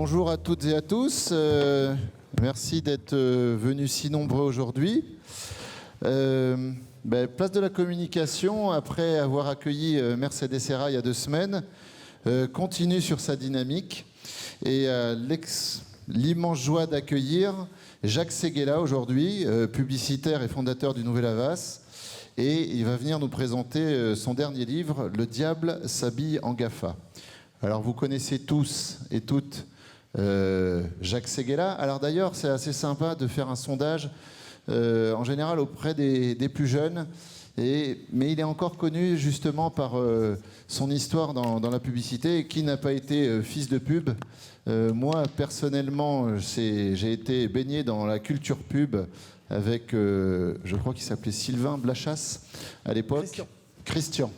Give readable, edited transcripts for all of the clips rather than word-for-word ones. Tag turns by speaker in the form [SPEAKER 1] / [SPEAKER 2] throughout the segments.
[SPEAKER 1] Bonjour à toutes et à tous. Merci d'être venus si nombreux aujourd'hui. Place de la Communication, après avoir accueilli Mercedes Serra il y a 2 semaines, continue sur sa dynamique et l'immense joie d'accueillir Jacques Séguéla aujourd'hui, publicitaire et fondateur du Nouvel Havas, et il va venir nous présenter son dernier livre, Le diable s'habille en GAFA. Alors vous connaissez tous et toutes Jacques Séguéla. Alors d'ailleurs c'est assez sympa de faire un sondage en général auprès des plus jeunes, mais il est encore connu justement par son histoire dans la publicité. Qui n'a pas été fils de pub? Moi personnellement j'ai été baigné dans la culture pub avec je crois qu'il s'appelait Sylvain Blachas à l'époque. Christian.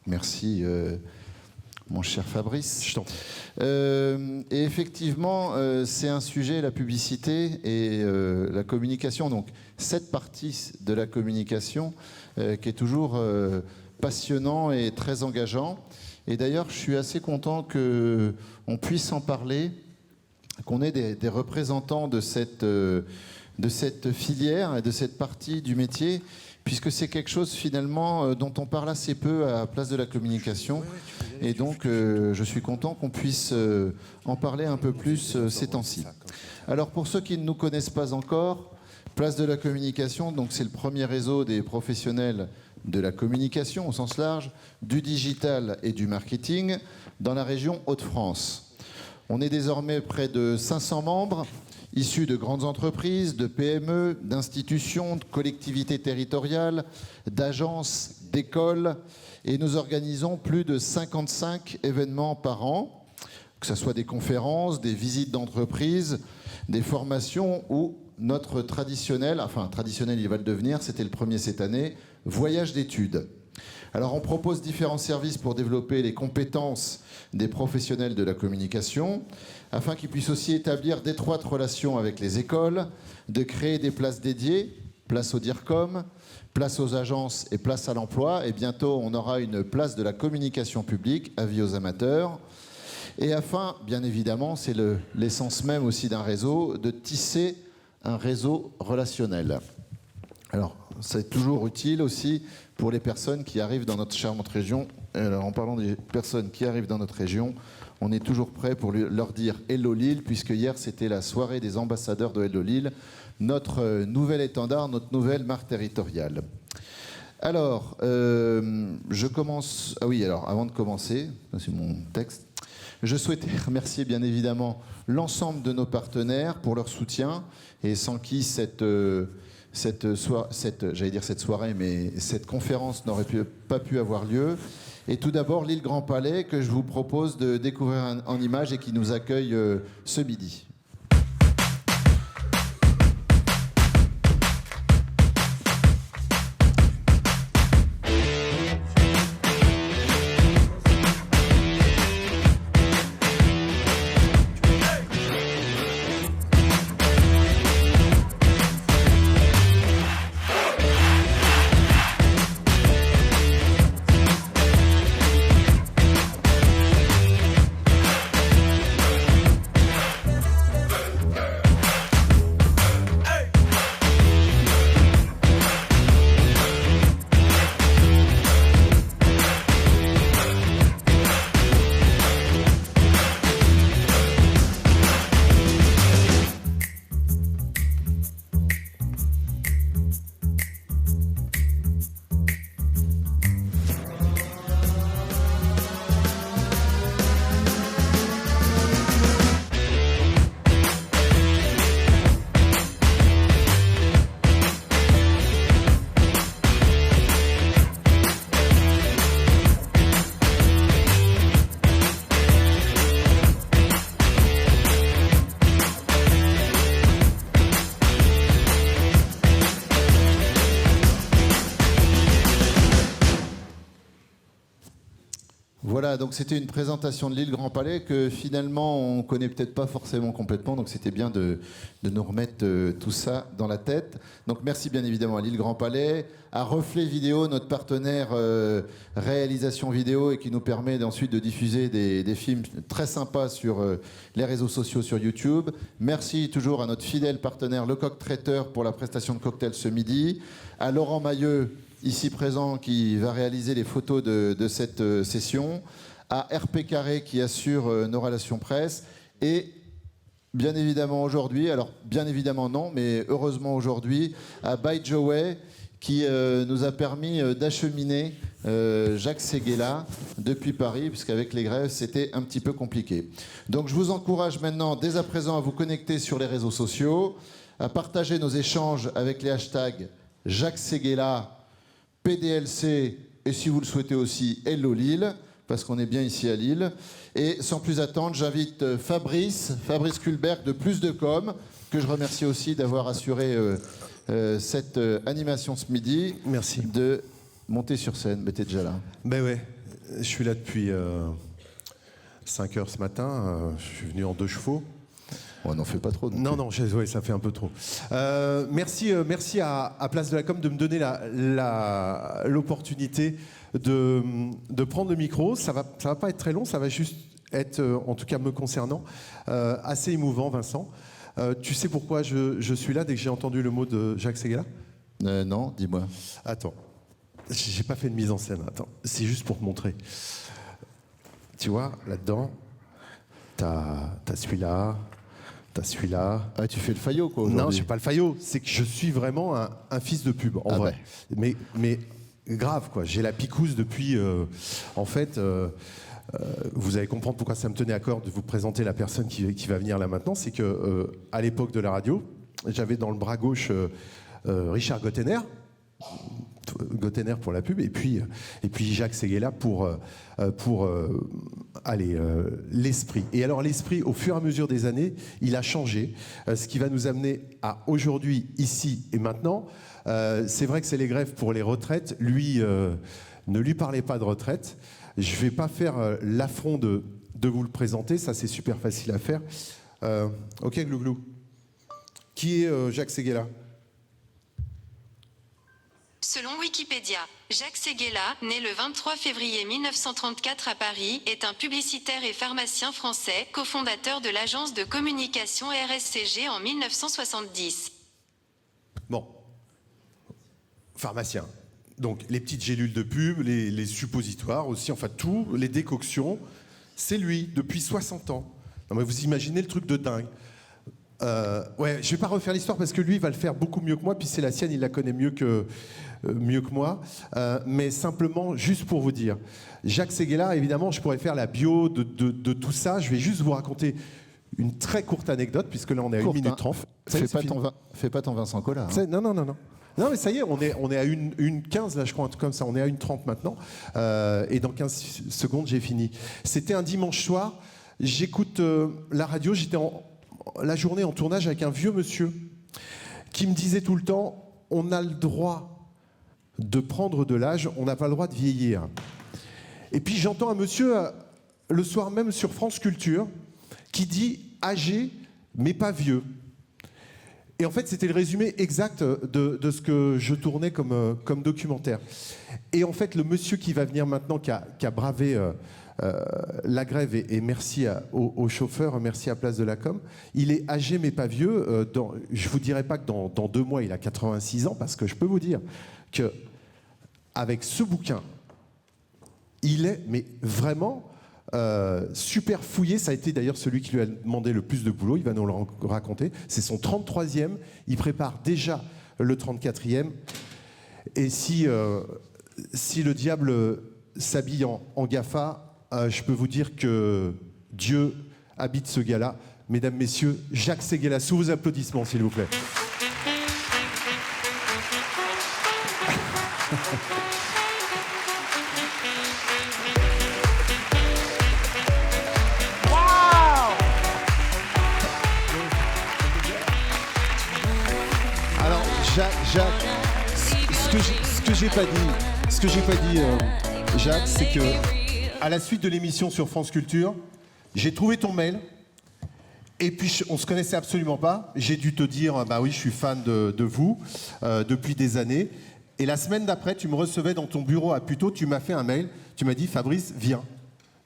[SPEAKER 1] Merci mon cher Fabrice.
[SPEAKER 2] Je t'en prie.
[SPEAKER 1] Et effectivement, c'est un sujet, la publicité et la communication. Donc, cette partie de la communication qui est toujours passionnant et très engageant. Et d'ailleurs, je suis assez content qu'on puisse en parler, qu'on ait des représentants de cette filière et de cette partie du métier, puisque c'est quelque chose finalement dont on parle assez peu à Place de la Communication. Et donc je suis content qu'on puisse en parler un peu plus ces temps-ci. Alors pour ceux qui ne nous connaissent pas encore, Place de la Communication, donc c'est le premier réseau des professionnels de la communication au sens large, du digital et du marketing dans la région Hauts-de-France. On est désormais près de 500 membres, issus de grandes entreprises, de PME, d'institutions, de collectivités territoriales, d'agences, d'écoles, et nous organisons plus de 55 événements par an, que ce soit des conférences, des visites d'entreprises, des formations ou notre traditionnel, il va le devenir, c'était le premier cette année, voyage d'études. Alors on propose différents services pour développer les compétences des professionnels de la communication, afin qu'ils puissent aussi établir d'étroites relations avec les écoles, de créer des places dédiées, place au DIRCOM, place aux agences et place à l'emploi. Et bientôt, on aura une place de la communication publique, avis aux amateurs. Et afin, bien évidemment, c'est l'essence même aussi d'un réseau, de tisser un réseau relationnel. Alors, c'est toujours utile aussi pour les personnes qui arrivent dans notre charmante région. Alors, en parlant des personnes qui arrivent dans notre région, on est toujours prêt pour leur dire Hello Lille, puisque hier c'était la soirée des ambassadeurs de Hello Lille, notre nouvel étendard, notre nouvelle marque territoriale. Alors, je commence... Ah oui, alors avant de commencer, c'est mon texte, je souhaitais remercier bien évidemment l'ensemble de nos partenaires pour leur soutien, et sans qui cette soirée, mais cette conférence n'aurait pas pu avoir lieu. Et tout d'abord, l'île Grand Palais, que je vous propose de découvrir en images et qui nous accueille ce midi. Voilà, donc c'était une présentation de l'île Grand Palais que finalement on connaît peut-être pas forcément complètement, donc c'était bien de nous remettre tout ça dans la tête. Donc merci bien évidemment à l'île Grand Palais, à Reflet Vidéo, notre partenaire réalisation vidéo et qui nous permet ensuite de diffuser des films très sympas sur les réseaux sociaux, sur YouTube. Merci toujours à notre fidèle partenaire Le Coq Traiteur pour la prestation de cocktail ce midi, à Laurent Mailleux, ici présent, qui va réaliser les photos de cette session, à RP Carré qui assure nos relations presse, et bien évidemment aujourd'hui, alors bien évidemment non, mais heureusement aujourd'hui, à By Joey qui nous a permis d'acheminer Jacques Séguéla depuis Paris, puisqu'avec les grèves, c'était un petit peu compliqué. Donc je vous encourage maintenant, dès à présent, à vous connecter sur les réseaux sociaux, à partager nos échanges avec les hashtags Jacques Séguéla, PDLC, et si vous le souhaitez aussi, Hello Lille, parce qu'on est bien ici à Lille. Et sans plus attendre, j'invite Fabrice Kulberg de Plus de Com, que je remercie aussi d'avoir assuré cette animation ce midi.
[SPEAKER 2] Merci.
[SPEAKER 1] De monter sur scène. Mais t'es déjà là.
[SPEAKER 2] Ben ouais, je suis là depuis 5 heures ce matin. Je suis venu en 2 chevaux.
[SPEAKER 1] On n'en fait pas trop.
[SPEAKER 2] Non, ouais, ça fait un peu trop. Merci à Place de la Com de me donner l'opportunité de prendre le micro. Ça va pas être très long, ça va juste être, en tout cas me concernant, assez émouvant, Vincent. Tu sais pourquoi je suis là dès que j'ai entendu le mot de Jacques Séguéla ?
[SPEAKER 1] Non, dis-moi.
[SPEAKER 2] Attends, j'ai pas fait de mise en scène. Attends, c'est juste pour te montrer. Tu vois, là-dedans, t'as celui-là. T'as celui-là.
[SPEAKER 1] Ah, tu fais le faillot, quoi, aujourd'hui.
[SPEAKER 2] Non, je suis pas le faillot. C'est que je suis vraiment un fils de pub, en vrai. Ben. Mais grave, quoi. J'ai la picouse depuis... en fait, vous allez comprendre pourquoi ça me tenait à cœur de vous présenter la personne qui va venir là maintenant. C'est que à l'époque de la radio, j'avais dans le bras gauche Richard Gottener pour la pub, et puis Jacques Séguéla pour l'esprit. Et alors l'esprit, au fur et à mesure des années, il a changé, ce qui va nous amener à aujourd'hui, ici et maintenant. C'est vrai que c'est les grèves pour les retraites. Lui, ne lui parlez pas de retraite. Je ne vais pas faire l'affront de vous le présenter, ça c'est super facile à faire. Ok, Glouglou. Qui est Jacques Séguéla ?
[SPEAKER 3] Selon Wikipédia, Jacques Séguéla, né le 23 février 1934 à Paris, est un publicitaire et pharmacien français, cofondateur de l'agence de communication RSCG en 1970.
[SPEAKER 2] Bon, pharmacien. Donc les petites gélules de pub, les suppositoires aussi, enfin tout, les décoctions, c'est lui, depuis 60 ans. Non mais vous imaginez le truc de dingue. Ouais, je vais pas refaire l'histoire parce que lui il va le faire beaucoup mieux que moi, puis c'est la sienne, il la connaît mieux que moi. Mais simplement, juste pour vous dire, Jacques Séguéla, évidemment, je pourrais faire la bio de tout ça. Je vais juste vous raconter une très courte anecdote, puisque là on est à 1 minute 30.
[SPEAKER 1] Fais pas ton Vincent Collat. Hein.
[SPEAKER 2] Non. Non, mais ça y est, on est à une 15, là, je crois, un truc comme ça. On est à une 30 maintenant. Et dans 15 secondes, j'ai fini. C'était un dimanche soir. J'écoute la radio. J'étais la journée en tournage avec un vieux monsieur qui me disait tout le temps, on a le droit de prendre de l'âge, on n'a pas le droit de vieillir. Et puis j'entends un monsieur, le soir même sur France Culture, qui dit âgé, mais pas vieux. Et en fait, c'était le résumé exact de ce que je tournais comme documentaire. Et en fait, le monsieur qui va venir maintenant, qui a bravé la grève, et merci aux chauffeurs, merci à Place de la Com, il est âgé mais pas vieux. Je ne vous dirai pas que dans 2 mois, il a 86 ans, parce que je peux vous dire qu'avec ce bouquin, il est mais vraiment super fouillé. Ça a été d'ailleurs celui qui lui a demandé le plus de boulot, il va nous le raconter. C'est son 33e, il prépare déjà le 34e. Et si le diable s'habille en GAFA, je peux vous dire que Dieu habite ce gars-là. Mesdames, messieurs, Jacques Séguéla, sous vos applaudissements, s'il vous plaît. Alors, Jacques, ce que j'ai pas dit, Jacques, c'est que à la suite de l'émission sur France Culture, j'ai trouvé ton mail. Et puis, on ne se connaissait absolument pas. J'ai dû te dire, bah oui, je suis fan de vous depuis des années. Et la semaine d'après, tu me recevais dans ton bureau à Puteaux, tu m'as fait un mail, tu m'as dit, Fabrice, viens.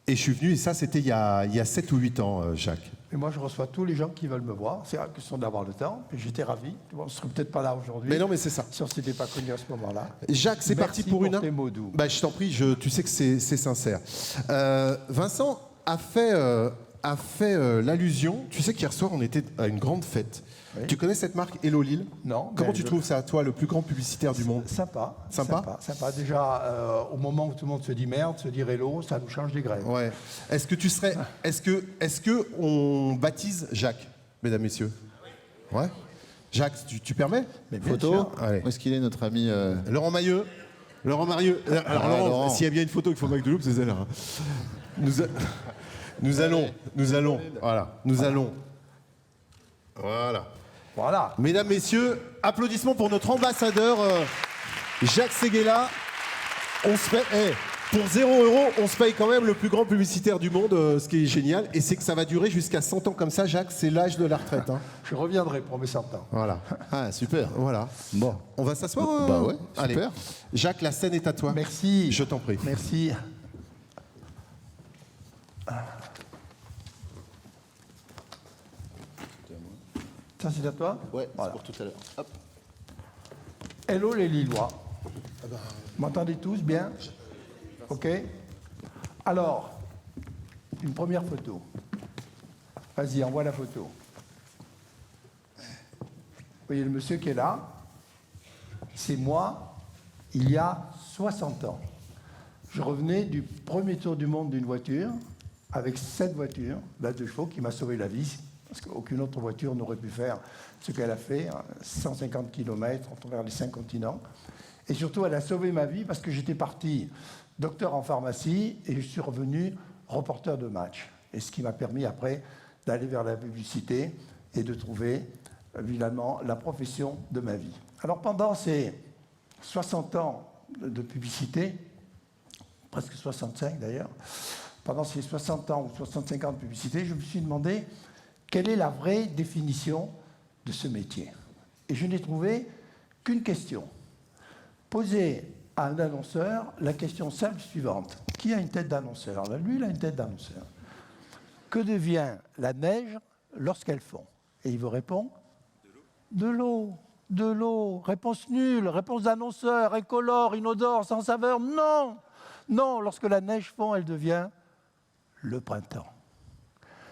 [SPEAKER 2] Et je suis venu, et ça, c'était il y a 7 ou 8 ans, Jacques.
[SPEAKER 4] Et moi, je reçois tous les gens qui veulent me voir. C'est la question d'avoir le temps. Et j'étais ravi. On ne serait peut-être pas là aujourd'hui.
[SPEAKER 2] Mais non, mais c'est ça.
[SPEAKER 4] Si on ne s'était pas connus à ce moment-là.
[SPEAKER 2] Jacques, c'est parti pour une heure.
[SPEAKER 4] tes mots doux.
[SPEAKER 2] Bah, je t'en prie, tu sais que c'est sincère. Vincent a fait l'allusion. Tu sais qu'hier soir, on était à une grande fête.
[SPEAKER 4] Oui.
[SPEAKER 2] Tu connais cette marque Hello Lille?
[SPEAKER 4] Non.
[SPEAKER 2] Comment tu trouves ça, toi, le plus grand publicitaire du monde?
[SPEAKER 4] Sympa.
[SPEAKER 2] Sympa.
[SPEAKER 4] Déjà, au moment où tout le monde se dit merde, se dire hello, ça nous change des graines.
[SPEAKER 2] Ouais. Est-ce que on baptise Jacques, mesdames, messieurs? Ouais. Jacques, tu permets?
[SPEAKER 4] Mais bien
[SPEAKER 1] Photo.
[SPEAKER 4] sûr.
[SPEAKER 2] Allez.
[SPEAKER 1] Où est-ce qu'il est, notre ami
[SPEAKER 2] Laurent Mailleux. Laurent Marieux. Alors, Laurent,
[SPEAKER 1] Laurent.
[SPEAKER 2] s'il y a bien une photo qu'il faut Mac de Loup, c'est celle-là. Nous allons.
[SPEAKER 4] Voilà.
[SPEAKER 2] Mesdames, messieurs, applaudissements pour notre ambassadeur Jacques Séguéla. On se paye, pour 0 €, on se paye quand même le plus grand publicitaire du monde, ce qui est génial. Et c'est que ça va durer jusqu'à 100 ans comme ça, Jacques. C'est l'âge de la retraite. Hein.
[SPEAKER 4] Je reviendrai pour mes 100 ans.
[SPEAKER 2] Voilà.
[SPEAKER 1] Ah, super.
[SPEAKER 2] Voilà.
[SPEAKER 1] Bon.
[SPEAKER 2] On va s'asseoir
[SPEAKER 1] Bah ouais,
[SPEAKER 2] Allez.
[SPEAKER 1] super.
[SPEAKER 2] Jacques, la scène est à toi.
[SPEAKER 4] Merci.
[SPEAKER 2] Je t'en prie.
[SPEAKER 4] Merci. Ça, c'est à toi?
[SPEAKER 1] Ouais,
[SPEAKER 4] Voilà.
[SPEAKER 1] c'est pour tout à l'heure. Hop.
[SPEAKER 4] Hello les Lillois. Vous m'entendez tous bien? Ok. Alors, une première photo. Vas-y, envoie la photo. Vous voyez le monsieur qui est là? C'est moi, il y a 60 ans. Je revenais du premier tour du monde d'une voiture, avec cette voiture, la 2 chevaux, qui m'a sauvé la vie, parce qu'aucune autre voiture n'aurait pu faire ce qu'elle a fait, 150 km à travers les 5 continents. Et surtout, elle a sauvé ma vie parce que j'étais parti docteur en pharmacie et je suis revenu reporter de match. Et ce qui m'a permis après d'aller vers la publicité et de trouver, évidemment, la profession de ma vie. Alors pendant ces 60 ans de publicité, presque 65 d'ailleurs, pendant ces 60 ans ou 65 ans de publicité, je me suis demandé quelle est la vraie définition de ce métier. Et je n'ai trouvé qu'une question. Poser à un annonceur la question simple suivante. Qui a une tête d'annonceur? Lui, il a une tête d'annonceur. Que devient la neige lorsqu'elle fond? Et il vous répond? De l'eau. De l'eau. Réponse nulle. Réponse d'annonceur. Incolore, inodore, sans saveur. Non. Non, lorsque la neige fond, elle devient le printemps.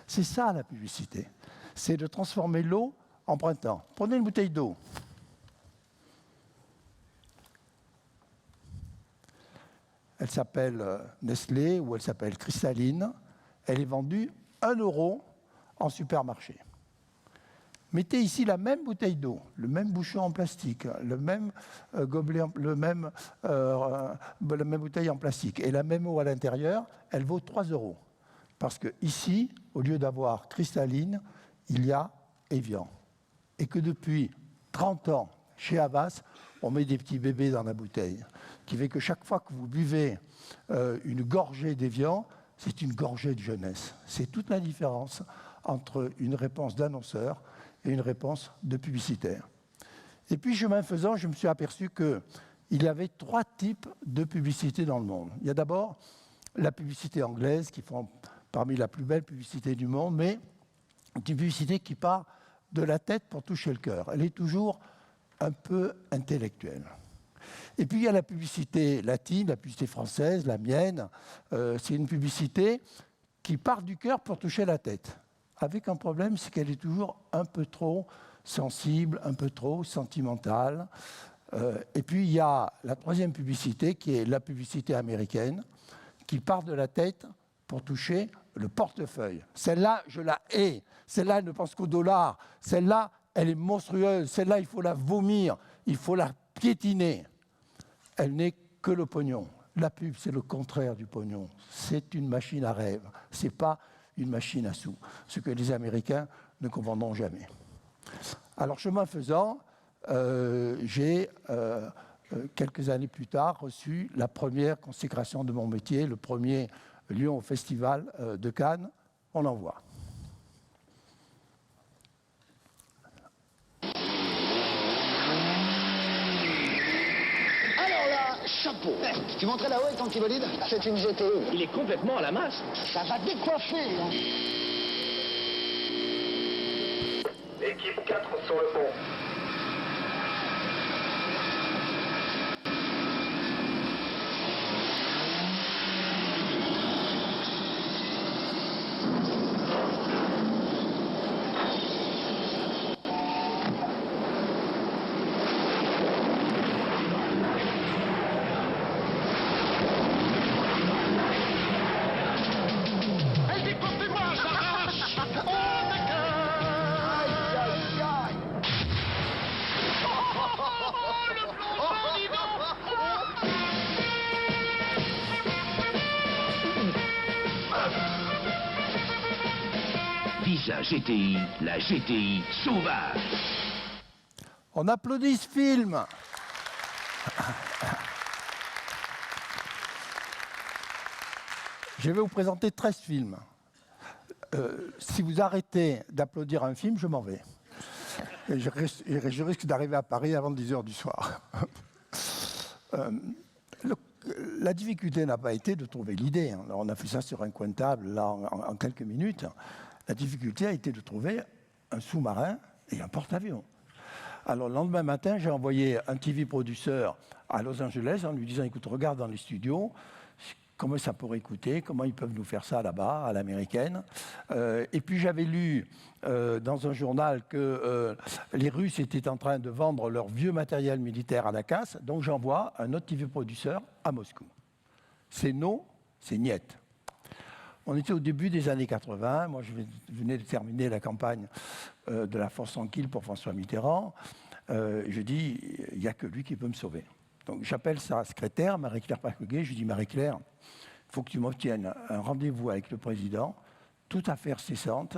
[SPEAKER 4] C'est ça la publicité. C'est de transformer l'eau en printemps. Prenez une bouteille d'eau. Elle s'appelle Nestlé ou elle s'appelle Cristalline. Elle est vendue 1 € en supermarché. Mettez ici la même bouteille d'eau, le même bouchon en plastique, le même gobelet, la même bouteille en plastique et la même eau à l'intérieur, elle vaut 3 €. Parce que ici, au lieu d'avoir Cristalline, il y a Evian. Et que depuis 30 ans, chez Havas, on met des petits bébés dans la bouteille, qui fait que chaque fois que vous buvez une gorgée d'Evian, c'est une gorgée de jeunesse. C'est toute la différence entre une réponse d'annonceur et une réponse de publicitaire. Et puis, chemin faisant, je me suis aperçu qu'il y avait 3 types de publicité dans le monde. Il y a d'abord la publicité anglaise, qui font parmi la plus belle publicité du monde, mais une publicité qui part de la tête pour toucher le cœur. Elle est toujours un peu intellectuelle. Et puis il y a la publicité latine, la publicité française, la mienne. C'est une publicité qui part du cœur pour toucher la tête. Avec un problème, c'est qu'elle est toujours un peu trop sensible, un peu trop sentimentale. Et puis il y a la troisième publicité, qui est la publicité américaine, qui part de la tête pour toucher le portefeuille. Celle-là, je la hais. Celle-là, elle ne pense qu'au dollar. Celle-là, elle est monstrueuse. Celle-là, il faut la vomir. Il faut la piétiner. Elle n'est que le pognon. La pub, c'est le contraire du pognon. C'est une machine à rêve. Ce n'est pas une machine à sous. Ce que les Américains ne comprendront jamais. Alors, chemin faisant, j'ai, quelques années plus tard, reçu la première consécration de mon métier, le premier Lyon au Festival de Cannes. On l'envoie.
[SPEAKER 5] Alors là, chapeau. Tu montrais là-haut avec ton petit bolide? C'est une GTI.
[SPEAKER 6] Il est complètement à la masse.
[SPEAKER 5] Ça va décoiffer, hein.
[SPEAKER 6] Équipe 4 sur le pont.
[SPEAKER 7] Visa GTI, la GTI sauvage.
[SPEAKER 4] On applaudit ce film. Je vais vous présenter 13 films. Si vous arrêtez d'applaudir un film, je m'en vais. Et je risque d'arriver à Paris avant 10 h du soir. La difficulté n'a pas été de trouver l'idée. Alors, on a fait ça sur un coin de table, là, en quelques minutes. La difficulté a été de trouver un sous-marin et un porte-avions. Alors, le lendemain matin, j'ai envoyé un TV producteur à Los Angeles en lui disant « Écoute, regarde dans les studios, comment ça pourrait coûter, comment ils peuvent nous faire ça là-bas, à l'américaine. » Et puis, j'avais lu dans un journal que les Russes étaient en train de vendre leur vieux matériel militaire à la casse, donc j'envoie un autre TV producteur à Moscou. C'est non, c'est niet. On était au début des années 80. Moi, je venais de terminer la campagne de la Force tranquille pour François Mitterrand. Je dis, il n'y a que lui qui peut me sauver. Donc, j'appelle sa secrétaire, Marie-Claire Paqueguet. Je lui dis, Marie-Claire, il faut que tu m'obtiennes un rendez-vous avec le président, toute affaire cessante.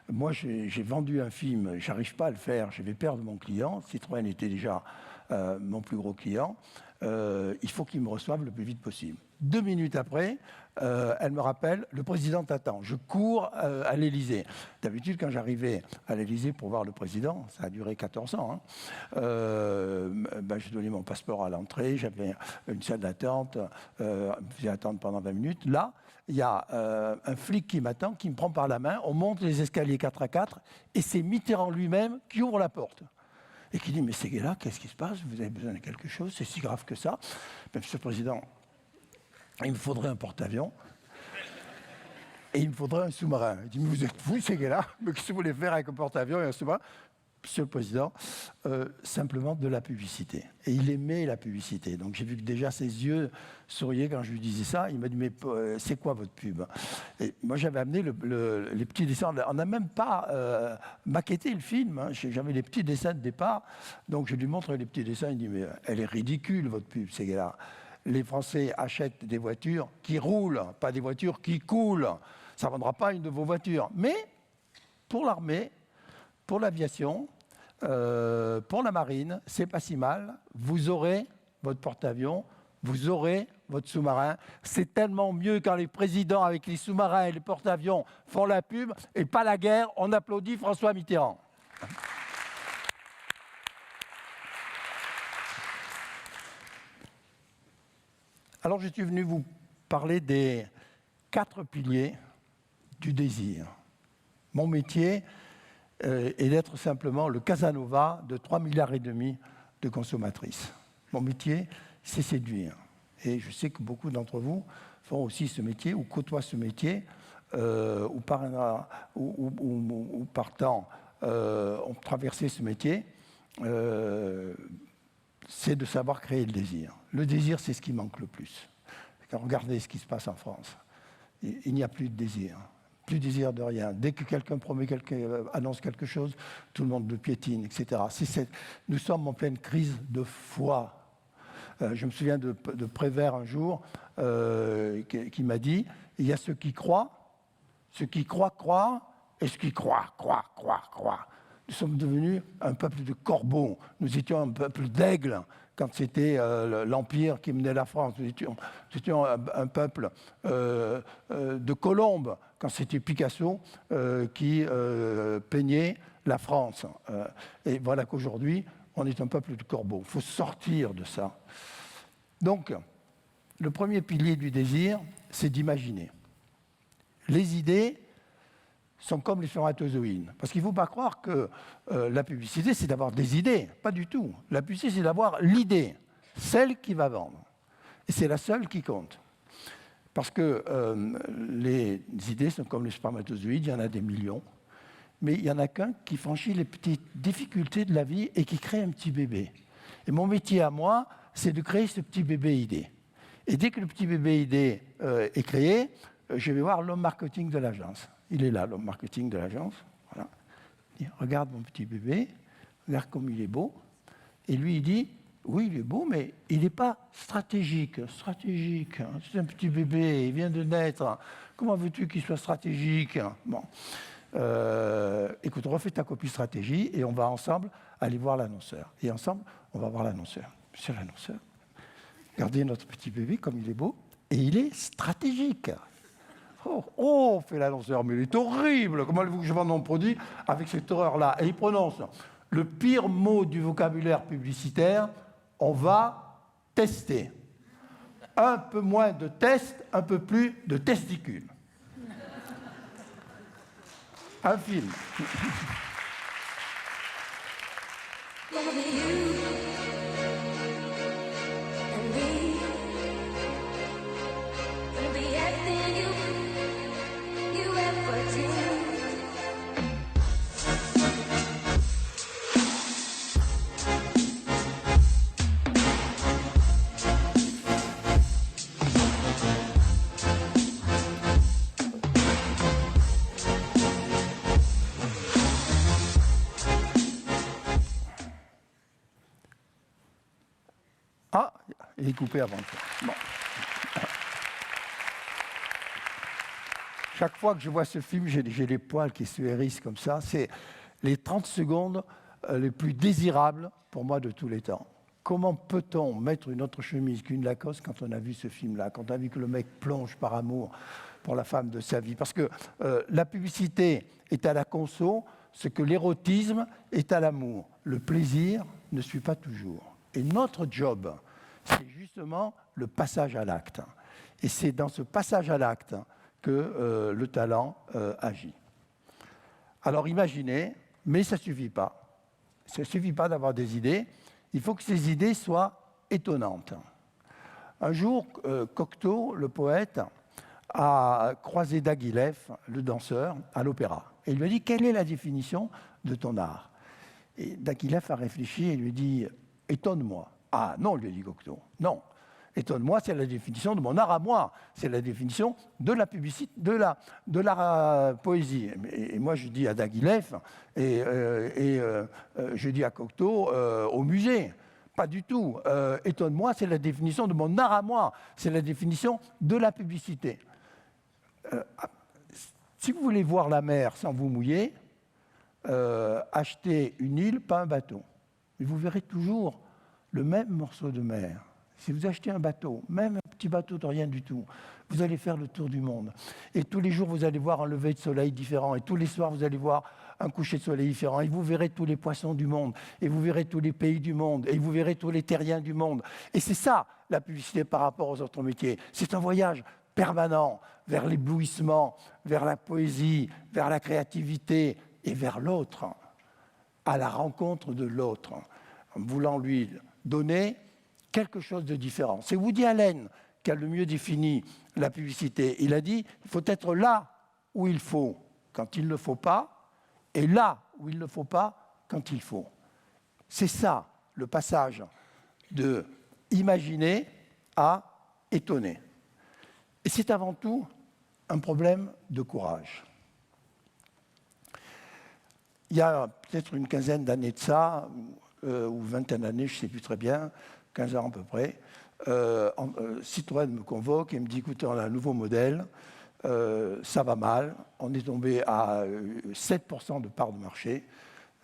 [SPEAKER 4] Moi, j'ai vendu un film, je n'arrive pas à le faire, je vais perdre mon client. Citroën était déjà mon plus gros client. Il faut qu'il me reçoive le plus vite possible. 2 minutes après, elle me rappelle, le président t'attend. Je cours à l'Élysée. D'habitude, quand j'arrivais à l'Élysée pour voir le président, ça a duré 14 ans, je donnais mon passeport à l'entrée, j'avais une salle d'attente, je me faisais attendre pendant 20 minutes. Là, il y a un flic qui m'attend, qui me prend par la main, on monte les escaliers 4 à 4, et c'est Mitterrand lui-même qui ouvre la porte. Et qui dit, mais Séguéla, qu'est-ce qui se passe? Vous avez besoin de quelque chose? C'est si grave que ça? Monsieur le Président, il me faudrait un porte-avions et il me faudrait un sous-marin. Il dit, mais vous êtes fou, Séguéla? Mais qu'est-ce que vous voulez faire avec un porte-avions et un sous-marin? Monsieur le Président, simplement de la publicité. Et il aimait la publicité. Donc j'ai vu que déjà ses yeux souriaient quand je lui disais ça. Il m'a dit, mais c'est quoi votre pub? Et moi j'avais amené les petits dessins. On n'a même pas maquetté le film. Hein. J'avais les petits dessins de départ. Donc je lui montre les petits dessins. Il dit, mais elle est ridicule votre pub, Séguéla. Les Français achètent des voitures qui roulent, pas des voitures qui coulent. Ça ne vendra pas une de vos voitures. Mais pour l'armée, pour l'aviation, pour la marine, c'est pas si mal. Vous aurez votre porte-avions, vous aurez votre sous-marin. C'est tellement mieux quand les présidents avec les sous-marins et les porte-avions font la pub et pas la guerre. On applaudit François Mitterrand. Alors je suis venu vous parler des 4 piliers du désir. Mon métier est d'être simplement le Casanova de 3,5 milliards de consommatrices. Mon métier, c'est séduire. Et je sais que beaucoup d'entre vous font aussi ce métier ou côtoient ce métier ou par temps ont traversé ce métier. C'est de savoir créer le désir. Le désir, c'est ce qui manque le plus. Regardez ce qui se passe en France. Il n'y a plus de désir. Plus de désir de rien. Dès que quelqu'un annonce quelque chose, tout le monde le piétine, etc. Nous sommes en pleine crise de foi. Je me souviens de Prévert un jour qui m'a dit, il y a ceux qui croient, croient, et ceux qui croient. Nous sommes devenus un peuple de corbeaux. Nous étions un peuple d'aigles. quand c'était l'Empire qui menait la France. Nous étions un peuple de colombes, quand c'était Picasso qui peignait la France. Et voilà qu'aujourd'hui, on est un peuple de corbeaux. Il faut sortir de ça. Donc, le premier pilier du désir, c'est d'imaginer. Les idées sont comme les spermatozoïdes. Parce qu'il ne faut pas croire que la publicité, c'est d'avoir des idées. Pas du tout. La publicité, c'est d'avoir l'idée, celle qui va vendre. Et c'est la seule qui compte. Parce que les idées sont comme les spermatozoïdes, il y en a des millions. Mais il n'y en a qu'un qui franchit les petites difficultés de la vie et qui crée un petit bébé. Et mon métier à moi, c'est de créer ce petit bébé idée. Et dès que le petit bébé idée est créé, je vais voir l'homme marketing de l'agence. Il est là, l'homme marketing de l'agence. Voilà. Il dit, regarde mon petit bébé, regarde comme il est beau. Et lui, il dit, oui, il est beau, mais il n'est pas stratégique. Stratégique, hein, c'est un petit bébé, il vient de naître. Comment veux-tu qu'il soit stratégique? Bon. Écoute, refais ta copie stratégie et on va ensemble aller voir l'annonceur. Et ensemble, on va voir l'annonceur. Monsieur l'annonceur, regardez notre petit bébé comme il est beau et il est stratégique. Oh, fait l'annonceur, mais il est horrible. Comment voulez-vous que je vende mon produit avec cette horreur-là? Et il prononce le pire mot du vocabulaire publicitaire, on va tester. Un peu moins de test, un peu plus de testicules. Un film. Ah, il est coupé avant. Bon. Chaque fois que je vois ce film, j'ai les poils qui se hérissent comme ça. C'est les 30 secondes les plus désirables pour moi de tous les temps. Comment peut-on mettre une autre chemise qu'une Lacoste quand on a vu ce film-là, quand on a vu que le mec plonge par amour pour la femme de sa vie? Parce que la publicité est à la conso, ce que l'érotisme est à l'amour. Le plaisir ne suit pas toujours. Et notre job, c'est justement le passage à l'acte. Et c'est dans ce passage à l'acte que le talent agit. Alors imaginez, mais ça ne suffit pas. Ça ne suffit pas d'avoir des idées. Il faut que ces idées soient étonnantes. Un jour, Cocteau, le poète, a croisé Diaghilev, le danseur, à l'opéra. Et il lui a dit, quelle est la définition de ton art? Et Diaghilev a réfléchi et lui dit, étonne-moi. Ah non, lui a dit Cocteau, non. Étonne-moi, c'est la définition de mon art à moi. C'est la définition de la publicité, de la poésie. Et moi, je dis à Diaghilev et je dis à Cocteau au musée. Pas du tout. Étonne-moi, c'est la définition de mon art à moi. C'est la définition de la publicité. Si vous voulez voir la mer sans vous mouiller, achetez une île, pas un bateau. Et vous verrez toujours le même morceau de mer. Si vous achetez un bateau, même un petit bateau de rien du tout, vous allez faire le tour du monde. Et tous les jours, vous allez voir un lever de soleil différent. Et tous les soirs, vous allez voir un coucher de soleil différent. Et vous verrez tous les poissons du monde. Et vous verrez tous les pays du monde. Et vous verrez tous les terriens du monde. Et c'est ça, la publicité par rapport aux autres métiers. C'est un voyage permanent vers l'éblouissement, vers la poésie, vers la créativité et vers l'autre, à la rencontre de l'autre, en voulant lui donner quelque chose de différent. C'est Woody Allen qui a le mieux défini la publicité. Il a dit, il faut être là où il faut, quand il ne faut pas, et là où il ne faut pas, quand il faut. C'est ça, le passage de imaginer à étonner. Et c'est avant tout un problème de courage. Il y a peut-être une quinzaine d'années de ça, ou vingtaine d'années, je ne sais plus très bien, 15 ans à peu près, Citroën me convoque et me dit, écoutez, on a un nouveau modèle, ça va mal, on est tombé à 7% de part de marché,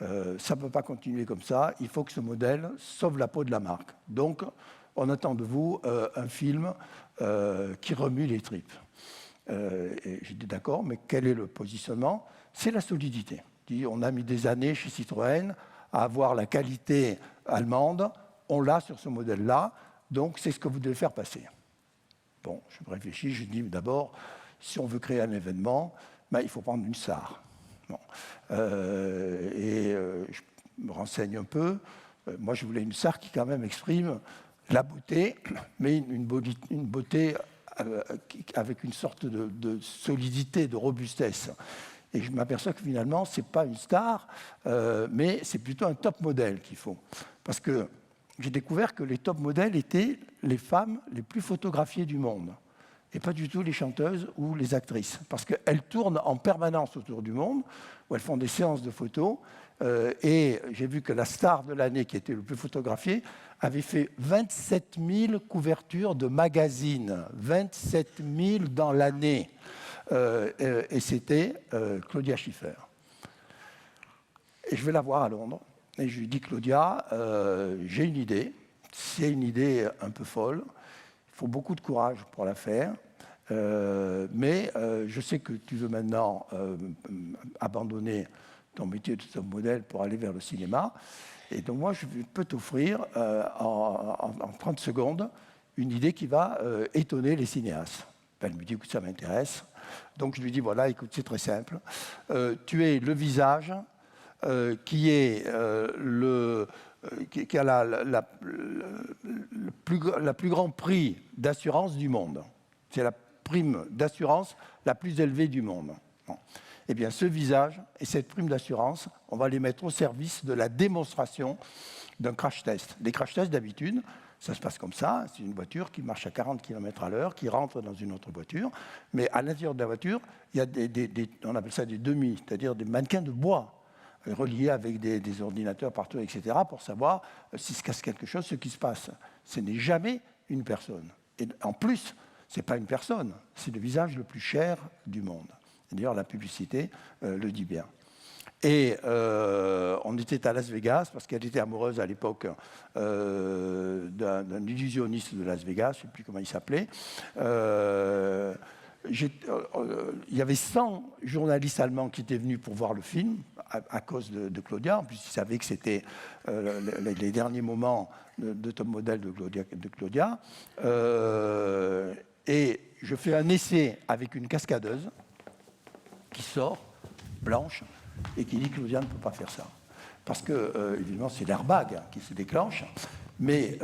[SPEAKER 4] Ça ne peut pas continuer comme ça. Il faut que ce modèle sauve la peau de la marque. Donc, on attend de vous un film qui remue les tripes. Et j'ai dit d'accord, mais quel est le positionnement? C'est la solidité. On a mis des années chez Citroën à avoir la qualité allemande. On l'a sur ce modèle-là. Donc, c'est ce que vous devez faire passer. Bon, je me réfléchis, je dis d'abord, si on veut créer un événement, il faut prendre une star. Bon. Je me renseigne un peu. Moi, je voulais une star qui, quand même, exprime la beauté, mais une beauté avec une sorte de solidité, de robustesse. Et je m'aperçois que finalement, ce n'est pas une star, mais c'est plutôt un top modèle qu'il faut. Parce que j'ai découvert que les top modèles étaient les femmes les plus photographiées du monde. Et pas du tout les chanteuses ou les actrices. Parce qu'elles tournent en permanence autour du monde, où elles font des séances de photos. Et j'ai vu que la star de l'année, qui était le plus photographiée, avait fait 27 000 couvertures de magazines. 27 000 dans l'année. Et c'était Claudia Schiffer. Et je vais la voir à Londres. Et je lui dis, Claudia, j'ai une idée. C'est une idée un peu folle. Il faut beaucoup de courage pour la faire. Mais je sais que tu veux maintenant abandonner ton métier de top modèle pour aller vers le cinéma. Et donc moi, je peux t'offrir en 30 secondes une idée qui va étonner les cinéastes. Elle me dit, écoute, ça m'intéresse. Donc je lui dis, voilà, écoute, c'est très simple. Tu es le visage qui a la plus grande prix d'assurance du monde. C'est la prime d'assurance la plus élevée du monde. Bon. Eh bien, ce visage et cette prime d'assurance, on va les mettre au service de la démonstration d'un crash test. Les crash tests, d'habitude, ça se passe comme ça. C'est une voiture qui marche à 40 km/h, qui rentre dans une autre voiture. Mais à l'intérieur de la voiture, il y a on appelle ça des dummies, c'est-à-dire des mannequins de bois reliés avec des ordinateurs partout, etc., pour savoir s'il se casse quelque chose, ce qui se passe. Ce n'est jamais une personne. Et en plus, ce n'est pas une personne, c'est le visage le plus cher du monde. D'ailleurs, la publicité le dit bien. Et on était à Las Vegas, parce qu'elle était amoureuse à l'époque d'un illusionniste de Las Vegas, je ne sais plus comment il s'appelait. Il y avait 100 journalistes allemands qui étaient venus pour voir le film à cause de Claudia. En plus, ils savaient que c'était les derniers moments de top modèle de Claudia. Et je fais un essai avec une cascadeuse qui sort, blanche, et qui dit que Claudia ne peut pas faire ça. Parce que, évidemment, c'est l'airbag qui se déclenche. Mais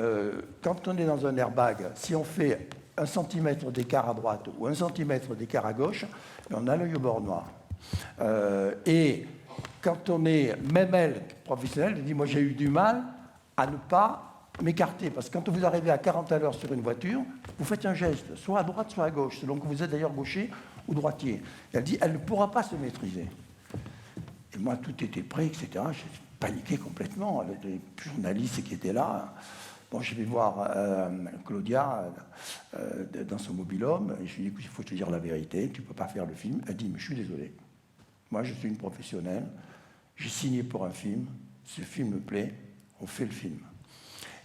[SPEAKER 4] quand on est dans un airbag, si on fait 1 centimètre d'écart à droite ou 1 centimètre d'écart à gauche, on a l'œil au bord noir. Et quand on est, même elle, professionnelle, elle dit, moi j'ai eu du mal à ne pas m'écarter. Parce que quand vous arrivez à 40 à l'heure sur une voiture, vous faites un geste, soit à droite, soit à gauche, selon que vous êtes d'ailleurs gaucher ou droitier. Et elle dit, elle ne pourra pas se maîtriser. Et moi, tout était prêt, etc. J'ai paniqué complètement. Les journalistes qui étaient là. Bon, je vais voir Claudia dans son mobil-homme. Et je lui dis, il faut te dire la vérité, tu ne peux pas faire le film. Elle dit, mais je suis désolé. Moi, je suis une professionnelle. J'ai signé pour un film. Ce film me plaît. On fait le film.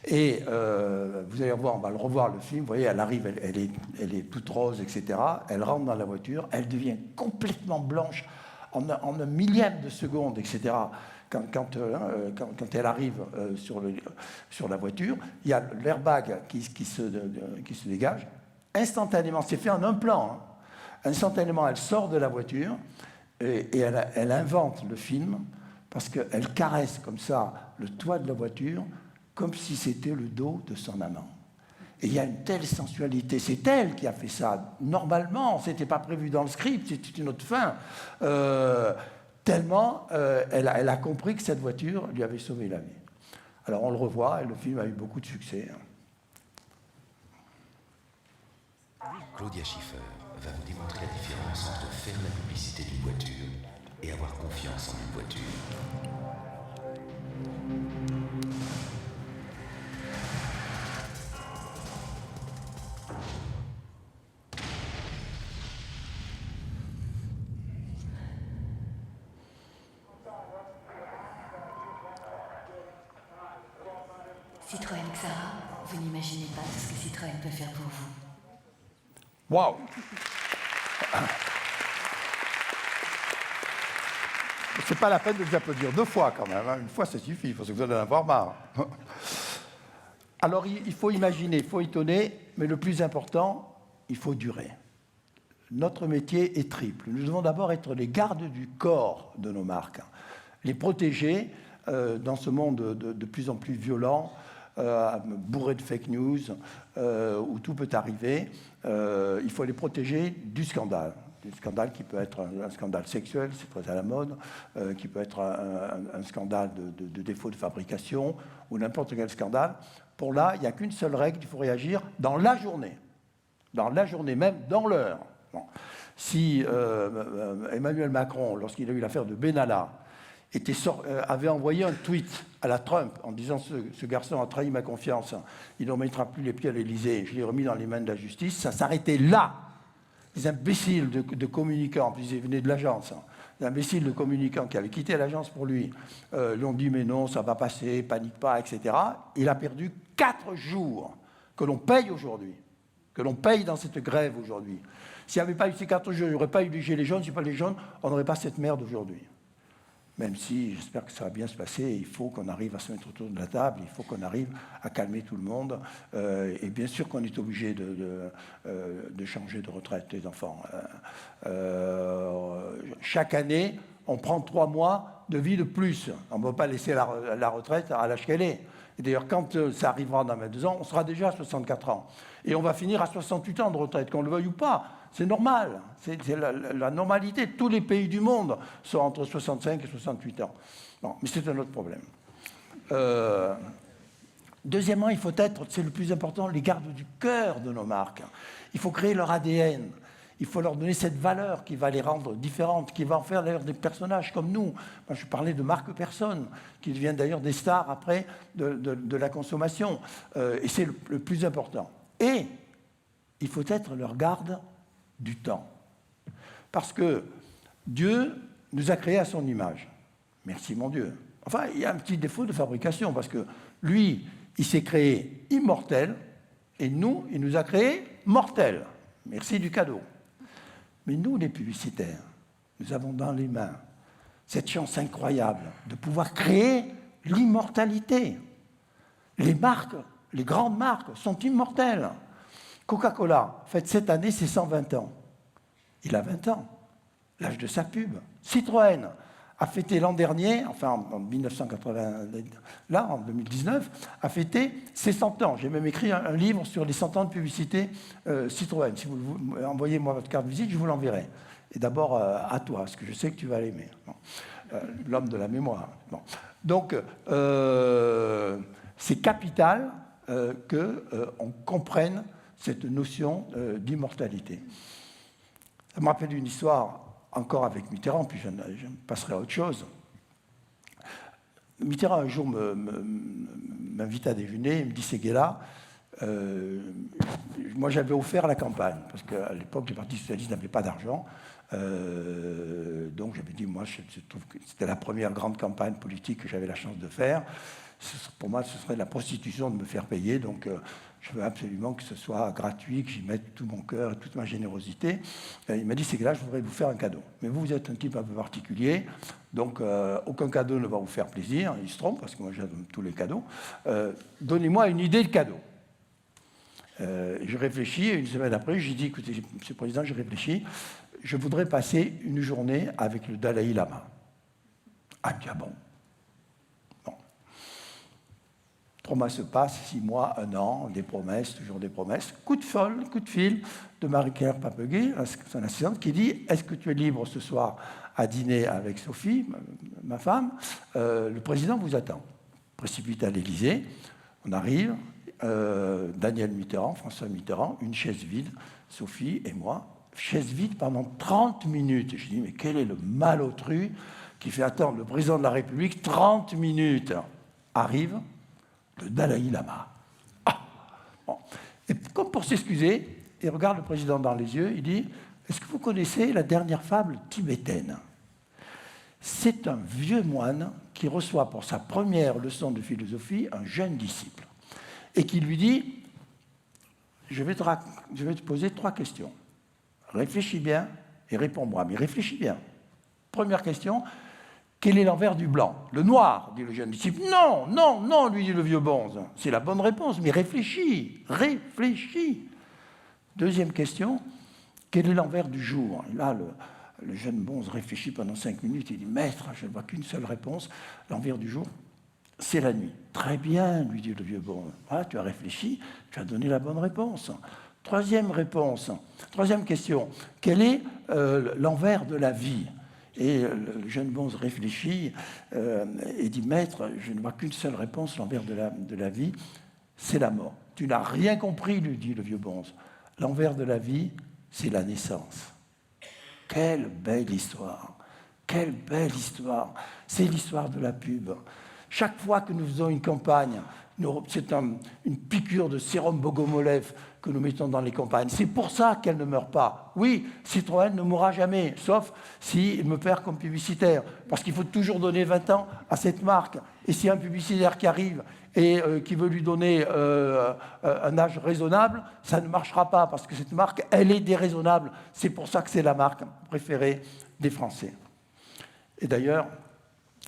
[SPEAKER 4] Et vous allez voir, on va le revoir le film. Vous voyez, elle arrive, elle est toute rose, etc. Elle rentre dans la voiture. Elle devient complètement blanche en un millième de seconde, etc. Quand elle arrive sur la voiture, il y a l'airbag qui se dégage. Instantanément, c'est fait en un plan. Hein. Instantanément, elle sort de la voiture et elle invente le film parce qu'elle caresse comme ça le toit de la voiture comme si c'était le dos de son amant. Et il y a une telle sensualité. C'est elle qui a fait ça. Normalement, ce n'était pas prévu dans le script, c'était une autre fin. Tellement elle a compris que cette voiture lui avait sauvé la vie. Alors on le revoit, et le film a eu beaucoup de succès.
[SPEAKER 8] Claudia Schiffer va vous démontrer la différence entre faire la publicité d'une voiture et avoir confiance en une voiture.
[SPEAKER 9] Sarah, vous n'imaginez pas tout ce que Citroën peut faire pour vous.
[SPEAKER 4] Waouh! C'est pas la peine de vous applaudir 2 fois quand même. Hein. Une fois, ça suffit, parce que vous allez en avoir marre. Alors, il faut imaginer, il faut étonner, mais le plus important, il faut durer. Notre métier est triple. Nous devons d'abord être les gardes du corps de nos marques, les protéger dans ce monde de plus en plus violent, bourré de fake news, où tout peut arriver. Il faut les protéger du scandale qui peut être un scandale sexuel, c'est très à la mode, qui peut être un scandale de défaut de fabrication, ou n'importe quel scandale. Pour là, il n'y a qu'une seule règle, il faut réagir dans la journée. Dans la journée même, dans l'heure. Bon. Si Emmanuel Macron, lorsqu'il a eu l'affaire de Benalla, avait envoyé un tweet à la Trump en disant ce garçon a trahi ma confiance, il ne mettra plus les pieds à l'Élysée, je l'ai remis dans les mains de la justice, ça s'arrêtait là. Les imbéciles de communicants, puis ils venaient de l'agence, les imbéciles de communicants qui avaient quitté l'agence pour lui, lui ont dit mais non, ça va passer, panique pas, etc. Il a perdu 4 jours que l'on paye aujourd'hui, que l'on paye dans cette grève aujourd'hui. S'il n'y avait pas eu ces 4 jours, il n'y aurait pas eu les gilets jaunes, si pas les jaunes, on n'aurait pas cette merde aujourd'hui. Même si j'espère que ça va bien se passer, il faut qu'on arrive à se mettre autour de la table, il faut qu'on arrive à calmer tout le monde. Et bien sûr qu'on est obligé de changer de retraite, les enfants. Chaque année, on prend 3 mois de vie de plus. On ne peut pas laisser la retraite à l'âge qu'elle est. Et d'ailleurs, quand ça arrivera dans 22 ans, on sera déjà à 64 ans. Et on va finir à 68 ans de retraite, qu'on le veuille ou pas. C'est normal, c'est la normalité. Tous les pays du monde sont entre 65 et 68 ans. Bon, mais c'est un autre problème. Deuxièmement, il faut être, c'est le plus important, les gardes du cœur de nos marques. Il faut créer leur ADN. Il faut leur donner cette valeur qui va les rendre différentes, qui va en faire d'ailleurs des personnages comme nous. Moi, je parlais de marques personnes, qui deviennent d'ailleurs des stars après de la consommation. Et c'est le plus important. Et il faut être leur garde du temps. Parce que Dieu nous a créés à son image. Merci mon Dieu. Enfin, il y a un petit défaut de fabrication, parce que lui, il s'est créé immortel, et nous, il nous a créés mortels. Merci du cadeau. Mais nous, les publicitaires, nous avons dans les mains cette chance incroyable de pouvoir créer l'immortalité. Les marques, les grandes marques sont immortelles. Coca-Cola fête cette année ses 120 ans. Il a 20 ans, l'âge de sa pub. Citroën a fêté l'an dernier, enfin en 1980, là en 2019, a fêté ses 100 ans. J'ai même écrit un livre sur les 100 ans de publicité Citroën. Si vous envoyez-moi votre carte de visite, je vous l'enverrai. Et d'abord à toi, parce que je sais que tu vas l'aimer. Bon. L'homme de la mémoire. Bon. Donc, c'est capital qu'on comprenne cette notion d'immortalité. Ça me rappelle une histoire encore avec Mitterrand, puis je passerai à autre chose. Mitterrand, un jour, m'invite à déjeuner, il me dit « Séguéla, moi j'avais offert la campagne, parce qu'à l'époque, les partis socialistes n'avaient pas d'argent. Donc j'avais dit, moi, je trouve que c'était la première grande campagne politique que j'avais la chance de faire. Pour moi, ce serait de la prostitution de me faire payer, donc je veux absolument que ce soit gratuit, que j'y mette tout mon cœur et toute ma générosité. Il m'a dit, c'est que là, je voudrais vous faire un cadeau. Mais vous êtes un type un peu particulier, donc aucun cadeau ne va vous faire plaisir. Il se trompe, parce que moi, j'aime tous les cadeaux. Donnez-moi une idée de cadeau. Je réfléchis, et une semaine après, j'ai dit, écoutez, Monsieur le Président, j'ai réfléchi, je voudrais passer une journée avec le Dalai Lama. Ah, bien bon. 3 mois se passent, 6 mois, 1 an, des promesses, toujours des promesses. Coup de fil de Marie-Claire Papeguet, son assistante, qui dit « Est-ce que tu es libre ce soir à dîner avec Sophie, ma femme ? Le président vous attend. » Précipite à l'Élysée, on arrive, Daniel Mitterrand, François Mitterrand, une chaise vide, Sophie et moi, chaise vide pendant 30 minutes. Je dis « Mais quel est le malotru qui fait attendre le président de la République 30 minutes ?» Arrive le Dalai Lama. Ah bon. Et comme pour s'excuser, il regarde le président dans les yeux, il dit « Est-ce que vous connaissez la dernière fable tibétaine ?» C'est un vieux moine qui reçoit pour sa première leçon de philosophie un jeune disciple. et qui lui dit « je vais te poser 3 questions. Réfléchis bien et réponds-moi. Mais réfléchis bien. Première question, quel est l'envers du blanc? Le noir, dit le jeune disciple. Non, non, non, lui dit le vieux bonze. C'est la bonne réponse, mais réfléchis, réfléchis. Deuxième question, quel est l'envers du jour? Et là, le jeune bonze réfléchit pendant 5 minutes. Il dit, maître, je ne vois qu'une seule réponse. L'envers du jour, c'est la nuit. Très bien, lui dit le vieux bonze. Voilà, tu as réfléchi, tu as donné la bonne réponse. Troisième question, quel est l'envers de la vie? Et le jeune bonze réfléchit et dit, maître, je ne vois qu'une seule réponse, l'envers de la vie, c'est la mort. Tu n'as rien compris, lui dit le vieux bonze. L'envers de la vie, c'est la naissance. Quelle belle histoire! Quelle belle histoire! C'est l'histoire de la pub. Chaque fois que nous faisons une campagne, c'est une piqûre de sérum Bogomolov que nous mettons dans les campagnes. C'est pour ça qu'elle ne meurt pas. Oui, Citroën ne mourra jamais, sauf s'il me perd comme publicitaire. Parce qu'il faut toujours donner 20 ans à cette marque. Et s'il y a un publicitaire qui arrive et qui veut lui donner un âge raisonnable, ça ne marchera pas, parce que cette marque, elle est déraisonnable. C'est pour ça que c'est la marque préférée des Français. Et d'ailleurs,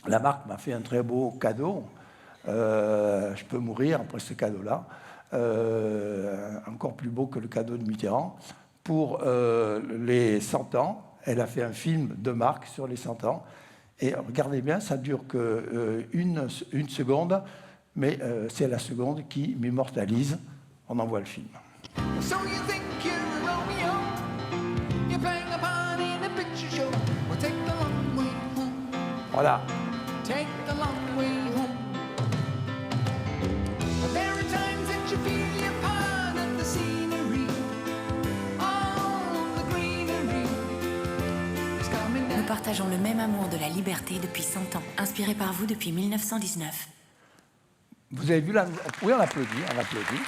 [SPEAKER 4] la marque m'a fait un très beau cadeau. Je peux mourir après ce cadeau-là, encore plus beau que le cadeau de Mitterrand. Pour les 100 ans, elle a fait un film de marque sur les 100 ans. Et regardez bien, ça dure qu'une seconde, mais c'est la seconde qui m'immortalise. On envoie le film. So you think you're Romeo? You're playing a part in a picture show. Well, take the long way home. Voilà. Take the long way home. But there are times that you feel you're part of the scenery. All the greenery is coming down.
[SPEAKER 9] Nous partageons le même amour de la liberté depuis 100 ans, inspiré par vous depuis 1919.
[SPEAKER 4] Vous avez vu la... Oui, on applaudit, on applaudit.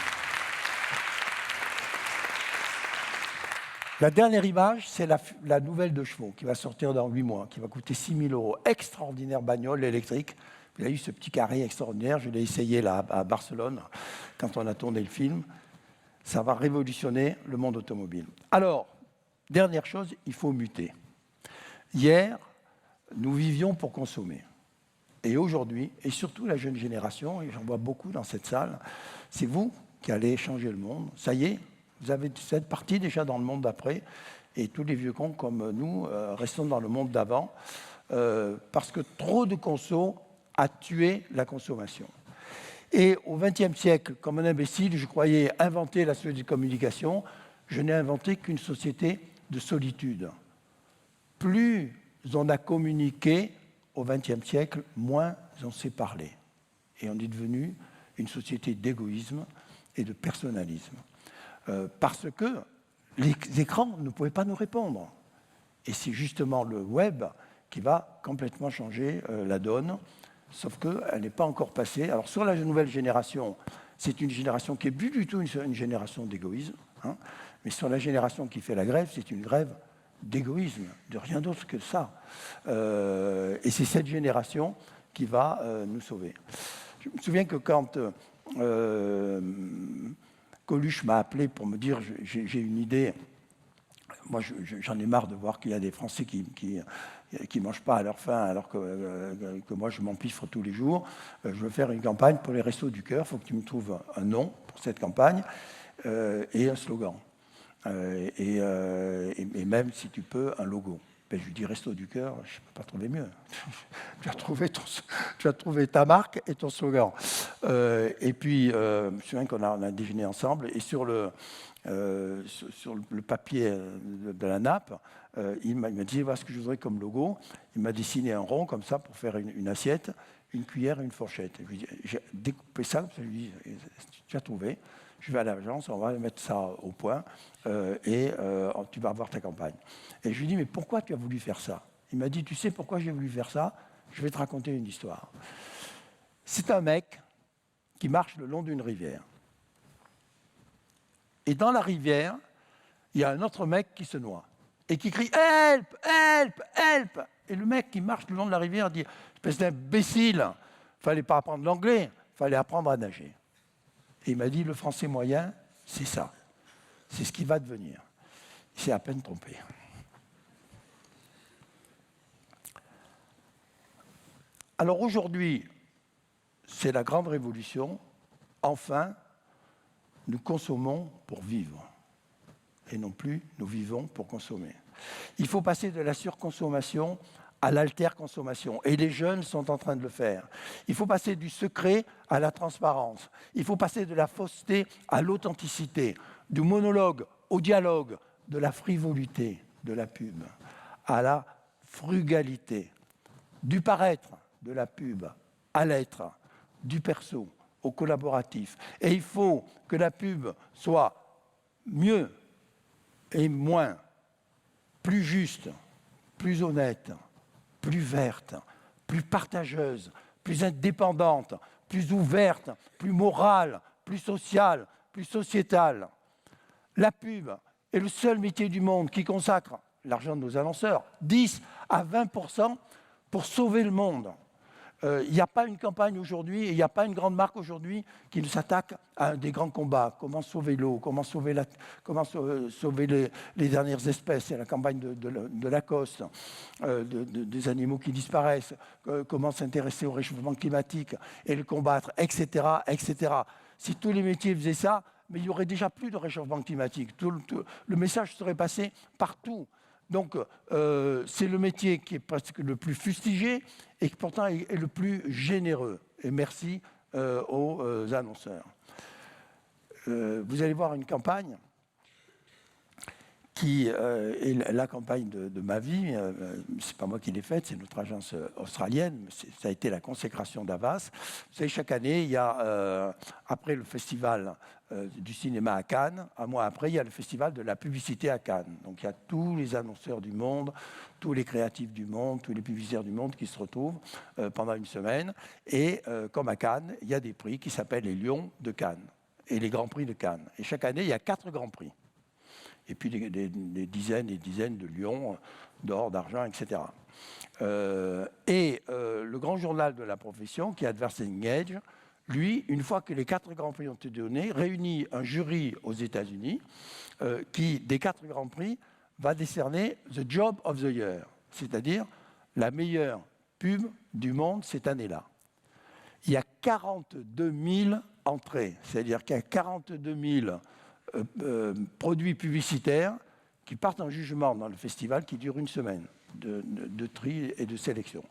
[SPEAKER 4] La dernière image, c'est la nouvelle de chevaux qui va sortir dans 8 mois, qui va coûter 6 000 €. Extraordinaire bagnole électrique. Il a eu ce petit carré extraordinaire. Je l'ai essayé là à Barcelone quand on a tourné le film. Ça va révolutionner le monde automobile. Alors, dernière chose, il faut muter. Hier, nous vivions pour consommer. Et aujourd'hui, et surtout la jeune génération, et j'en vois beaucoup dans cette salle, c'est vous qui allez changer le monde. Ça y est, vous êtes partis déjà dans le monde d'après, et tous les vieux cons comme nous restons dans le monde d'avant, parce que trop de conso a tué la consommation. Et au XXe siècle, comme un imbécile, je croyais inventer la société de communication. Je n'ai inventé qu'une société de solitude. Plus on a communiqué au XXe siècle, moins on s'est parlé. Et on est devenu une société d'égoïsme et de personnalisme. Parce que les écrans ne pouvaient pas nous répondre. Et c'est justement le web qui va complètement changer la donne, sauf qu'elle n'est pas encore passée. Alors sur la nouvelle génération, c'est une génération qui n'est plus du tout une génération d'égoïsme, hein, mais sur la génération qui fait la grève, c'est une grève d'égoïsme, de rien d'autre que ça. Et c'est cette génération qui va nous sauver. Je me souviens que quand Coluche m'a appelé pour me dire « j'ai une idée », moi j'en ai marre de voir qu'il y a des Français qui ne mangent pas à leur faim alors que moi je m'empiffre tous les jours. Je veux faire une campagne pour les Restos du Cœur, il faut que tu me trouves un nom pour cette campagne et un slogan. Et même, si tu peux, un logo. Ben, je lui dis Resto du Cœur, je ne peux pas trouver mieux. tu as trouvé ta marque et ton slogan. Et puis, je me souviens qu'on a déjeuné ensemble, et sur le papier de la nappe, il m'a dit, voilà ce que je voudrais comme logo. Il m'a dessiné un rond comme ça pour faire une assiette, une cuillère et une fourchette. J'ai découpé ça, je lui ai dit, tu as trouvé. Je vais à l'agence, on va mettre ça au point et tu vas avoir ta campagne. Et je lui dis, mais pourquoi tu as voulu faire ça? Il m'a dit, tu sais pourquoi j'ai voulu faire ça? Je vais te raconter une histoire. C'est un mec qui marche le long d'une rivière. Et dans la rivière, il y a un autre mec qui se noie et qui crie « Help! Help! Help !» Et le mec qui marche le long de la rivière dit « Espèce d'imbécile, il ne fallait pas apprendre l'anglais, il fallait apprendre à nager. » Et il m'a dit, le français moyen, c'est ça. C'est ce qui va devenir. Il s'est à peine trompé. Alors aujourd'hui, c'est la grande révolution. Enfin, nous consommons pour vivre. Et non plus, nous vivons pour consommer. Il faut passer de la surconsommation à l'alterconsommation. Et les jeunes sont en train de le faire. Il faut passer du secret à la transparence. Il faut passer de la fausseté à l'authenticité, du monologue au dialogue, de la frivolité de la pub à la frugalité, du paraître de la pub à l'être, du perso au collaboratif. Et il faut que la pub soit mieux et moins, plus juste, plus honnête, plus verte, plus partageuse, plus indépendante, plus ouverte, plus morale, plus sociale, plus sociétale. La pub est le seul métier du monde qui consacre l'argent de nos annonceurs, 10 à 20% pour sauver le monde. Il n'y a pas une campagne aujourd'hui, il n'y a pas une grande marque aujourd'hui qui ne s'attaque à des grands combats. Comment sauver l'eau, comment sauver les dernières espèces. C'est la campagne de Lacoste, des animaux qui disparaissent, comment s'intéresser au réchauffement climatique et le combattre, etc., etc. Si tous les métiers faisaient ça, mais il n'y aurait déjà plus de réchauffement climatique. Le message serait passé partout. Donc, c'est le métier qui est presque le plus fustigé et qui pourtant est le plus généreux. Et merci aux annonceurs. Vous allez voir une campagne qui est la campagne de ma vie. C'est pas moi qui l'ai faite, c'est notre agence australienne. Ça a été la consécration d'Havas. Vous savez, chaque année, il y a, après le festival du cinéma à Cannes, un mois après, il y a le festival de la publicité à Cannes. Donc il y a tous les annonceurs du monde, tous les créatifs du monde, tous les publicitaires du monde qui se retrouvent pendant une semaine. Et comme à Cannes, il y a des prix qui s'appellent les Lions de Cannes et les Grands Prix de Cannes. Et chaque année, il y a 4 Grands Prix. Et puis des dizaines et dizaines de lions d'or, d'argent, etc. Le grand journal de la profession, qui est Advertising Age, lui, une fois que les 4 Grands Prix ont été donnés, réunit un jury aux États-Unis qui, des 4 Grands Prix, va décerner The Job of the Year, c'est-à-dire la meilleure pub du monde cette année-là. Il y a 42 000 entrées, c'est-à-dire qu'il y a 42 000 produits publicitaires qui partent en jugement dans le festival qui dure une semaine de tri et de sélection.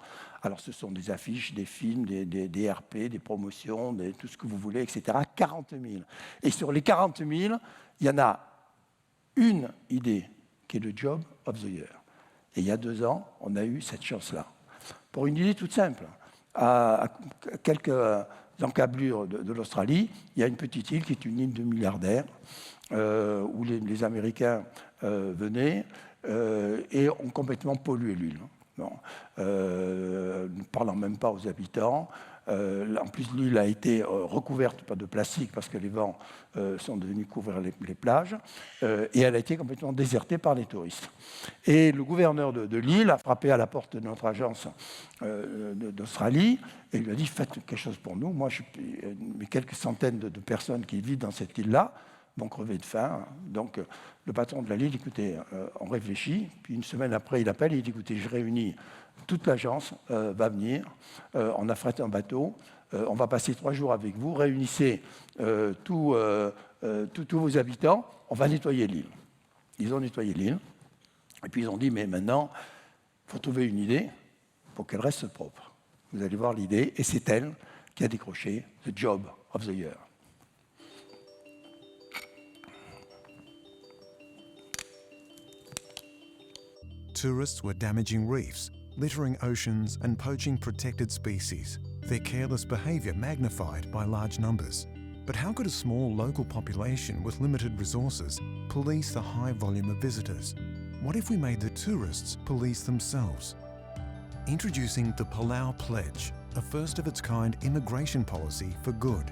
[SPEAKER 4] Alors ce sont des affiches, des films, des RP, des promotions, tout ce que vous voulez, etc. 40 000. Et sur les 40 000, il y en a une idée qui est le Job of the Year. Et il y a 2 ans, on a eu cette chance-là. Pour une idée toute simple, à quelques encablures de l'Australie, il y a une petite île qui est une île de milliardaires où les Américains venaient et ont complètement pollué l'île. Bon. Ne parlant même pas aux habitants. En plus, l'île a été recouverte pas de plastique parce que les vents sont devenus couvrir les plages et elle a été complètement désertée par les touristes. Et le gouverneur de l'île a frappé à la porte de notre agence d'Australie et lui a dit « Faites quelque chose pour nous. Moi, mes quelques centaines de personnes qui vivent dans cette île-là vont crever de faim. » Donc, le patron de la île, écoutez, on réfléchit. Puis une semaine après, il appelle et il dit « Écoutez, je réunis toute l'agence, va venir. On a frété un bateau. On va passer 3 jours avec vous. Réunissez tous vos habitants. On va nettoyer l'île. » Ils ont nettoyé l'île. Et puis ils ont dit « Mais maintenant, il faut trouver une idée pour qu'elle reste propre. » Vous allez voir l'idée. Et c'est elle qui a décroché The Job of the Year.
[SPEAKER 10] Tourists were damaging reefs, littering oceans and poaching protected species, their careless behaviour magnified by large numbers. But how could a small local population with limited resources police the high volume of visitors? What if we made the tourists police themselves? Introducing the Palau Pledge, a first-of-its-kind immigration policy for good.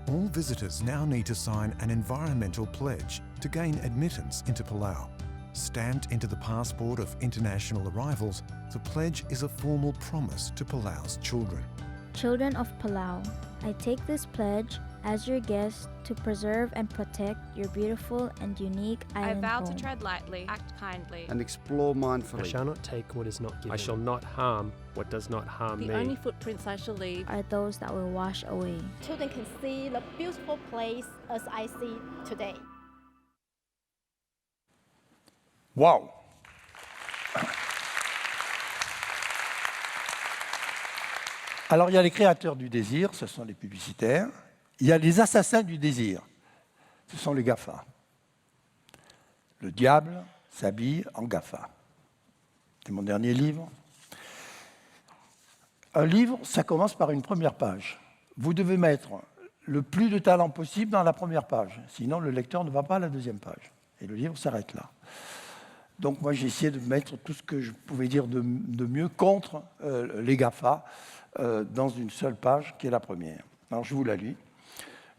[SPEAKER 10] All visitors now need to sign an environmental pledge to gain admittance into Palau. Stamped into the passport of international arrivals, the pledge is a formal promise to Palau's children.
[SPEAKER 11] Children of Palau, I take this pledge as your guest to preserve and protect your beautiful and unique island
[SPEAKER 12] I vow
[SPEAKER 11] home.
[SPEAKER 12] to tread lightly, act kindly,
[SPEAKER 13] and explore mindfully.
[SPEAKER 14] I shall not take what is not given. I shall not harm what does not harm me.
[SPEAKER 12] The only footprints I shall leave
[SPEAKER 11] are those that will wash away.
[SPEAKER 15] Children can see the beautiful place as I see today.
[SPEAKER 4] Waouh! Alors, il y a les créateurs du désir, ce sont les publicitaires. Il y a les assassins du désir, ce sont les GAFA. Le diable s'habille en GAFA. C'est mon dernier livre. Un livre, ça commence par une première page. Vous devez mettre le plus de talent possible dans la première page, sinon le lecteur ne va pas à la deuxième page. Et le livre s'arrête là. Donc moi, j'ai essayé de mettre tout ce que je pouvais dire de mieux contre les GAFA dans une seule page, qui est la première. Alors, je vous la lis.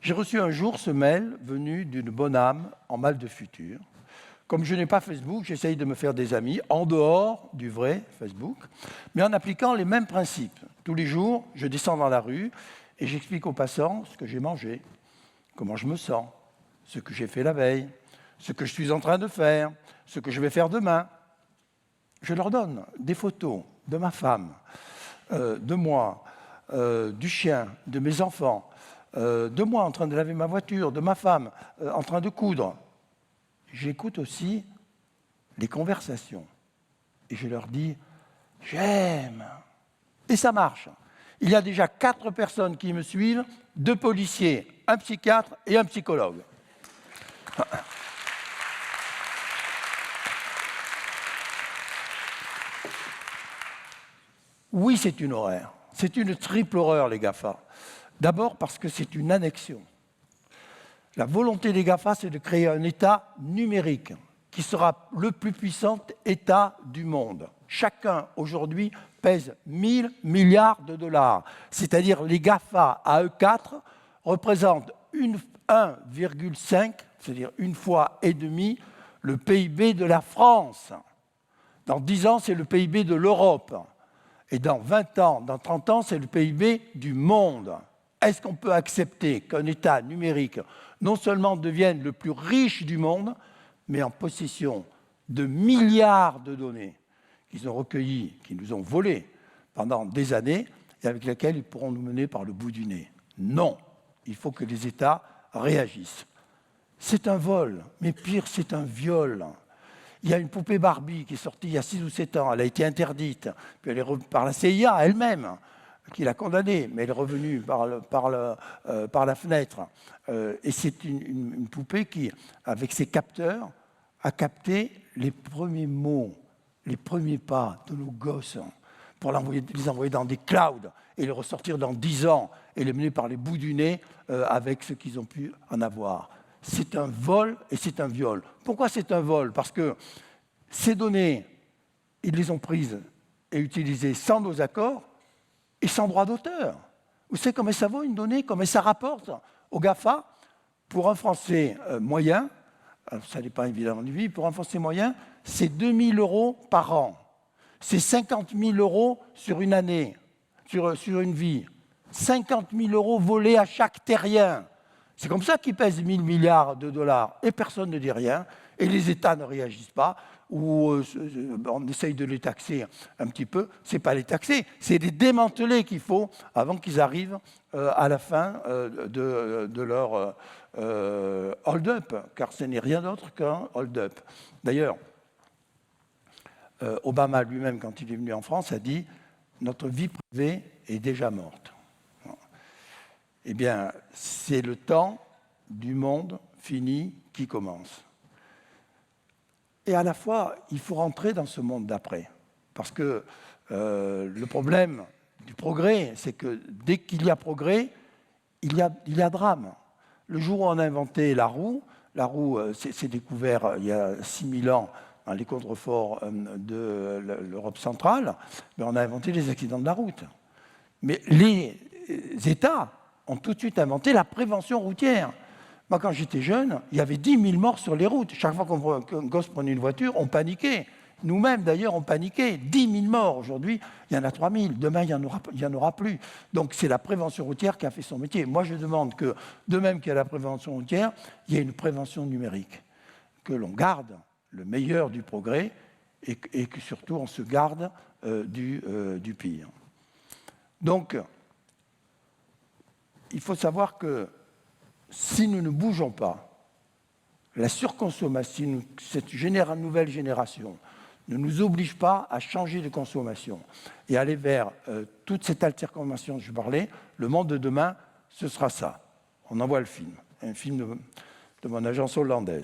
[SPEAKER 4] J'ai reçu un jour ce mail venu d'une bonne âme en mal de futur. Comme je n'ai pas Facebook, j'essaye de me faire des amis en dehors du vrai Facebook, mais en appliquant les mêmes principes. Tous les jours, je descends dans la rue et j'explique aux passants ce que j'ai mangé, comment je me sens, ce que j'ai fait la veille, ce que je suis en train de faire, ce que je vais faire demain. Je leur donne des photos de ma femme, de moi, du chien, de mes enfants, de moi en train de laver ma voiture, de ma femme en train de coudre. J'écoute aussi les conversations et je leur dis « j'aime ». Et ça marche. Il y a déjà 4 personnes qui me suivent, 2 policiers, un psychiatre et un psychologue. Oui, c'est une horreur. C'est une triple horreur, les GAFA. D'abord parce que c'est une annexion. La volonté des GAFA, c'est de créer un État numérique qui sera le plus puissant État du monde. Chacun, aujourd'hui, pèse 1000 milliards de dollars. C'est-à-dire les GAFA à eux 4 représentent 1,5, c'est-à-dire une fois et demi, le PIB de la France. Dans 10 ans, c'est le PIB de l'Europe. Et dans 20 ans, dans 30 ans, c'est le PIB du monde. Est-ce qu'on peut accepter qu'un État numérique non seulement devienne le plus riche du monde, mais en possession de milliards de données qu'ils ont recueillies, qu'ils nous ont volées pendant des années, et avec lesquelles ils pourront nous mener par le bout du nez? Non, il faut que les États réagissent. C'est un vol, mais pire, c'est un viol. Il y a une poupée Barbie qui est sortie il y a 6 ou 7 ans, elle a été interdite, puis elle est par la CIA elle-même, qui l'a condamnée, mais elle est revenue par la fenêtre. Et c'est une poupée qui, avec ses capteurs, a capté les premiers mots, les premiers pas de nos gosses, pour les envoyer dans des clouds et les ressortir dans 10 ans et les mener par les bouts du nez avec ce qu'ils ont pu en avoir. C'est un vol et c'est un viol. Pourquoi c'est un vol? Parce que ces données, ils les ont prises et utilisées sans nos accords et sans droit d'auteur. Vous savez combien ça vaut une donnée? Combien ça rapporte au GAFA? Pour un Français moyen, ça n'est pas évidemment du vie, pour un Français moyen, c'est 2 000 € par an. C'est 50 000 € sur une année, sur une vie. 50 000 € volés à chaque terrien. C'est comme ça qu'ils pèsent 1000 milliards de dollars et personne ne dit rien et les États ne réagissent pas ou on essaye de les taxer un petit peu. Ce n'est pas les taxer, c'est les démanteler qu'il faut avant qu'ils arrivent à la fin de leur hold-up, car ce n'est rien d'autre qu'un hold-up. D'ailleurs, Obama lui-même, quand il est venu en France, a dit « Notre vie privée est déjà morte ». Eh bien, c'est le temps du monde fini qui commence. Et à la fois, il faut rentrer dans ce monde d'après. Parce que le problème du progrès, c'est que dès qu'il y a progrès, il y a drame. Le jour où on a inventé la roue s'est découvert il y a 6000 ans dans les contreforts de l'Europe centrale, mais on a inventé les accidents de la route. Mais les États ont tout de suite inventé la prévention routière. Moi, quand j'étais jeune, il y avait 10 000 morts sur les routes. Chaque fois qu'un gosse prenait une voiture, on paniquait. Nous-mêmes, d'ailleurs, on paniquait. 10 000 morts aujourd'hui, il y en a 3 000. Demain, il n'y en aura plus. Donc, c'est la prévention routière qui a fait son métier. Moi, je demande que, de même qu'il y a la prévention routière, il y ait une prévention numérique. Que l'on garde le meilleur du progrès et que surtout, on se garde du pire. Donc, il faut savoir que si nous ne bougeons pas, la surconsommation, cette nouvelle génération, ne nous oblige pas à changer de consommation et aller vers toute cette alterconsommation dont je parlais, le monde de demain, ce sera ça. On envoie le film, un film de mon agence hollandaise.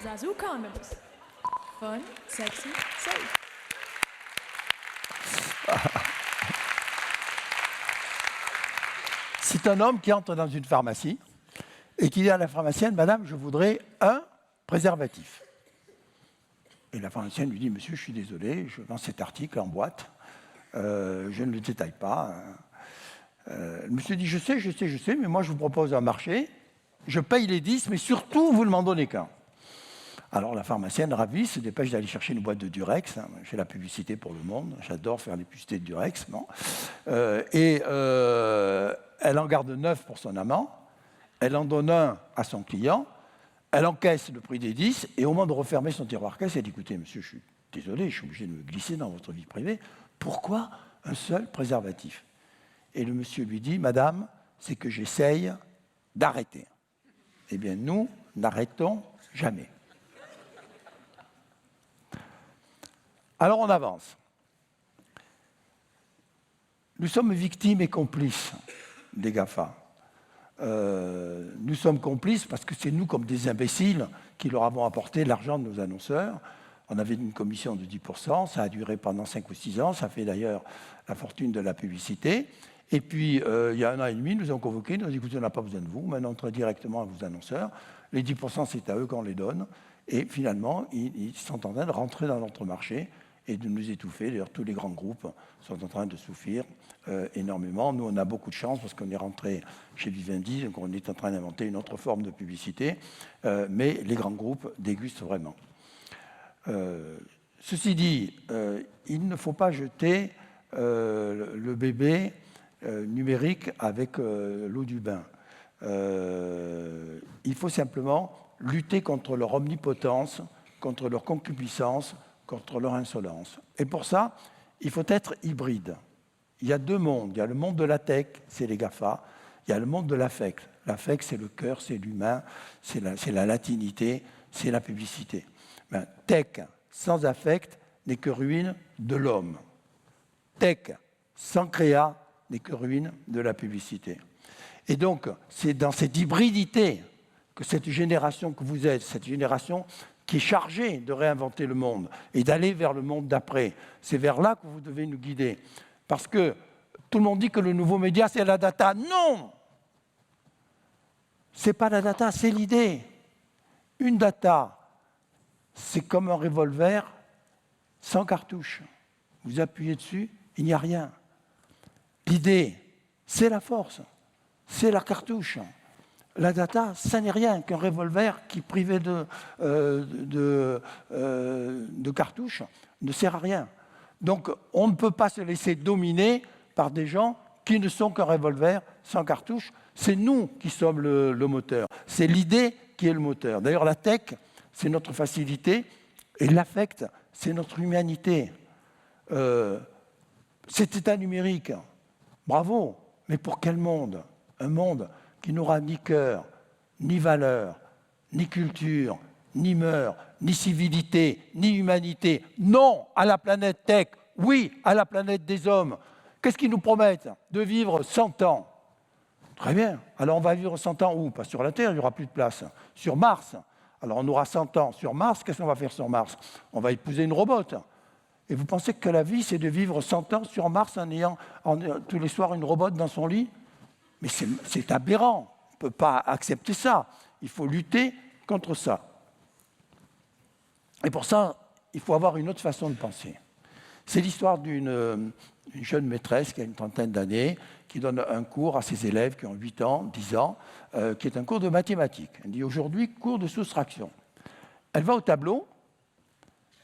[SPEAKER 13] Zazu Condoms. Fun, sexy, safe.
[SPEAKER 4] C'est un homme qui entre dans une pharmacie et qui dit à la pharmacienne, « Madame, je voudrais un préservatif. » Et la pharmacienne lui dit, « Monsieur, je suis désolé, je vends cet article en boîte. Je ne le détaille pas. » Le monsieur dit, je sais, mais moi je vous propose un marché. Je paye les 10, mais surtout, vous ne m'en donnez qu'un. » Alors la pharmacienne, ravie, se dépêche d'aller chercher une boîte de Durex. J'ai la publicité pour le monde, j'adore faire les publicités de Durex. Bon. Elle en garde 9 pour son amant, elle en donne un à son client, elle encaisse le prix des 10, et au moment de refermer son tiroir caisse, elle dit, écoutez, monsieur, je suis désolé, je suis obligé de me glisser dans votre vie privée, pourquoi un seul préservatif? Et le monsieur lui dit, madame, c'est que j'essaye d'arrêter. Eh bien, nous n'arrêtons jamais. Alors on avance. Nous sommes victimes et complices des GAFA. Nous sommes complices parce que c'est nous, comme des imbéciles, qui leur avons apporté l'argent de nos annonceurs. On avait une commission de 10%, ça a duré pendant 5 ou 6 ans, ça fait d'ailleurs la fortune de la publicité. Et puis, il y a 1 an et demi, nous avons convoqué, nous avons dit, écoutez, on n'a pas besoin de vous, maintenant on traite directement à vos annonceurs. Les 10%, c'est à eux qu'on les donne. Et finalement, ils sont en train de rentrer dans notre marché et de nous étouffer. D'ailleurs, tous les grands groupes sont en train de souffrir énormément. Nous, on a beaucoup de chance parce qu'on est rentré chez Vivendi, donc on est en train d'inventer une autre forme de publicité, mais les grands groupes dégustent vraiment. Ceci dit, il ne faut pas jeter le bébé numérique avec l'eau du bain. Il faut simplement lutter contre leur omnipotence, contre leur concupiscence, contre leur insolence. Et pour ça, il faut être hybride. Il y a 2 mondes. Il y a le monde de la tech, c'est les GAFA. Il y a le monde de l'affect. L'affect, c'est le cœur, c'est l'humain, c'est la latinité, c'est la publicité. Ben, tech sans affect n'est que ruine de l'homme. Tech sans créa n'est que ruine de la publicité. Et donc, c'est dans cette hybridité que cette génération que vous êtes, cette génération qui est chargée de réinventer le monde et d'aller vers le monde d'après, c'est vers là que vous devez nous guider. Parce que tout le monde dit que le nouveau média, c'est la data. Non! Ce n'est pas la data, c'est l'idée. Une data, c'est comme un revolver sans cartouche. Vous appuyez dessus, il n'y a rien. L'idée, c'est la force, c'est la cartouche. La data, ça n'est rien qu'un revolver qui, privé de cartouches, ne sert à rien. Donc, on ne peut pas se laisser dominer par des gens qui ne sont qu'un revolver sans cartouche. C'est nous qui sommes le moteur. C'est l'idée qui est le moteur. D'ailleurs, la tech, c'est notre facilité, et l'affect, c'est notre humanité. Cet état numérique, bravo, mais pour quel monde? Un monde qui n'aura ni cœur, ni valeur, ni culture, ni mœurs, ni civilité, ni humanité. Non à la planète tech, oui à la planète des hommes. Qu'est-ce qu'ils nous promettent? De vivre 100 ans. Très bien. Alors on va vivre 100 ans où? Pas sur la Terre, il n'y aura plus de place. Sur Mars. Alors on aura 100 ans sur Mars. Qu'est-ce qu'on va faire sur Mars? On va épouser une robote. Et vous pensez que la vie, c'est de vivre 100 ans sur Mars en ayant tous les soirs une robote dans son lit? Mais c'est aberrant. On ne peut pas accepter ça. Il faut lutter contre ça. Et pour ça, il faut avoir une autre façon de penser. C'est l'histoire d'une jeune maîtresse qui a une trentaine d'années, qui donne un cours à ses élèves qui ont 8 ans, 10 ans, qui est un cours de mathématiques. Elle dit aujourd'hui, cours de soustraction. Elle va au tableau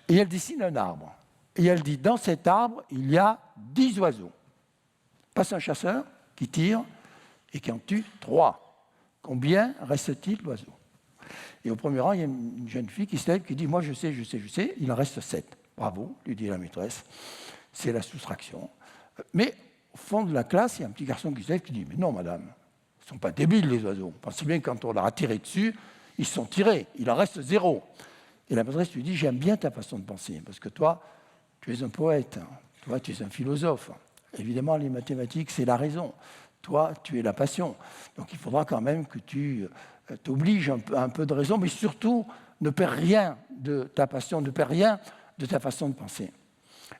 [SPEAKER 4] et elle dessine un arbre. Et elle dit, dans cet arbre, il y a 10 oiseaux. Passe un chasseur qui tire et qui en tue 3. Combien reste-t-il d'oiseaux? Et au premier rang, il y a une jeune fille qui se lève, qui dit, moi je sais, il en reste 7. Bravo, lui dit la maîtresse, c'est la soustraction. Mais au fond de la classe, il y a un petit garçon qui se lève, qui dit, mais non madame, ils ne sont pas débiles les oiseaux. Pensez bien que quand on leur a tiré dessus, ils se sont tirés, il en reste 0. Et la maîtresse lui dit, j'aime bien ta façon de penser, parce que toi, tu es un poète, toi, tu es un philosophe. Évidemment, les mathématiques, c'est la raison. Toi, tu es la passion. Donc, il faudra quand même que tu t'obliges un peu de raison, mais surtout, ne perds rien de ta passion, ne perds rien de ta façon de penser.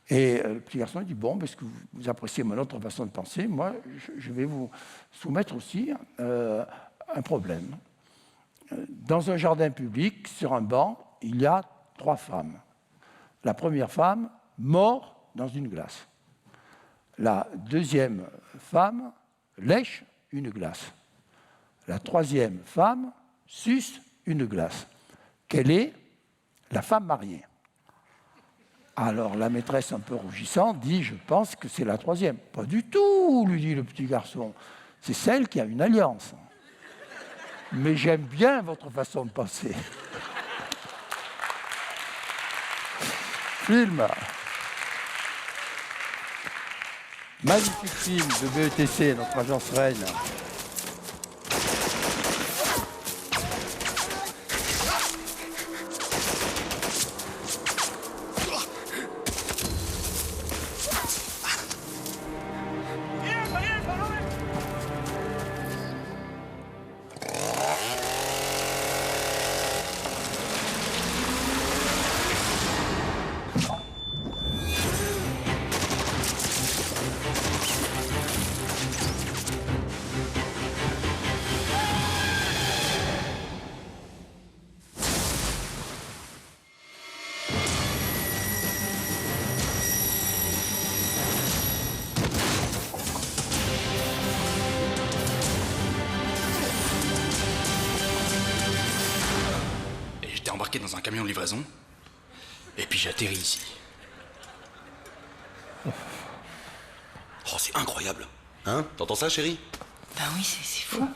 [SPEAKER 4] Et le petit garçon dit, bon, parce que vous appréciez mon autre façon de penser, moi, je vais vous soumettre aussi un problème. Dans un jardin public, sur un banc, il y a 3 femmes. La première femme, mort dans une glace. La deuxième femme lèche une glace. La troisième femme suce une glace. Quelle est la femme mariée? Alors la maîtresse, un peu rougissante, dit, je pense que c'est la troisième. Pas du tout, lui dit le petit garçon. C'est celle qui a une alliance. Mais j'aime bien votre façon de penser. Film. Magnifique film de BETC, notre agence reine.
[SPEAKER 16] Dans un camion de livraison, et puis j'atterris ici. Oh, c'est incroyable. Hein? T'entends ça, chérie?
[SPEAKER 9] Ben oui, c'est fou.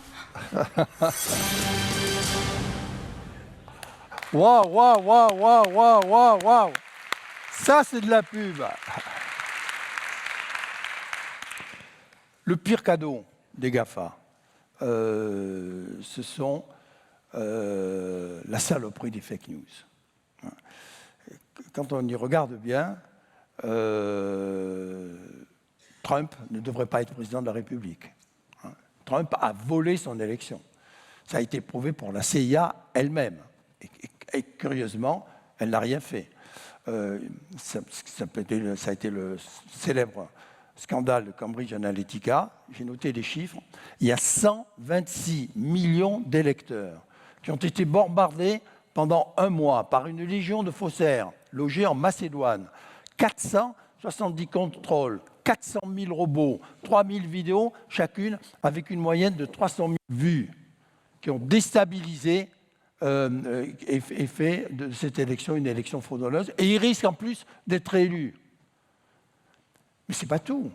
[SPEAKER 4] Waouh, waouh, waouh, waouh, waouh, waouh, waouh. Ça, c'est de la pub. Le pire cadeau des GAFA, ce sont la saloperie des fake news. Quand on y regarde bien, Trump ne devrait pas être président de la République. Trump a volé son élection. Ça a été prouvé pour la CIA elle-même. Et curieusement, elle n'a rien fait. Ça a été le célèbre scandale de Cambridge Analytica. J'ai noté les chiffres. Il y a 126 millions d'électeurs qui ont été bombardés pendant 1 mois par une légion de faussaires logés en Macédoine. 470 contrôles, 400 000 robots, 3 000 vidéos, chacune avec une moyenne de 300 000 vues, qui ont déstabilisé et fait de cette élection une élection frauduleuse. Et ils risquent en plus d'être élus. Mais ce n'est pas tout.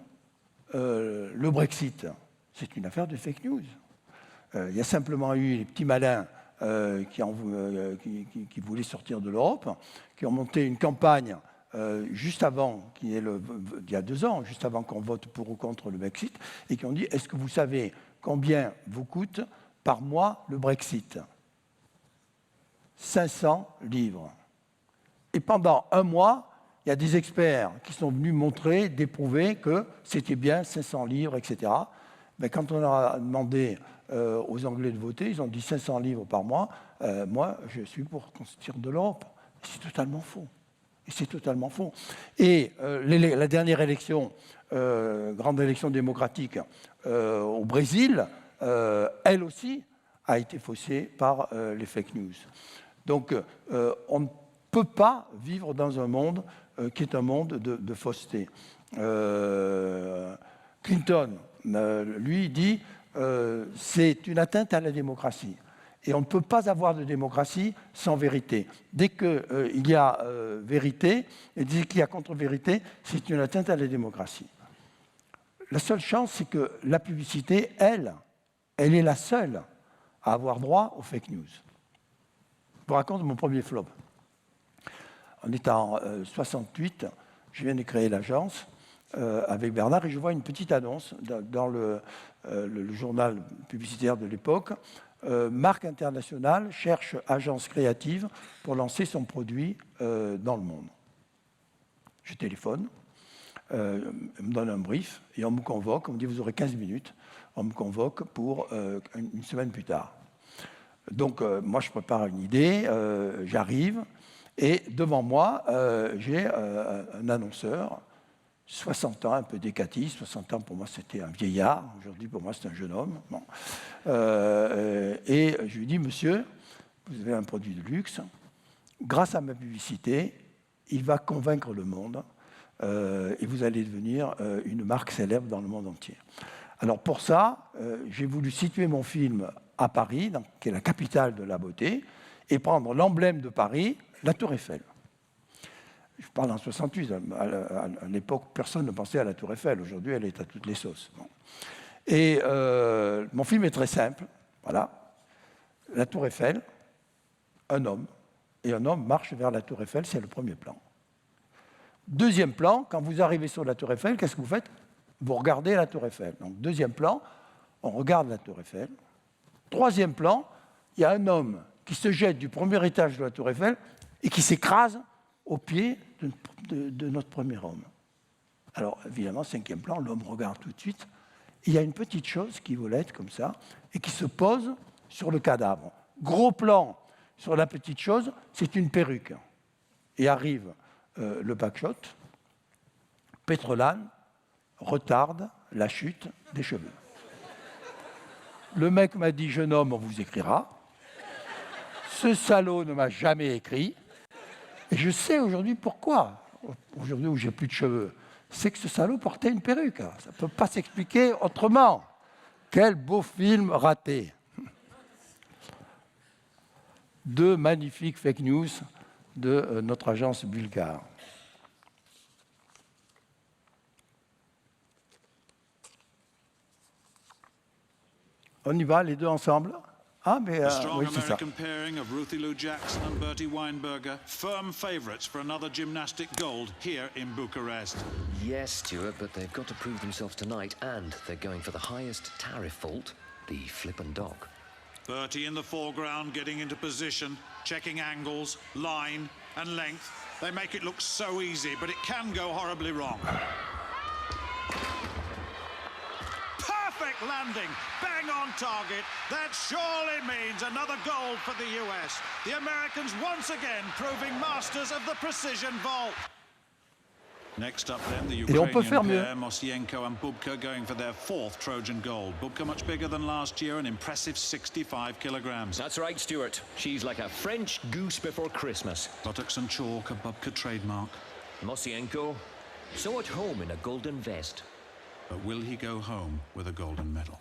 [SPEAKER 4] Le Brexit, c'est une affaire de fake news. Il y a simplement eu les petits malins qui voulaient sortir de l'Europe, qui ont monté une campagne juste avant, il y a 2 ans, juste avant qu'on vote pour ou contre le Brexit, et qui ont dit, est-ce que vous savez combien vous coûte par mois le Brexit? 500 livres. Et pendant 1 mois, il y a des experts qui sont venus montrer, déprouver que c'était bien 500 livres, etc. Mais quand on leur a demandé aux Anglais de voter, ils ont dit 500 livres par mois. Moi, je suis pour qu'on se tire de l'Europe. C'est totalement faux. Et c'est totalement faux. Et la dernière élection, grande élection démocratique au Brésil, elle aussi a été faussée par les fake news. Donc, on ne peut pas vivre dans un monde qui est un monde de fausseté. Clinton, lui, dit c'est une atteinte à la démocratie. Et on ne peut pas avoir de démocratie sans vérité. Dès qu'il y a vérité, et dès qu'il y a contre-vérité, c'est une atteinte à la démocratie. La seule chance, c'est que la publicité, elle est la seule à avoir droit aux fake news. Je vous raconte mon premier flop. On est en 68, je viens de créer l'agence avec Bernard et je vois une petite annonce dans le journal publicitaire de l'époque. Marque internationale cherche agence créative pour lancer son produit dans le monde. Je téléphone, on me donne un brief et on me convoque, on me dit vous aurez 15 minutes, on me convoque pour une semaine plus tard. Donc moi je prépare une idée, j'arrive et devant moi j'ai un annonceur, 60 ans, un peu décati, 60 ans pour moi c'était un vieillard, aujourd'hui pour moi c'est un jeune homme. Bon. Et je lui dis, monsieur, vous avez un produit de luxe, grâce à ma publicité, il va convaincre le monde et vous allez devenir une marque célèbre dans le monde entier. Alors pour ça, j'ai voulu situer mon film à Paris, qui est la capitale de la beauté, et prendre l'emblème de Paris, la Tour Eiffel. Je parle en 68, à l'époque, personne ne pensait à la Tour Eiffel. Aujourd'hui, elle est à toutes les sauces. Bon. Et mon film est très simple. Voilà. La Tour Eiffel, un homme. Et un homme marche vers la Tour Eiffel, c'est le premier plan. Deuxième plan, quand vous arrivez sur la Tour Eiffel, qu'est-ce que vous faites? Vous regardez la Tour Eiffel. Donc, deuxième plan, on regarde la Tour Eiffel. Troisième plan, il y a un homme qui se jette du premier étage de la Tour Eiffel et qui s'écrase au pied de notre premier homme. Alors, évidemment, cinquième plan, l'homme regarde tout de suite. Il y a une petite chose qui volette comme ça et qui se pose sur le cadavre. Gros plan sur la petite chose, c'est une perruque. Et arrive le backshot. Pétrolane retarde la chute des cheveux. Le mec m'a dit, jeune homme, on vous écrira. Ce salaud ne m'a jamais écrit. Et je sais aujourd'hui pourquoi. Aujourd'hui où j'ai plus de cheveux. C'est que ce salaud portait une perruque. Ça ne peut pas s'expliquer autrement. Quel beau film raté. Deux magnifiques fake news de notre agence bulgare. On y va, les deux ensemble? Ah, mais oui, c'est ça.
[SPEAKER 17] Pairing of Ruthie Lou Jackson and Bertie Weinberger, firm favourites for another gymnastic gold here in Bucharest.
[SPEAKER 18] Yes, Stuart, but they've got to prove themselves tonight, and they're going for the highest tariff fault, the flip and dock.
[SPEAKER 17] Bertie in the foreground, getting into position, checking angles, line and length. They make it look so easy, but it can go horribly wrong. Perfect landing, bang on target. That surely means another gold for the US. The Americans once again proving masters of the precision vault. Next up then, the Ukrainian pair, Mosienko and Bubka, going for their fourth Trojan gold. Bubka much bigger than last year, an impressive 65 kilograms.
[SPEAKER 18] That's right, Stuart. She's like a French goose before Christmas.
[SPEAKER 17] Buttocks and chalk, a Bubka trademark.
[SPEAKER 18] Mosienko, so at home in a golden vest.
[SPEAKER 17] But will he go home with a golden medal?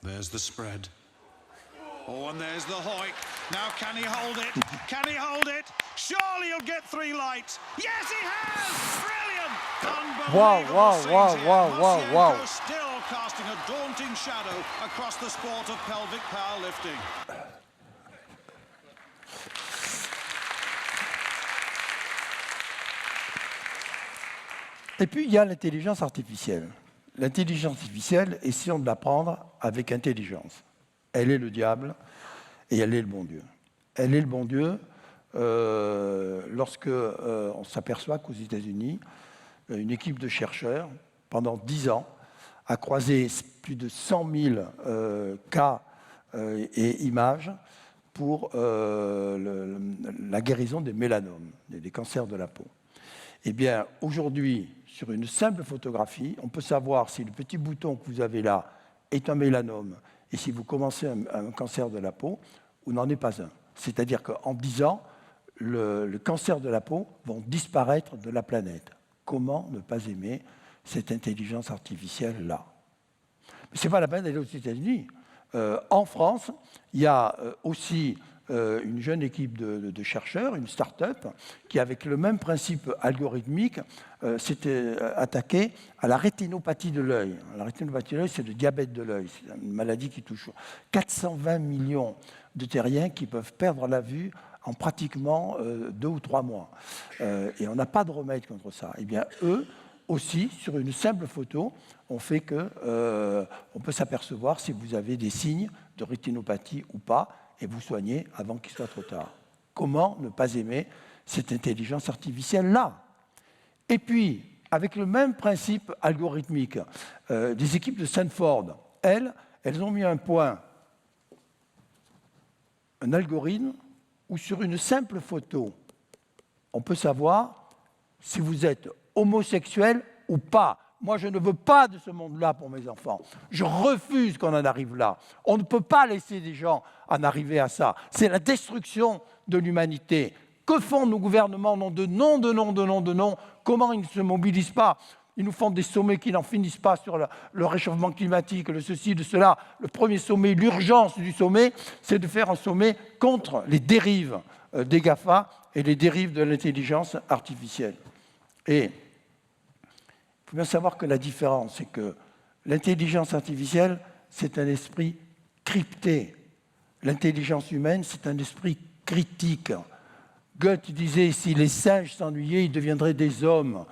[SPEAKER 17] There's the spread. Oh, and there's the hoik. Now can he hold it? Can he hold it? Surely he'll get three lights. Yes, he has! Brilliant! Unbelievable.
[SPEAKER 4] Wow.
[SPEAKER 17] Still casting a daunting shadow across the sport of pelvic powerlifting.
[SPEAKER 4] Et puis, il y a l'intelligence artificielle. L'intelligence artificielle, essayons de l'apprendre avec intelligence. Elle est le diable et elle est le bon Dieu. Elle est le bon Dieu lorsque on s'aperçoit qu'aux États-Unis, une équipe de chercheurs, pendant 10 ans, a croisé plus de 100 000 cas et images pour la guérison des mélanomes, des cancers de la peau. Eh bien, aujourd'hui, sur une simple photographie, on peut savoir si le petit bouton que vous avez là est un mélanome et si vous commencez un cancer de la peau ou n'en est pas un. C'est-à-dire qu'en 10 ans, le cancer de la peau va disparaître de la planète. Comment ne pas aimer cette intelligence artificielle-là? Mais ce n'est pas la peine d'aller aux États-Unis. En France, il y a aussi une jeune équipe de chercheurs, une start-up, qui, avec le même principe algorithmique, s'était attaquée à la rétinopathie de l'œil. La rétinopathie de l'œil, c'est le diabète de l'œil. C'est une maladie qui touche 420 millions de terriens qui peuvent perdre la vue en pratiquement 2 ou 3 mois. Et on n'a pas de remède contre ça. Eh bien, eux aussi, sur une simple photo, on fait que on peut s'apercevoir si vous avez des signes de rétinopathie ou pas, et vous soignez avant qu'il soit trop tard. Comment ne pas aimer cette intelligence artificielle-là? Et puis, avec le même principe algorithmique, des équipes de Stanford, elles ont mis un algorithme où sur une simple photo, on peut savoir si vous êtes homosexuel ou pas. Moi, je ne veux pas de ce monde-là pour mes enfants. Je refuse qu'on en arrive là. On ne peut pas laisser des gens en arriver à ça. C'est la destruction de l'humanité. Que font nos gouvernements? Non, de non. Comment ils ne se mobilisent pas? Ils nous font des sommets qui n'en finissent pas sur le réchauffement climatique, le ceci, de cela. Le premier sommet, l'urgence du sommet, c'est de faire un sommet contre les dérives des GAFA et les dérives de l'intelligence artificielle. Et il faut bien savoir que la différence, c'est que l'intelligence artificielle, c'est un esprit crypté. L'intelligence humaine, c'est un esprit critique. Goethe disait, si les singes s'ennuyaient, ils deviendraient des hommes.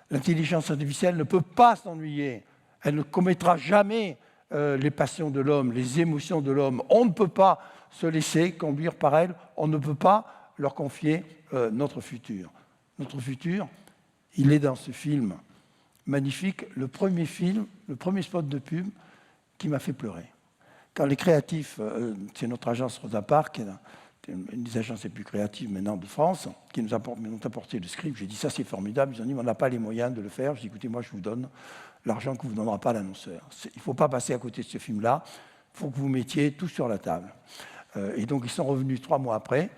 [SPEAKER 4] L'intelligence artificielle ne peut pas s'ennuyer. Elle ne commettra jamais les passions de l'homme, les émotions de l'homme. On ne peut pas se laisser conduire par elle. On ne peut pas leur confier notre futur. Notre futur, il est dans ce film magnifique, le premier spot de pub qui m'a fait pleurer. Quand les créatifs, c'est notre agence Rosa Parks, une des agences les plus créatives maintenant de France, qui nous ont apporté le script, j'ai dit ça c'est formidable, ils ont dit mais on n'a pas les moyens de le faire, j'ai dit écoutez moi je vous donne l'argent que vous ne donnera pas l'annonceur. Il ne faut pas passer à côté de ce film-là, il faut que vous mettiez tout sur la table. Et donc ils sont revenus 3 mois après,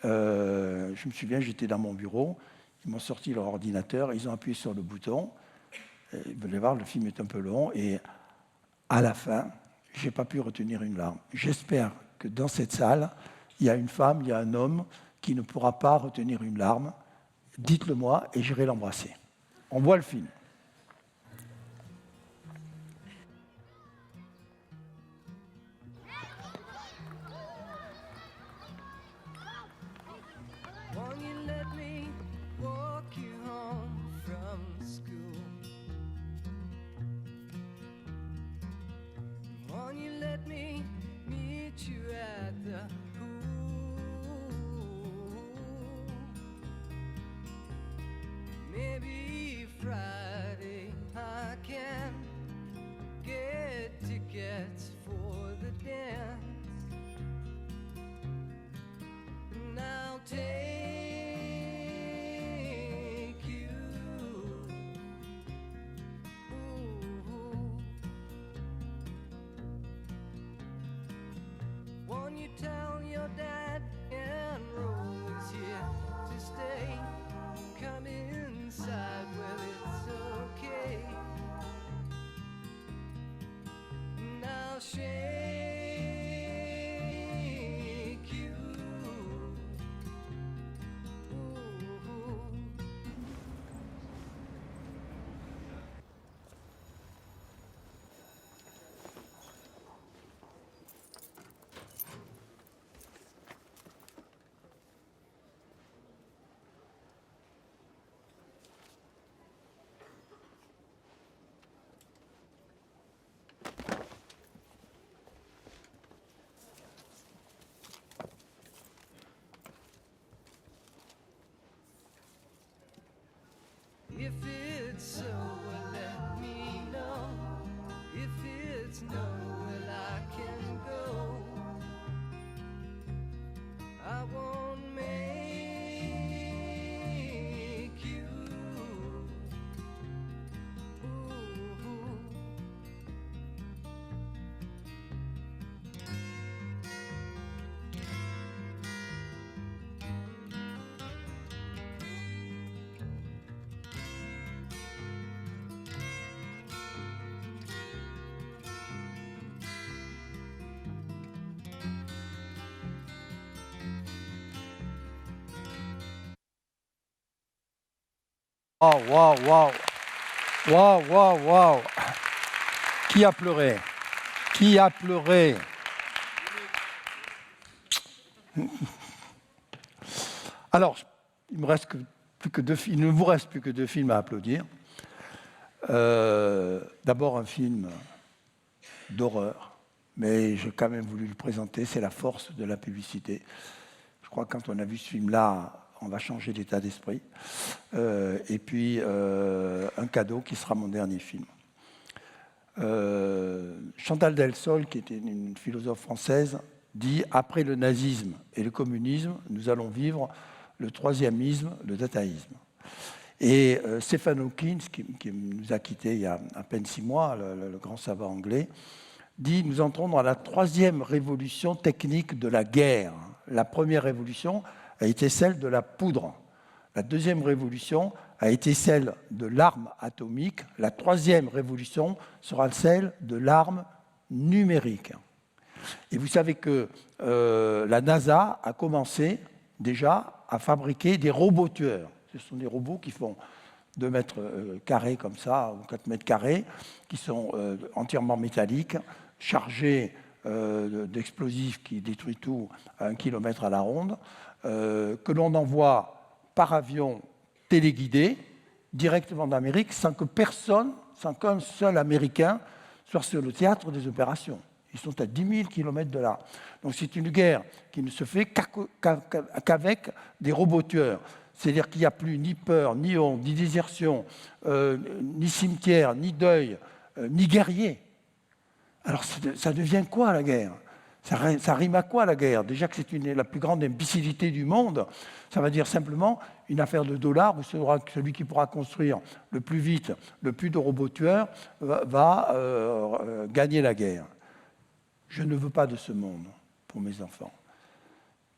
[SPEAKER 4] je me souviens j'étais dans mon bureau, ils m'ont sorti leur ordinateur, ils ont appuyé sur le bouton. Vous allez voir, le film est un peu long et à la fin, je n'ai pas pu retenir une larme. J'espère que dans cette salle, il y a une femme, il y a un homme qui ne pourra pas retenir une larme. Dites-le moi et j'irai l'embrasser. On voit le film.
[SPEAKER 19] Maybe Friday I can get tickets for the dance, and I'll take you. Ooh. If it's so, well, let me know. If it's no, well, I can go. I won't make you. Ooh.
[SPEAKER 4] Oh, waouh, waouh, waouh, waouh, waouh. Qui a pleuré? Qui a pleuré? Alors, il ne vous reste plus que 2 films à applaudir. D'abord un film d'horreur, mais j'ai quand même voulu le présenter, c'est la force de la publicité. Je crois que quand on a vu ce film-là, on va changer d'état d'esprit. Et puis, un cadeau qui sera mon dernier film. Chantal Delsol, qui était une philosophe française, dit « Après le nazisme et le communisme, nous allons vivre le 3e isme, le dataïsme ». Et Stephen Hawking, qui nous a quittés il y a à peine 6 mois, le grand savant anglais, dit « Nous entrons dans la 3e révolution technique de la guerre ». La première révolution a été celle de la poudre. La 2e révolution a été celle de l'arme atomique. La 3e révolution sera celle de l'arme numérique. Et vous savez que la NASA a commencé déjà à fabriquer des robots tueurs. Ce sont des robots qui font 2 mètres carrés comme ça, ou 4 mètres carrés, qui sont entièrement métalliques, chargés d'explosifs qui détruisent tout à 1 kilomètre à la ronde, que l'on envoie par avion téléguidé directement d'Amérique sans que personne, sans qu'un seul Américain soit sur le théâtre des opérations. Ils sont à 10 000 kilomètres de là. Donc c'est une guerre qui ne se fait qu'avec des robots tueurs. C'est-à-dire qu'il n'y a plus ni peur, ni honte, ni désertion, ni cimetière, ni deuil, ni guerrier. Alors ça devient quoi la guerre ? Ça rime à quoi la guerre ? Déjà que c'est la plus grande imbécilité du monde, ça va dire simplement une affaire de dollars où celui qui pourra construire le plus vite, le plus de robots tueurs va gagner la guerre. Je ne veux pas de ce monde pour mes enfants.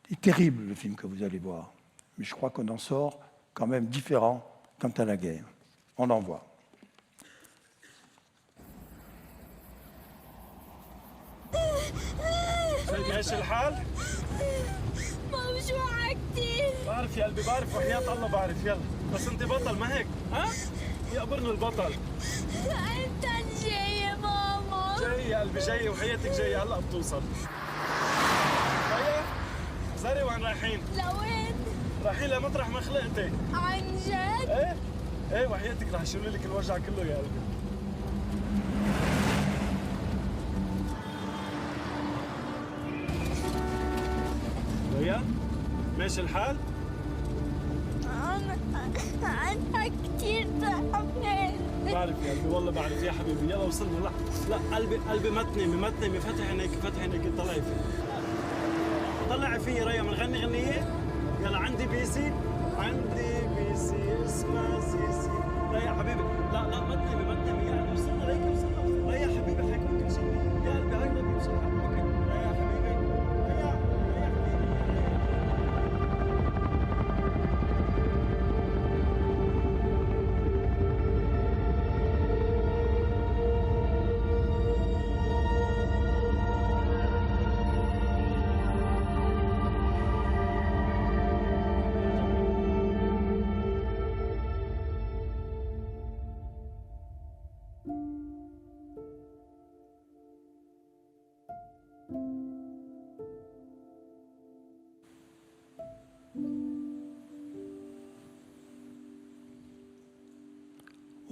[SPEAKER 4] C'est terrible le film que vous allez voir, mais je crois qu'on en sort quand même différent quant à la guerre. On en voit.
[SPEAKER 20] ماشي الحال؟
[SPEAKER 19] موجوعة كتير.
[SPEAKER 20] بعرف يا قلبي، بعرف وحياة الله بعرف، يلا بس انت بطل ما هيك؟ ها؟ يقبرني البطل.
[SPEAKER 19] امتى جاية ماما؟
[SPEAKER 20] جاي يا قلبي جاي وحياتك جاية هلا بتوصل. هيا زاري وين رايحين؟
[SPEAKER 19] لوين؟
[SPEAKER 20] رايحين لمطرح ما خلقتي.
[SPEAKER 19] عن جد؟
[SPEAKER 20] ايه؟ ايه وحياتك رح يشيلوا لك الوجع كله يا قلبي. ويا؟ ماشي الحال؟
[SPEAKER 19] أنا كتير تعبان.
[SPEAKER 20] بعرف يا قلبي والله بعرف يا حبيبي، يلا وصلنا. لا لا قلبي ما تنامي فتحي عينيك طلعي فيه. طلعي فيه ريا بنغني غنية؟ يلا عندي بيسي اسمها سيسي. ريا حبيبي لا ما تنامي يعني وصلنا ريا حبيبي حيكون كل شيء. يا قلبي هاي ما بيمشي اوكي ريا حبيبي ريا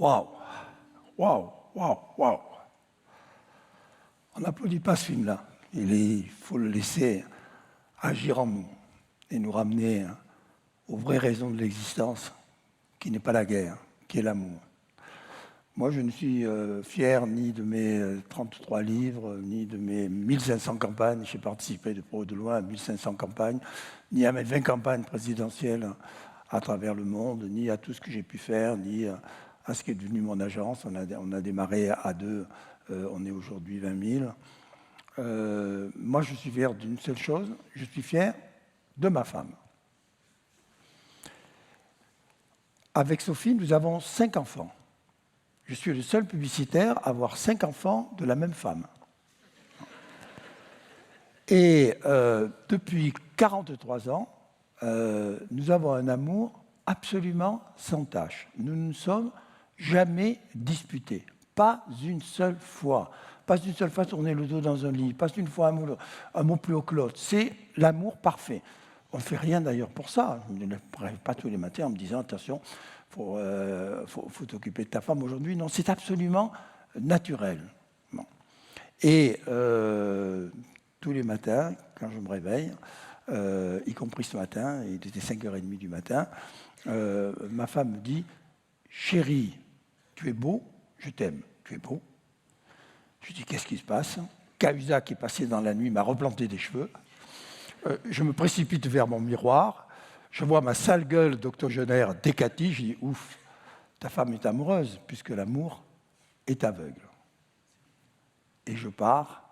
[SPEAKER 4] Waouh, waouh, waouh, waouh. On n'applaudit pas ce film-là. Il faut le laisser agir en nous et nous ramener aux vraies raisons de l'existence, qui n'est pas la guerre, qui est l'amour. Moi, je ne suis fier ni de mes 33 livres, ni de mes 1500 campagnes. J'ai participé de près ou de loin à 1500 campagnes, ni à mes 20 campagnes présidentielles à travers le monde, ni à tout ce que j'ai pu faire, ni à ce qui est devenu mon agence. On a démarré à 2, on est aujourd'hui 20 000. Moi, je suis fier d'une seule chose, je suis fier de ma femme. Avec Sophie, nous avons 5 enfants. Je suis le seul publicitaire à avoir 5 enfants de la même femme. Et depuis 43 ans, nous avons un amour absolument sans tache. Nous ne nous sommes jamais disputés. Pas une seule fois. Pas une seule fois tourner le dos dans un lit. Pas une fois un mot plus haut que l'autre. C'est l'amour parfait. On ne fait rien d'ailleurs pour ça. Je ne me lève pas tous les matins en me disant attention, faut t'occuper de ta femme aujourd'hui. Non, c'est absolument naturel. Bon. Et tous les matins, quand je me réveille, y compris ce matin, il était 5h30 du matin, ma femme me dit « Chérie, tu es beau, je t'aime, tu es beau ». Je dis « Qu'est-ce qui se passe ?» Cahuzac qui est passé dans la nuit m'a replanté des cheveux. Je me précipite vers mon miroir. Je vois ma sale gueule d'octogénaire décatie. Je dis « Ouf, ta femme est amoureuse, puisque l'amour est aveugle. » Et je pars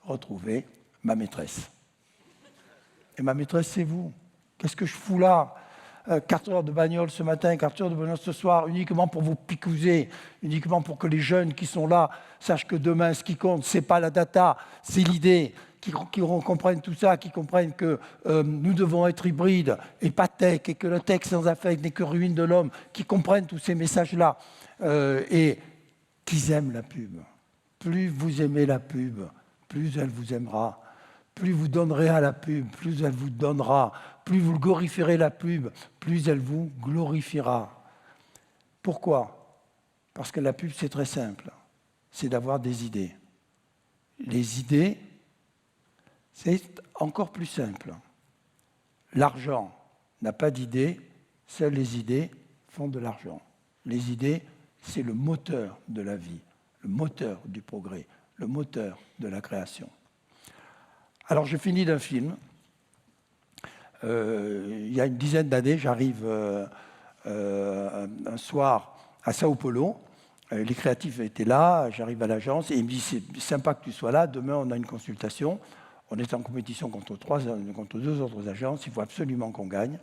[SPEAKER 4] retrouver ma maîtresse. Et ma maîtresse, c'est vous. Qu'est-ce que je fous là 4 heures de bagnole ce matin, 4 heures de bagnole ce soir, uniquement pour vous picouser, uniquement pour que les jeunes qui sont là sachent que demain, ce qui compte, ce n'est pas la data, c'est l'idée. Qui comprennent tout ça, qui comprennent que nous devons être hybrides et pas tech, et que le tech sans affect n'est que ruine de l'homme, qui comprennent tous ces messages-là et qu'ils aiment la pub. Plus vous aimez la pub, plus elle vous aimera. Plus vous donnerez à la pub, plus elle vous donnera. Plus vous glorifierez la pub, plus elle vous glorifiera. Pourquoi ? Parce que la pub, c'est très simple. C'est d'avoir des idées. Les idées, c'est encore plus simple. L'argent n'a pas d'idées, seules les idées font de l'argent. Les idées, c'est le moteur de la vie, le moteur du progrès, le moteur de la création. Alors, je finis d'un film. Il y a une dizaine d'années, j'arrive un soir à Sao Paulo. Les créatifs étaient là, j'arrive à l'agence et ils me disent « C'est sympa que tu sois là, demain on a une consultation. On est en compétition contre 2 autres agences, il faut absolument qu'on gagne.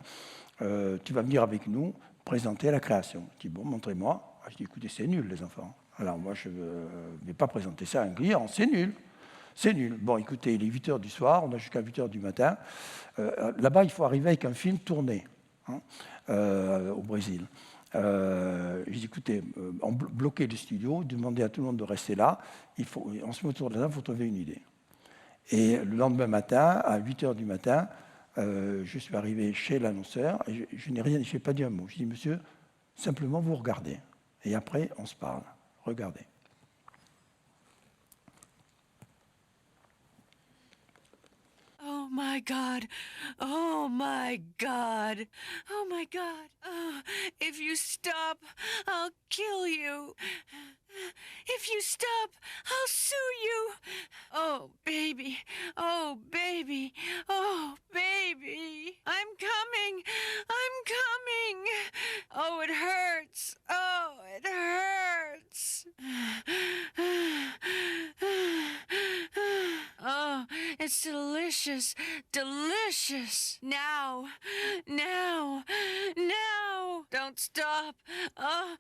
[SPEAKER 4] Tu vas venir avec nous présenter la création. » Je dis « Bon, montrez-moi. » Je dis « Écoutez, c'est nul les enfants. Alors moi, je ne vais pas présenter ça à un client, c'est nul. C'est nul. Bon, écoutez, il est 8h du soir, on a jusqu'à 8h du matin. Là-bas, il faut arriver avec un film tourné au Brésil. Je dis, écoutez, bloquez le studio, demandez à tout le monde de rester là. On se met autour de la table, il faut trouver une idée. Et le lendemain matin, à 8h du matin, je suis arrivé chez l'annonceur et je n'ai pas dit un mot. Je dis, monsieur, simplement vous regardez. Et après, on se parle. Regardez.
[SPEAKER 21] Oh my God. Oh my God. Oh my God. Oh, if you stop, I'll kill you. If you stop, I'll sue you. Oh, baby. Oh, baby. Oh, baby. I'm coming. I'm coming. Oh, it hurts. Oh, it hurts. Oh, it's delicious. Delicious. Now. Now. Now. Don't stop. Oh,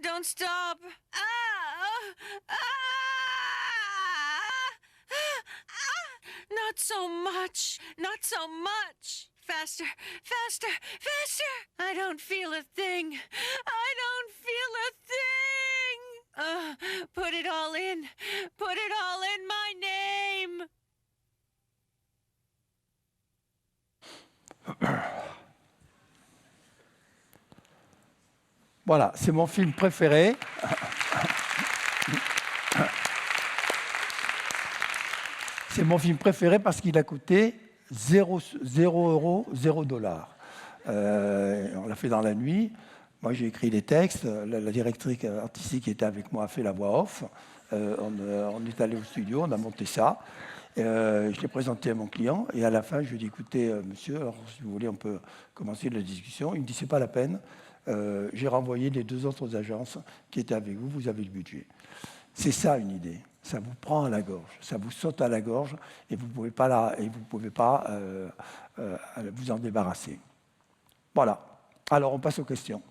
[SPEAKER 21] don't stop. Not so much. Not so much. Faster, faster, faster. I don't feel a thing. I don't feel a thing. Put it all in. Put it all in my name.
[SPEAKER 4] Voilà, c'est mon film préféré. C'est mon film préféré parce qu'il a coûté 0 €, 0 $. On l'a fait dans la nuit. Moi, j'ai écrit les textes. La directrice artistique qui était avec moi a fait la voix off. On est allé au studio, on a monté ça. Je l'ai présenté à mon client. Et à la fin, je lui ai dit, écoutez, monsieur, alors, si vous voulez, on peut commencer la discussion. Il me dit, c'est pas la peine. J'ai renvoyé les 2 autres agences qui étaient avec vous. Vous avez le budget. C'est ça une idée. Ça vous prend à la gorge, ça vous saute à la gorge et vous ne pouvez pas vous en débarrasser. Voilà. Alors on passe aux questions.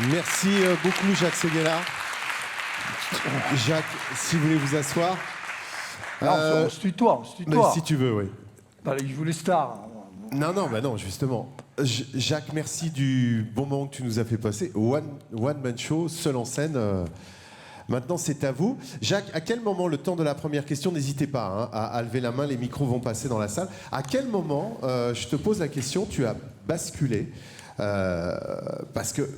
[SPEAKER 2] Merci beaucoup Jacques Séguéla. Jacques, si vous voulez vous asseoir.
[SPEAKER 4] On se tutoie.
[SPEAKER 2] Mais si tu veux, oui.
[SPEAKER 4] Je voulais star.
[SPEAKER 2] Non, justement. Jacques, merci du bon moment que tu nous as fait passer. One Man Show, seul en scène. Maintenant, c'est à vous. Jacques, à quel moment, le temps de la première question, n'hésitez pas à lever la main, les micros vont passer dans la salle. À quel moment, je te pose la question, tu as basculé parce que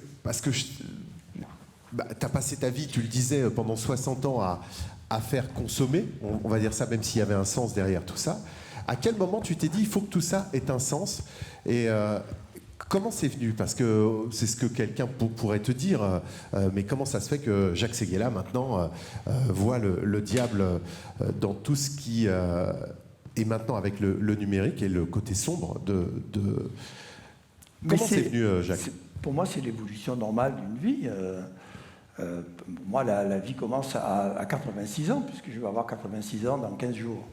[SPEAKER 2] tu as passé ta vie, tu le disais, pendant 60 ans à faire consommer, on va dire ça, même s'il y avait un sens derrière tout ça. À quel moment tu t'es dit, il faut que tout ça ait un sens? Et comment c'est venu? Parce que c'est ce que quelqu'un pourrait te dire, mais comment ça se fait que Jacques Séguéla, maintenant, voit le diable dans tout ce qui est maintenant avec le numérique et le côté sombre de... Comment c'est venu, Jacques?
[SPEAKER 4] Pour moi, c'est l'évolution normale d'une vie. Moi, la vie commence à 86 ans, puisque je vais avoir 86 ans dans 15 jours.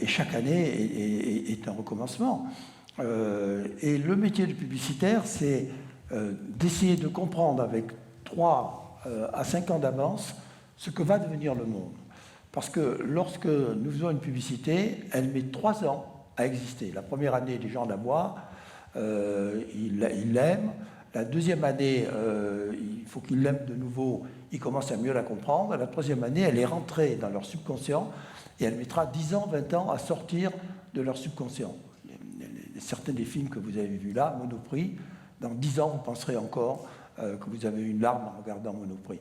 [SPEAKER 4] Et chaque année est un recommencement. Et le métier de publicitaire, c'est d'essayer de comprendre avec 3 à 5 ans d'avance ce que va devenir le monde. Parce que lorsque nous faisons une publicité, elle met 3 ans à exister. La première année, les gens la voient, ils l'aiment. La deuxième année, il faut qu'ils l'aiment de nouveau, ils commencent à mieux la comprendre. La troisième année, elle est rentrée dans leur subconscient et elle mettra 10 ans, 20 ans à sortir de leur subconscient. Certains des films que vous avez vus là, Monoprix, dans 10 ans, vous penserez encore que vous avez une larme en regardant Monoprix.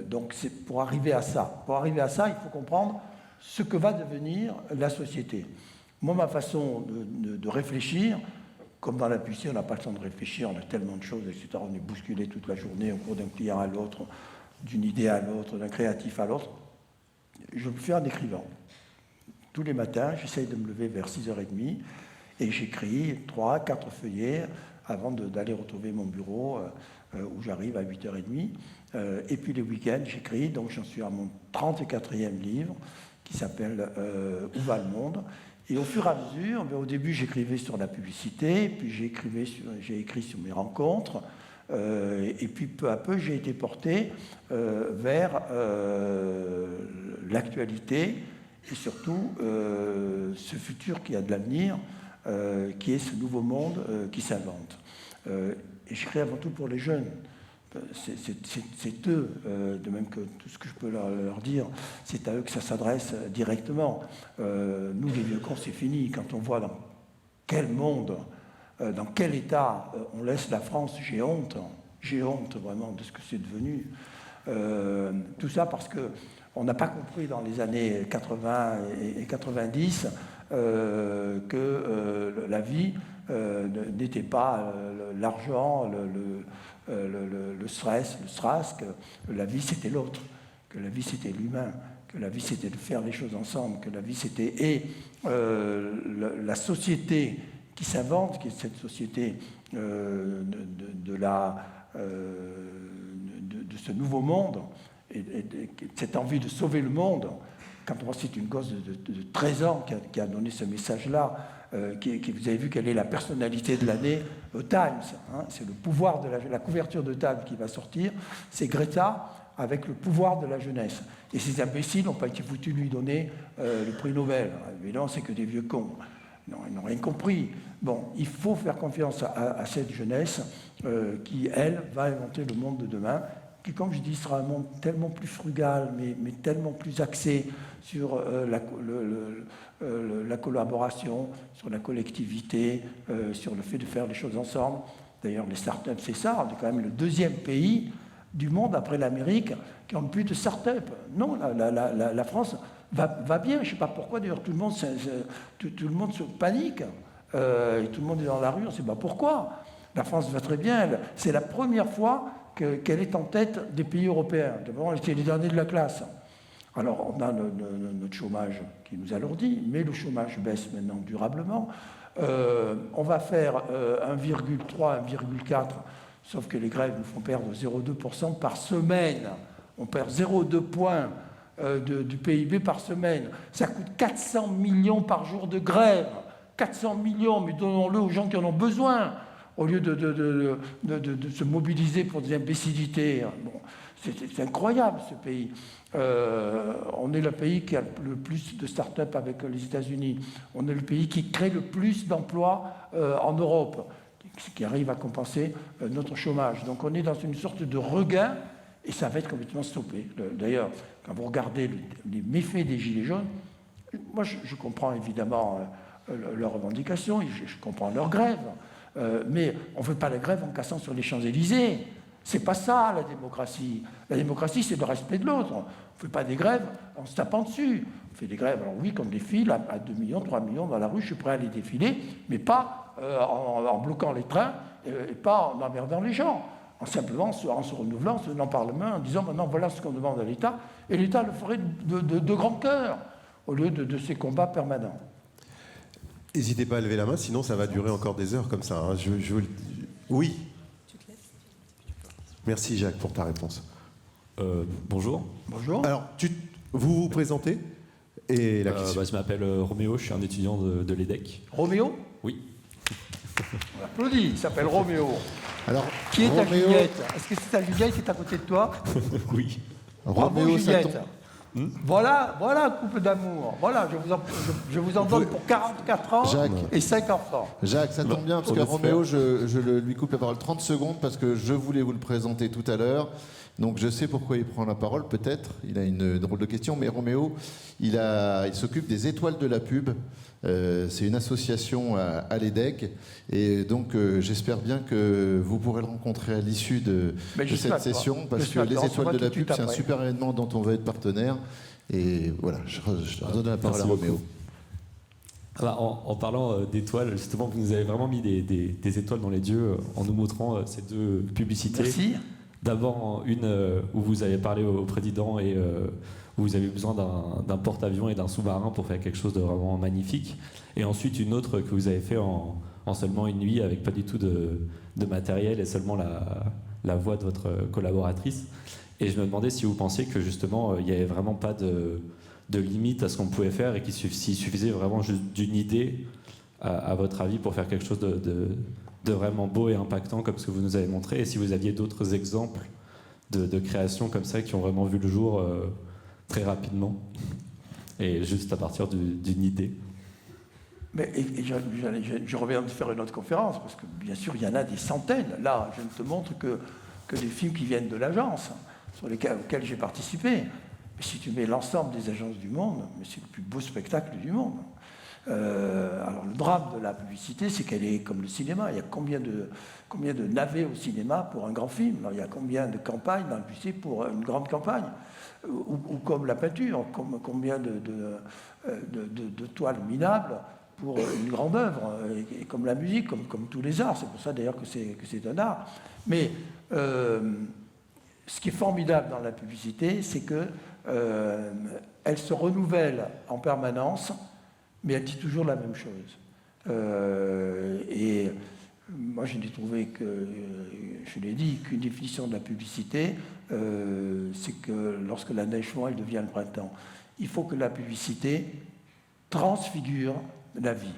[SPEAKER 4] Donc c'est pour arriver à ça. Pour arriver à ça, il faut comprendre ce que va devenir la société. Moi, ma façon de réfléchir, comme dans la publicité, on n'a pas le temps de réfléchir, on a tellement de choses, etc. On est bousculé toute la journée au cours d'un client à l'autre, d'une idée à l'autre, d'un créatif à l'autre. Je le fais en écrivant. Tous les matins, j'essaye de me lever vers 6h30 et j'écris 3, 4 feuillets avant d'aller retrouver mon bureau où j'arrive à 8h30. Et puis les week-ends, j'écris, donc j'en suis à mon 34e livre qui s'appelle Où va le monde? Et au fur et à mesure, au début j'écrivais sur la publicité, puis j'ai écrit sur mes rencontres, et puis peu à peu j'ai été porté vers l'actualité et surtout ce futur qui a de l'avenir, qui est ce nouveau monde qui s'invente. Et j'écris avant tout pour les jeunes. C'est eux, de même que tout ce que je peux leur dire, c'est à eux que ça s'adresse directement. Nous, les vieux cons, c'est fini. Quand on voit dans quel monde, dans quel état on laisse la France, j'ai honte vraiment de ce que c'est devenu. Tout ça parce qu'on n'a pas compris dans les années 80 et 90 que la vie n'était pas l'argent, le stress, le strass, que la vie c'était l'autre, que la vie c'était l'humain, que la vie c'était de faire les choses ensemble, que la vie c'était la société qui s'invente, qui est cette société de ce nouveau monde, et cette envie de sauver le monde. Quand on voit c'est une gosse de 13 ans qui a donné ce message-là, vous avez vu quelle est la personnalité de l'année au Times. C'est le pouvoir de la couverture de Times qui va sortir. C'est Greta avec le pouvoir de la jeunesse. Et ces imbéciles n'ont pas été foutus de lui donner le prix Nobel. Évidemment, c'est que des vieux cons. Non, ils n'ont rien compris. Bon, il faut faire confiance à cette jeunesse qui, elle, va inventer le monde de demain, qui, comme je dis, sera un monde tellement plus frugal, mais tellement plus axé sur la collaboration, sur la collectivité, sur le fait de faire les choses ensemble. D'ailleurs, les startups, c'est ça. On est quand même le 2e pays du monde, après l'Amérique, qui ont plus de startups. Non, la France va bien. Je ne sais pas pourquoi, d'ailleurs, tout le monde se panique. et tout le monde est dans la rue, on ne sait pas pourquoi. La France va très bien, c'est la première fois qu'elle est en tête des pays européens. D'abord, on était les derniers de la classe. Alors, on a notre chômage qui nous alourdit, mais le chômage baisse maintenant durablement. On va faire 1,3, 1,4, sauf que les grèves nous font perdre 0,2% par semaine. On perd 0,2 points du PIB par semaine. Ça coûte 400 millions par jour de grève. 400 millions, mais donnons-le aux gens qui en ont besoin, au lieu de se mobiliser pour des imbécilités. Bon, c'est incroyable, ce pays. On est le pays qui a le plus de start-up avec les États-Unis. On est le pays qui crée le plus d'emplois en Europe, ce qui arrive à compenser notre chômage. Donc on est dans une sorte de regain, et ça va être complètement stoppé. D'ailleurs, quand vous regardez les méfaits des Gilets jaunes, moi je comprends évidemment leurs revendications, je comprends leurs grèves, mais on ne fait pas la grève en cassant sur les Champs-Élysées. C'est pas ça, la démocratie. La démocratie, c'est le respect de l'autre. On ne fait pas des grèves en se tapant dessus. On fait des grèves, alors oui, qu'on défile à 2 millions, 3 millions dans la rue, je suis prêt à les défiler, mais pas en bloquant les trains et pas en emmerdant les gens. Simplement en se renouvelant, en se donnant par la main, en disant maintenant voilà ce qu'on demande à l'État, et l'État le ferait de grand cœur, au lieu de ces combats permanents.
[SPEAKER 2] N'hésitez pas à lever la main, sinon ça va durer encore des heures comme ça. Hein. Oui. Merci Jacques pour ta réponse.
[SPEAKER 3] Bonjour.
[SPEAKER 4] Bonjour.
[SPEAKER 2] Alors, vous vous présentez et la question.
[SPEAKER 3] Je m'appelle Roméo, je suis un étudiant de l'EDEC.
[SPEAKER 4] Roméo ?
[SPEAKER 3] Oui.
[SPEAKER 4] On applaudit, il s'appelle Roméo.
[SPEAKER 1] Alors,
[SPEAKER 4] qui est ta Juliette ? Est-ce que c'est ta Juliette qui est à côté de toi ?
[SPEAKER 3] Oui.
[SPEAKER 1] Roméo, ça tombe.
[SPEAKER 4] Voilà, couple d'amour. Voilà, je vous en donne pour 44 ans et 5 enfants.
[SPEAKER 1] Jacques, ça tombe bien, parce que Roméo, je lui coupe la parole 30 secondes, parce que je voulais vous le présenter tout à l'heure. Donc je sais pourquoi il prend la parole, peut-être. Il a une drôle de question, mais Roméo, il s'occupe des étoiles de la pub. C'est une association à l'EDEC. Et donc j'espère bien que vous pourrez le rencontrer à l'issue de cette session, parce que les étoiles de la pub, c'est un super événement dont on va être partenaire. Et voilà, je redonne la parole à Roméo.
[SPEAKER 3] En parlant d'étoiles, justement, vous nous avez vraiment mis des étoiles dans les yeux en nous montrant ces deux publicités.
[SPEAKER 4] Merci.
[SPEAKER 3] D'abord, une où vous avez parlé au président et où vous avez besoin d'un porte-avions et d'un sous-marin pour faire quelque chose de vraiment magnifique. Et ensuite, une autre que vous avez fait en seulement une nuit avec pas du tout de matériel et seulement la voix de votre collaboratrice. Et je me demandais si vous pensiez que justement, il n'y avait vraiment pas de limite à ce qu'on pouvait faire et s'il suffisait vraiment juste d'une idée, à votre avis, pour faire quelque chose de vraiment beau et impactant comme ce que vous nous avez montré, et si vous aviez d'autres exemples de créations comme ça qui ont vraiment vu le jour très rapidement et juste à partir d'une idée.
[SPEAKER 4] Mais je reviens de faire une autre conférence, parce que bien sûr il y en a des centaines. Là, je ne te montre que des films qui viennent de l'agence, auxquels j'ai participé. Mais si tu mets l'ensemble des agences du monde, c'est le plus beau spectacle du monde. Alors le drame de la publicité, c'est qu'elle est comme le cinéma. Il y a combien de navets au cinéma pour un grand film ? Alors, il y a combien de campagnes dans la publicité pour une grande campagne ? Ou comme la peinture, combien de toiles minables pour une grande œuvre, et comme la musique, comme tous les arts. C'est pour ça d'ailleurs que c'est un art. Mais ce qui est formidable dans la publicité, c'est que elle se renouvelle en permanence, mais elle dit toujours la même chose. Et moi, je n'ai trouvé que, je l'ai dit, qu'une définition de la publicité, c'est que lorsque la neige fond, elle devient le printemps. Il faut que la publicité transfigure la vie,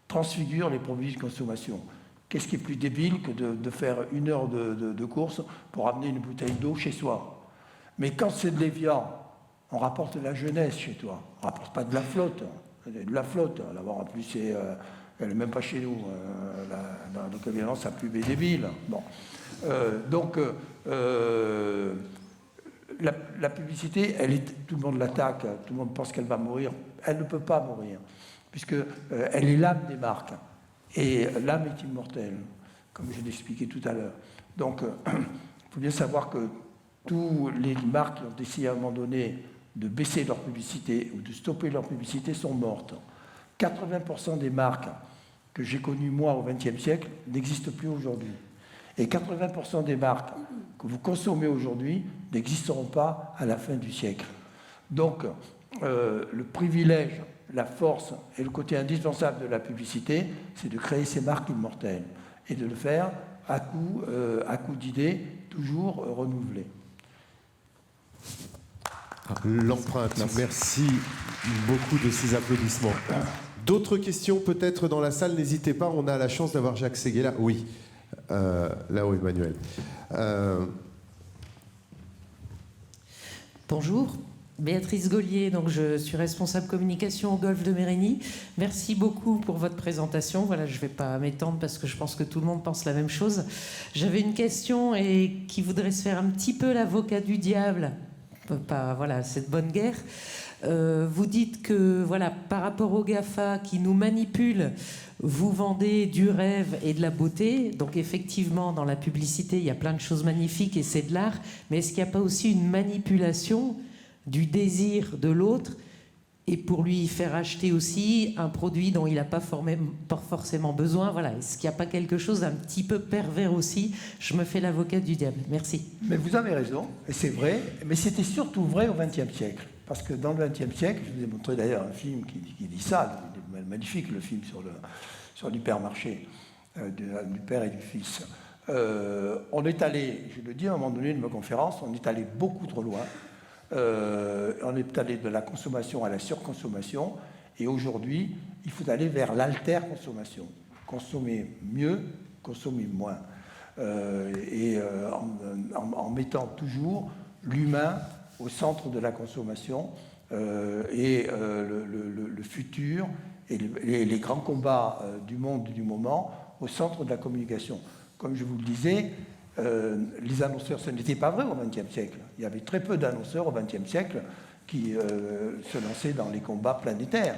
[SPEAKER 4] transfigure les produits de consommation. Qu'est-ce qui est plus débile que de faire 1 heure de course pour amener une bouteille d'eau chez soi ? Mais quand c'est de l'évian, on rapporte de la jeunesse chez toi, on ne rapporte pas de la flotte. De la flotte, d'abord en plus elle n'est même pas chez nous, donc évidemment sa pub est débile. Bon. La publicité, tout le monde l'attaque, tout le monde pense qu'elle va mourir. Elle ne peut pas mourir, puisqu'elle est l'âme des marques. Et l'âme est immortelle, comme je l'ai expliqué tout à l'heure. Donc il faut bien savoir que tous les marques qui ont décidé à un moment donné de baisser leur publicité ou de stopper leur publicité sont mortes. 80% des marques que j'ai connues moi au XXe siècle n'existent plus aujourd'hui. Et 80% des marques que vous consommez aujourd'hui n'existeront pas à la fin du siècle. Donc, le privilège, la force et le côté indispensable de la publicité, c'est de créer ces marques immortelles et de le faire à coup d'idées toujours renouvelées.
[SPEAKER 2] L'empreinte. Merci beaucoup de ces applaudissements. D'autres questions peut-être dans la salle, n'hésitez pas, on a la chance d'avoir Jacques Ségué là. Oui, là-haut Emmanuel.
[SPEAKER 5] Bonjour, Béatrice Gaulier, donc je suis responsable communication au Golfe de Mérigny. Merci beaucoup pour votre présentation. Voilà, je ne vais pas m'étendre parce que je pense que tout le monde pense la même chose. J'avais une question et qui voudrait se faire un petit peu l'avocat du diable. Pas, voilà, cette bonne guerre. Vous dites que voilà, par rapport aux GAFA qui nous manipulent, vous vendez du rêve et de la beauté. Donc effectivement, dans la publicité, il y a plein de choses magnifiques et c'est de l'art. Mais est-ce qu'il n'y a pas aussi une manipulation du désir de l'autre et pour lui faire acheter aussi un produit dont il n'a pas forcément besoin? Voilà. Est-ce qu'il n'y a pas quelque chose d'un petit peu pervers aussi? Je me fais l'avocat du diable. Merci.
[SPEAKER 4] Mais vous avez raison, et c'est vrai, mais c'était surtout vrai au XXe siècle. Parce que dans le XXe siècle, je vous ai montré d'ailleurs un film qui dit ça, il est magnifique, le film sur l'hypermarché du père et du fils. On est allé, je le dis à un moment donné de ma conférence, on est allé beaucoup trop loin. On est allé de la consommation à la surconsommation, et aujourd'hui, il faut aller vers l'alter-consommation. Consommer mieux, consommer moins. En mettant toujours l'humain au centre de la consommation le futur et les grands combats du monde du moment au centre de la communication. Comme je vous le disais, les annonceurs, ce n'était pas vrai au XXe siècle. Il y avait très peu d'annonceurs au XXe siècle qui se lançaient dans les combats planétaires.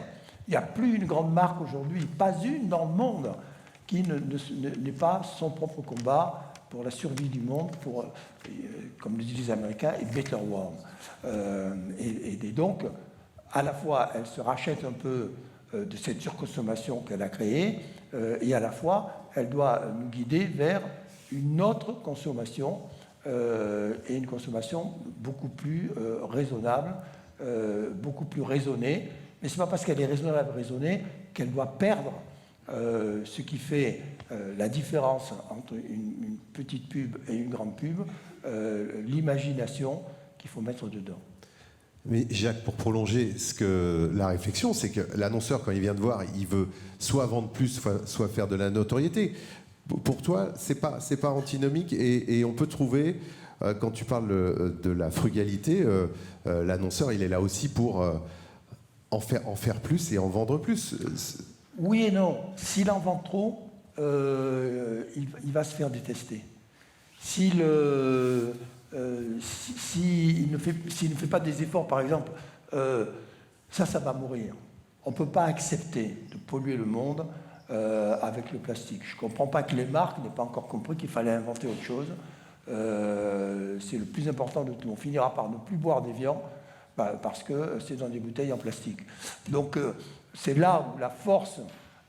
[SPEAKER 4] Il n'y a plus une grande marque aujourd'hui, pas une dans le monde, qui n'ait pas son propre combat pour la survie du monde, pour, comme le disent les Américains, a better world. Et donc, à la fois, elle se rachète un peu de cette surconsommation qu'elle a créée, et à la fois, elle doit nous guider vers une autre consommation, et une consommation beaucoup plus raisonnable, beaucoup plus raisonnée. Mais ce n'est pas parce qu'elle est raisonnable, raisonnée, qu'elle doit perdre ce qui fait la différence entre une petite pub et une grande pub, l'imagination qu'il faut mettre dedans.
[SPEAKER 2] Mais Jacques, pour prolonger la réflexion, c'est que l'annonceur, quand il vient de voir, il veut soit vendre plus, soit faire de la notoriété. Pour toi, c'est pas antinomique, et on peut trouver, quand tu parles de la frugalité, l'annonceur, il est là aussi pour en faire plus et en vendre plus.
[SPEAKER 4] Oui et non. S'il en vend trop, il va se faire détester. S'il ne fait pas des efforts, par exemple, ça va mourir. On ne peut pas accepter de polluer le monde avec le plastique. Je ne comprends pas que les marques n'aient pas encore compris qu'il fallait inventer autre chose. C'est le plus important de tout. On finira par ne plus boire d'Évian parce que c'est dans des bouteilles en plastique. Donc c'est là où la force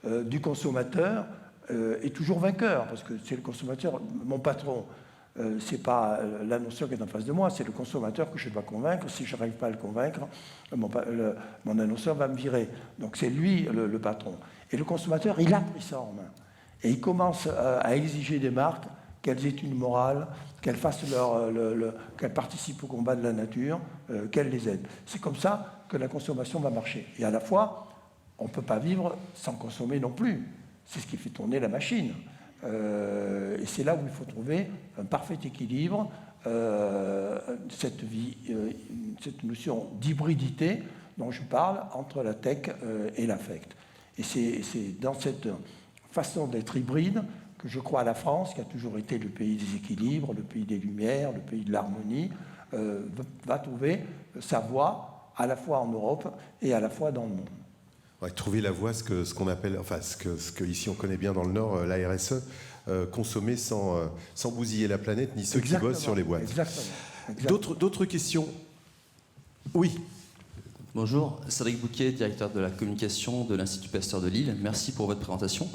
[SPEAKER 4] du consommateur est toujours vainqueur, parce que c'est le consommateur, mon patron. C'est pas l'annonceur qui est en face de moi, c'est le consommateur que je dois convaincre. Si je n'arrive pas à le convaincre, mon annonceur va me virer. Donc c'est lui le patron. Et le consommateur, il a pris ça en main. Et il commence à exiger des marques qu'elles aient une morale, qu'elles fassent qu'elles participent au combat de la nature, qu'elles les aident. C'est comme ça que la consommation va marcher. Et à la fois, on ne peut pas vivre sans consommer non plus. C'est ce qui fait tourner la machine. Et c'est là où il faut trouver un parfait équilibre, cette notion d'hybridité dont je parle entre la tech et l'affect. Et c'est dans cette façon d'être hybride que je crois à la France, qui a toujours été le pays des équilibres, le pays des lumières, le pays de l'harmonie, va trouver sa voie à la fois en Europe et à la fois dans le monde.
[SPEAKER 2] Ouais, trouver la voie, ce qu'on appelle, enfin ce que ici on connaît bien dans le Nord, la RSE, consommer sans bousiller la planète, ni ceux qui bossent sur les boîtes.
[SPEAKER 4] Exactement.
[SPEAKER 2] D'autres questions? Oui.
[SPEAKER 6] Bonjour, Cédric Bouquet, directeur de la communication de l'Institut Pasteur de Lille. Merci pour votre présentation.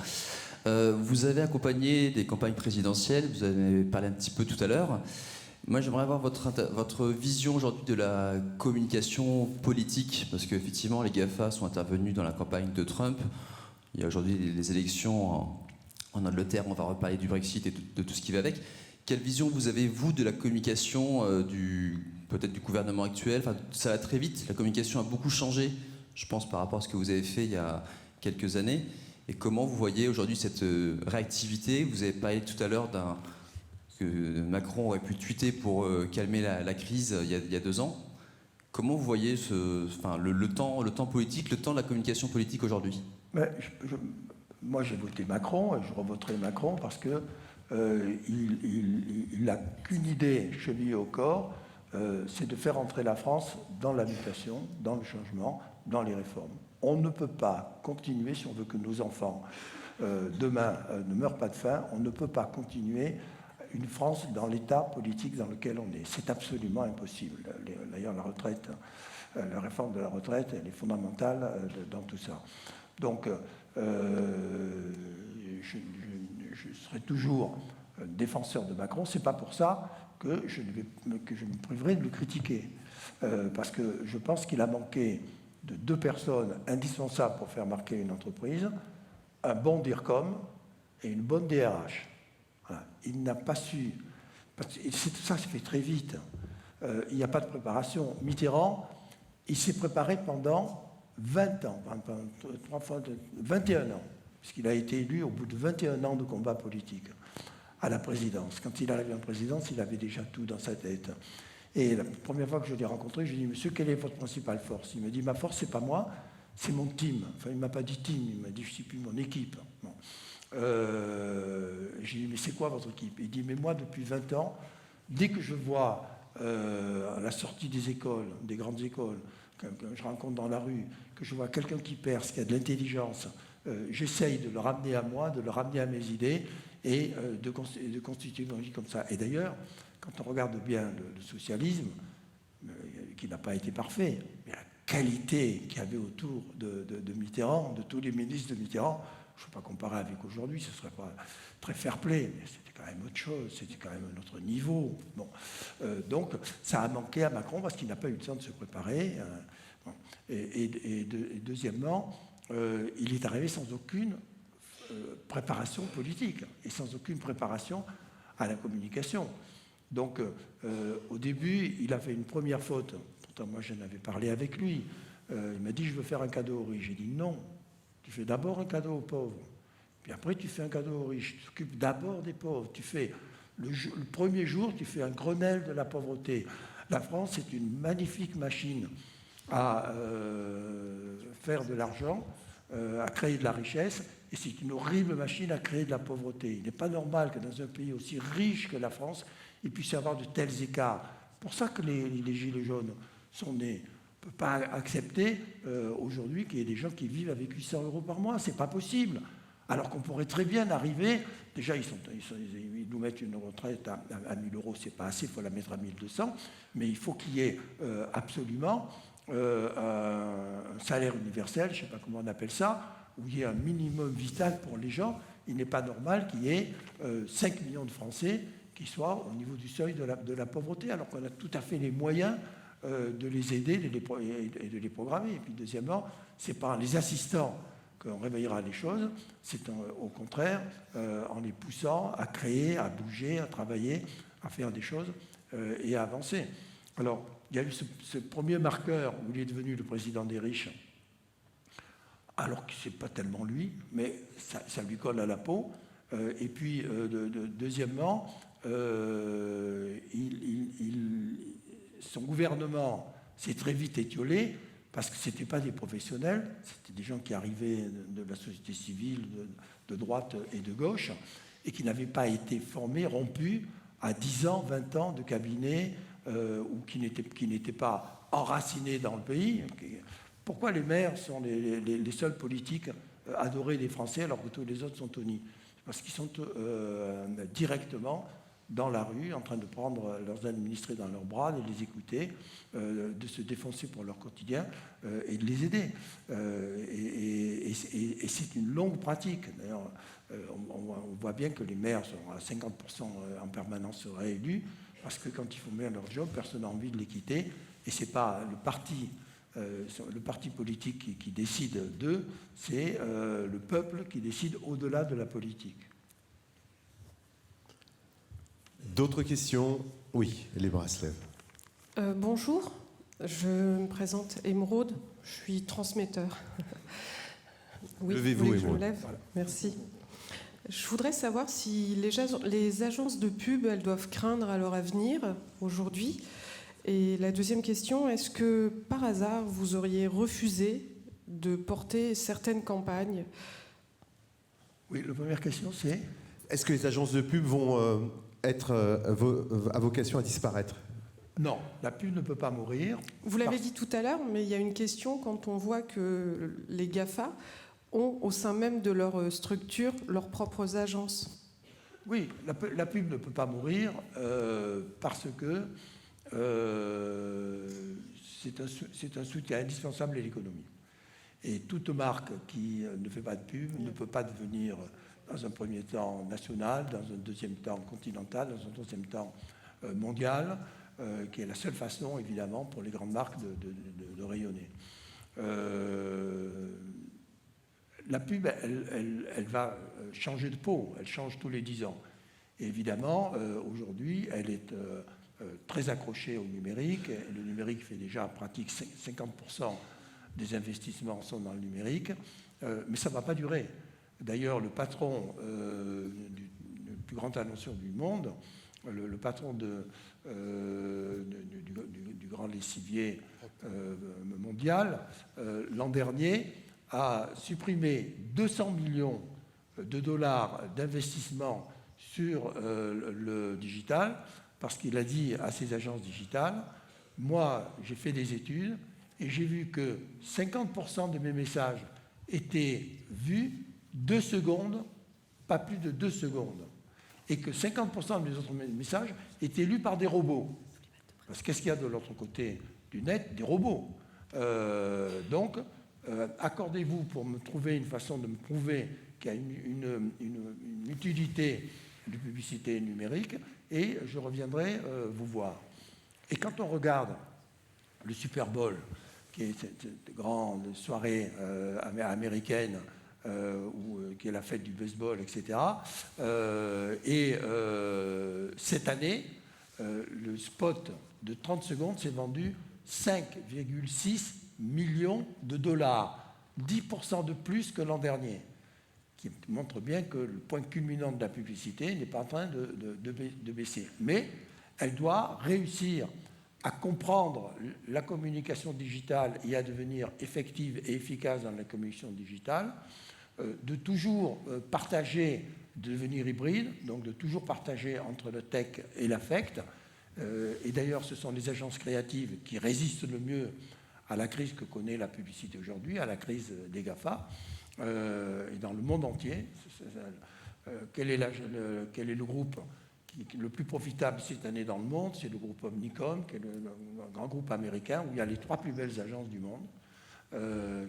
[SPEAKER 6] Vous avez accompagné des campagnes présidentielles, vous avez parlé un petit peu tout à l'heure. Moi, j'aimerais avoir votre vision aujourd'hui de la communication politique, parce qu'effectivement, les GAFA sont intervenus dans la campagne de Trump. Il y a aujourd'hui les élections en Angleterre, on va reparler du Brexit et de tout ce qui va avec. Quelle vision vous avez, vous, de la communication peut-être du gouvernement actuel? Enfin, ça va très vite, la communication a beaucoup changé, je pense, par rapport à ce que vous avez fait il y a quelques années. Et comment vous voyez aujourd'hui cette réactivité? Vous avez parlé tout à l'heure que Macron aurait pu tweeter pour calmer la crise il y a 2 ans. Comment vous voyez le temps politique, le temps de la communication politique aujourd'hui?
[SPEAKER 4] Moi, j'ai voté Macron et je revoterai Macron parce que il n'a qu'une idée chevillée au corps, c'est de faire entrer la France dans la mutation, dans le changement, dans les réformes. On ne peut pas continuer, si on veut que nos enfants demain ne meurent pas de faim, on ne peut pas continuer une France dans l'état politique dans lequel on est. C'est absolument impossible. D'ailleurs, la réforme de la retraite, elle est fondamentale dans tout ça. Donc, je serai toujours défenseur de Macron. C'est pas pour ça que je me priverai de le critiquer. Parce que je pense qu'il a manqué de 2 personnes indispensables pour faire marquer une entreprise, un bon DIRCOM et une bonne DRH. Voilà. Il n'a pas su... Tout ça se fait très vite. Il n'y a pas de préparation. Mitterrand, il s'est préparé pendant 20 ans, 21 ans, puisqu'il a été élu au bout de 21 ans de combat politique à la présidence. Quand il arrive en présidence, il avait déjà tout dans sa tête. Et la première fois que je l'ai rencontré, je lui ai dit « Monsieur, quelle est votre principale force ?» Il me dit « Ma force, c'est pas moi, c'est mon team. » Enfin, il ne m'a pas dit team, il m'a dit « Je ne suis plus mon équipe. » Bon. J'ai dit « Mais c'est quoi votre équipe ?» Il dit « Mais moi, depuis 20 ans, dès que je vois à la sortie des écoles, des grandes écoles, que je rencontre dans la rue, que je vois quelqu'un qui perce, qui a de l'intelligence, j'essaye de le ramener à moi, de le ramener à mes idées et de constituer une vie comme ça. » Et d'ailleurs, quand on regarde bien le socialisme, qui n'a pas été parfait, mais la qualité qu'il y avait autour de Mitterrand, de tous les ministres de Mitterrand, je ne peux pas comparer avec aujourd'hui, ce ne serait pas très fair-play, mais c'était quand même autre chose, c'était quand même un autre niveau. Bon. Donc, ça a manqué à Macron parce qu'il n'a pas eu le temps de se préparer. Bon. Et deuxièmement, il est arrivé sans aucune préparation politique et sans aucune préparation à la communication. Donc, au début, il a fait une première faute. Pourtant, moi, j'en avais parlé avec lui. Il m'a dit, je veux faire un cadeau aux riches. J'ai dit, non, tu fais d'abord un cadeau aux pauvres. Puis après, tu fais un cadeau aux riches. Tu t'occupes d'abord des pauvres. Tu fais, le premier jour, tu fais un Grenelle de la pauvreté. La France est une magnifique machine à faire de l'argent, à créer de la richesse, et c'est une horrible machine à créer de la pauvreté. Il n'est pas normal que dans un pays aussi riche que la France, il puisse y avoir de tels écarts. C'est pour ça que les Gilets jaunes sont nés. On ne peut pas accepter aujourd'hui qu'il y ait des gens qui vivent avec 800 € par mois. Ce n'est pas possible. Alors qu'on pourrait très bien arriver... Déjà, ils nous mettent une retraite à 1 000 €, ce n'est pas assez, il faut la mettre à 1 200. Mais il faut qu'il y ait absolument un salaire universel, je ne sais pas comment on appelle ça, où il y ait un minimum vital pour les gens. Il n'est pas normal qu'il y ait 5 millions de Français qui soient au niveau du seuil de la pauvreté, alors qu'on a tout à fait les moyens de les aider et de les programmer. Et puis deuxièmement, c'est par les assistants qu'on réveillera les choses, c'est au contraire en les poussant à créer, à bouger, à travailler, à faire des choses et à avancer. Alors, il y a eu ce premier marqueur où il est devenu le président des riches, alors que ce n'est pas tellement lui, mais ça lui colle à la peau. Et puis, deuxièmement, son gouvernement s'est très vite étiolé parce que ce n'étaient pas des professionnels, c'était des gens qui arrivaient de la société civile, de droite et de gauche, et qui n'avaient pas été formés, rompus à 10 ans, 20 ans de cabinet, ou qui n'étaient pas enracinés dans le pays. Pourquoi les maires sont les seuls politiques adorés des Français alors que tous les autres sont honnis? Parce qu'ils sont directement dans la rue, en train de prendre leurs administrés dans leurs bras, de les écouter, de se défoncer pour leur quotidien et de les aider. Et c'est une longue pratique. D'ailleurs, on voit bien que les maires sont à 50% en permanence réélus, parce que quand ils font bien leur job, personne n'a envie de les quitter. Et ce n'est pas le parti politique qui décide d'eux, c'est le peuple qui décide au-delà de la politique.
[SPEAKER 2] D'autres questions? Oui, les bras se lèvent.
[SPEAKER 7] Bonjour, je me présente Émeraude, je suis transmetteur. Oui,
[SPEAKER 2] levez-vous,
[SPEAKER 7] je me
[SPEAKER 2] Émeraude.
[SPEAKER 7] lève. Merci. Je voudrais savoir si les agences de pub, elles doivent craindre à leur avenir aujourd'hui. Et la deuxième question, est-ce que par hasard vous auriez refusé de porter certaines campagnes?
[SPEAKER 4] Oui, la première question c'est...
[SPEAKER 2] Est-ce que les agences de pub vont être à vocation à disparaître?
[SPEAKER 4] Non, la pub ne peut pas mourir.
[SPEAKER 7] Vous l'avez dit tout à l'heure, mais il y a une question quand on voit que les GAFA ont au sein même de leur structure leurs propres agences.
[SPEAKER 4] Oui, la pub ne peut pas mourir parce que c'est un soutien indispensable à l'économie. Et toute marque qui ne fait pas de pub ne peut pas devenir, dans un premier temps, nationale, dans un deuxième temps continentale, dans un troisième temps mondiale, qui est la seule façon, évidemment, pour les grandes marques de rayonner. La pub, elle va changer de peau, elle change tous les 10 ans. Et évidemment, aujourd'hui, elle est très accrochée au numérique. Le numérique fait déjà en pratique 50% des investissements sont dans le numérique, mais ça ne va pas durer. D'ailleurs, le patron du plus grand annonceur du monde, le patron du grand lessivier mondial, l'an dernier, a supprimé 200 millions de dollars d'investissement sur le digital, parce qu'il a dit à ses agences digitales, moi, j'ai fait des études et j'ai vu que 50% de mes messages étaient vus 2 secondes, pas plus de 2 secondes, et que 50% de mes autres messages étaient lus par des robots. Parce qu'est-ce qu'il y a de l'autre côté du net? Des robots. Donc, accordez-vous pour me trouver une façon de me prouver qu'il y a une utilité de publicité numérique, et je reviendrai vous voir. Et quand on regarde le Super Bowl, qui est cette grande soirée américaine, qui est la fête du baseball, etc., cette année, le spot de 30 secondes s'est vendu 5,6 millions de dollars, 10% de plus que l'an dernier, qui montre bien que le point culminant de la publicité n'est pas en train de baisser. Mais elle doit réussir à comprendre la communication digitale et à devenir effective et efficace dans la communication digitale, de toujours partager, de devenir hybride, donc de toujours partager entre le tech et l'affect. Et d'ailleurs, ce sont les agences créatives qui résistent le mieux à la crise que connaît la publicité aujourd'hui, à la crise des GAFA, et dans le monde entier. Quel est le groupe le plus profitable cette année dans le monde? C'est le groupe Omnicom, qui est un grand groupe américain, où il y a les 3 plus belles agences du monde,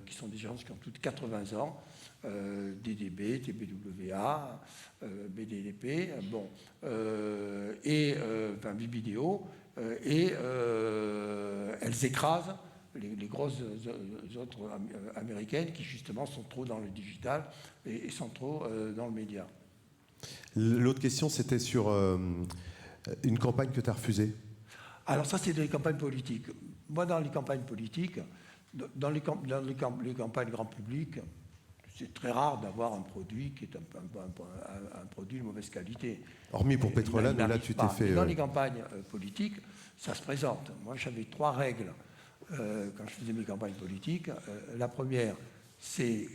[SPEAKER 4] qui sont des agences qui ont toutes 80 ans, DDB, TBWA, BDDP, enfin Bibideo, et elles écrasent les grosses autres américaines qui justement sont trop dans le digital et sont trop dans le média.
[SPEAKER 2] L'autre question, c'était sur une campagne que tu as refusée.
[SPEAKER 4] Alors ça, c'est des campagnes politiques. Moi, dans les campagnes politiques, dans les campagnes grand public, c'est très rare d'avoir un produit qui est un produit de mauvaise qualité.
[SPEAKER 2] Hormis pour Petrolane, là tu t'es fait...
[SPEAKER 4] Dans les campagnes politiques, ça se présente. Moi, j'avais 3 règles quand je faisais mes campagnes politiques. La première, c'est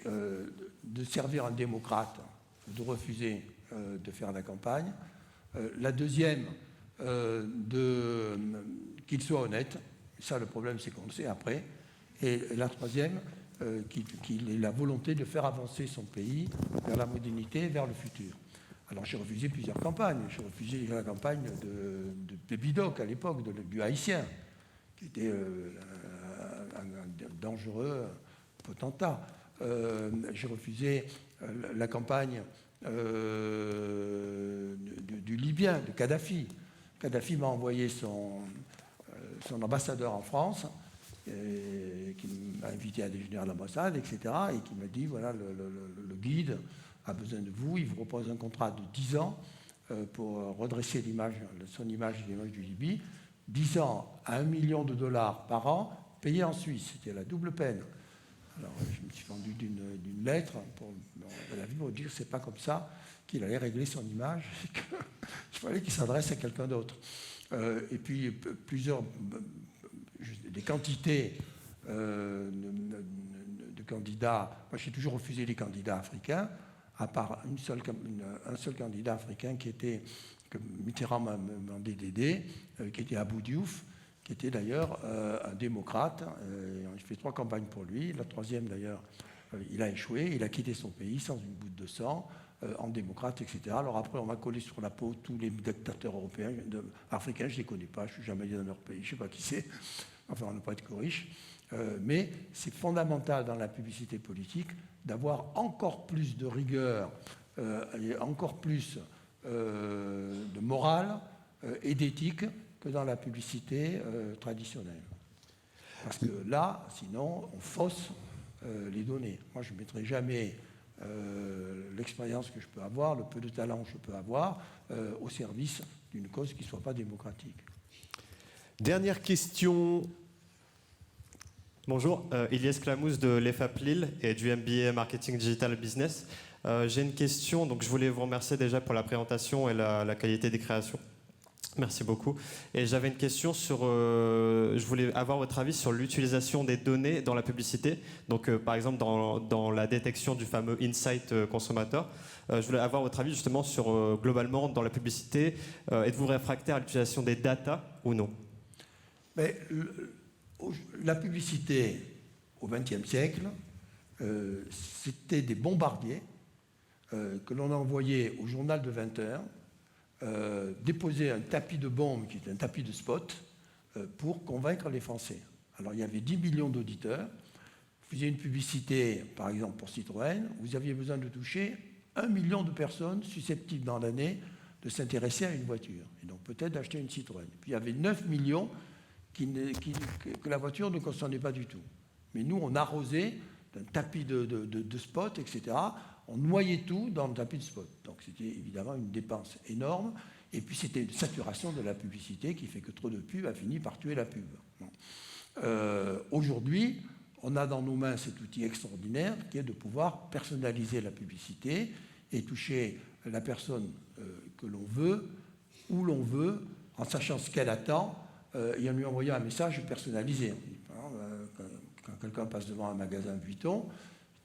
[SPEAKER 4] de servir un démocrate, de refuser de faire la campagne. La deuxième, qu'il soit honnête. Ça, le problème, c'est qu'on le sait après. Et la troisième, qu'il ait la volonté de faire avancer son pays vers la modernité, vers le futur. Alors j'ai refusé plusieurs campagnes. J'ai refusé la campagne de Baby Doc à l'époque, du Haïtien, qui était un dangereux potentat. J'ai refusé la campagne du Libyen, de Kadhafi. Kadhafi m'a envoyé son ambassadeur en France, qui m'a invité à déjeuner à l'ambassade, etc., et qui m'a dit, voilà, le guide a besoin de vous, il vous propose un contrat de 10 ans pour redresser son image et l'image du Libye, 10 ans à $1 million par an, payé en Suisse. C'était la double peine. Alors, je me suis vendu d'une lettre pour dire que c'est pas comme ça qu'il allait régler son image, qu'il fallait qu'il s'adresse à quelqu'un d'autre. Et puis, des quantités de candidats. Moi, j'ai toujours refusé les candidats africains, à part un seul candidat africain que Mitterrand m'a demandé d'aider, qui était Abou Diouf, qui était d'ailleurs un démocrate. J'ai fait 3 campagnes pour lui. La 3e, d'ailleurs, il a échoué. Il a quitté son pays sans une goutte de sang, en démocrate, etc. Alors après, on m'a collé sur la peau tous les dictateurs européens, africains, je ne les connais pas, je ne suis jamais allé dans leur pays, je ne sais pas qui c'est. Enfin, on n'a pas être que riche. Mais c'est fondamental dans la publicité politique d'avoir encore plus de rigueur et encore plus de morale et d'éthique que dans la publicité traditionnelle. Parce que là, sinon, on fausse les données. Moi, je ne mettrai jamais l'expérience que je peux avoir, le peu de talent que je peux avoir, au service d'une cause qui ne soit pas démocratique.
[SPEAKER 8] Dernière question. Bonjour, Ilyes Clamous de l'EFAP Lille et du MBA Marketing Digital Business. J'ai une question, donc je voulais vous remercier déjà pour la présentation et la qualité des créations. Merci beaucoup. Et j'avais une question sur, je voulais avoir votre avis sur l'utilisation des données dans la publicité. Donc, par exemple, dans la détection du fameux insight consommateur. Je voulais avoir votre avis justement sur, globalement, dans la publicité, êtes-vous réfractaire à l'utilisation des data ou non?
[SPEAKER 4] Mais la publicité au XXe siècle, c'était des bombardiers que l'on envoyait au journal de 20 heures, déposer un tapis de bombes, qui est un tapis de spot, pour convaincre les Français. Alors il y avait 10 millions d'auditeurs. Vous faisiez une publicité, par exemple pour Citroën, vous aviez besoin de toucher 1 million de personnes susceptibles dans l'année de s'intéresser à une voiture, et donc peut-être d'acheter une Citroën. Puis il y avait 9 millions que la voiture ne concernait pas du tout. Mais nous, on arrosait d'un tapis de spot, etc., on noyait tout dans le tapis de spot. Donc c'était évidemment une dépense énorme. Et puis c'était une saturation de la publicité qui fait que trop de pub a fini par tuer la pub. Aujourd'hui, on a dans nos mains cet outil extraordinaire qui est de pouvoir personnaliser la publicité et toucher la personne que l'on veut, où l'on veut, en sachant ce qu'elle attend et en lui envoyant un message personnalisé. Quand quelqu'un passe devant un magasin Vuitton,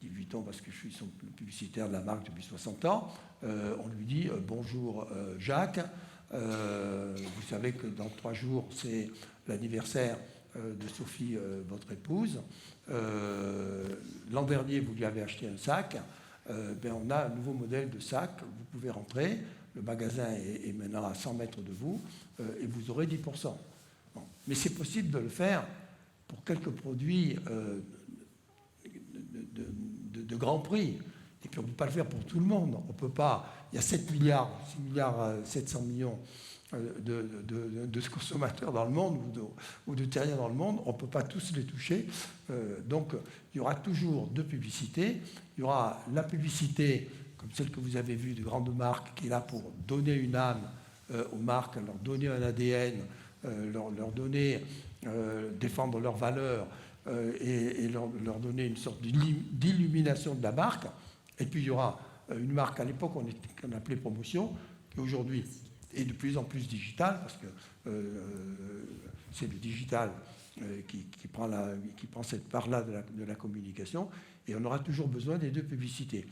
[SPEAKER 4] je dis Vuitton parce que je suis son publicitaire de la marque depuis 60 ans, on lui dit bonjour Jacques, vous savez que dans 3 jours c'est l'anniversaire de Sophie, votre épouse. L'an dernier vous lui avez acheté un sac, on a un nouveau modèle de sac, vous pouvez rentrer, le magasin est maintenant à 100 mètres de vous et vous aurez 10%. Bon. Mais c'est possible de le faire pour quelques produits de grand prix. Et puis on ne peut pas le faire pour tout le monde. On peut pas. Il y a 6 milliards 700 millions de consommateurs dans le monde ou de terriens dans le monde. On ne peut pas tous les toucher. Donc il y aura toujours 2 publicités. Il y aura la publicité, comme celle que vous avez vue de grandes marques, qui est là pour donner une âme aux marques, leur donner un ADN, leur donner, défendre leurs valeurs et leur donner une sorte d'illumination de la marque. Et puis il y aura une marque, à l'époque qu'on appelait promotion, qui aujourd'hui est de plus en plus digitale, parce que c'est le digital qui prend cette part-là de la communication, et on aura toujours besoin des 2 publicités.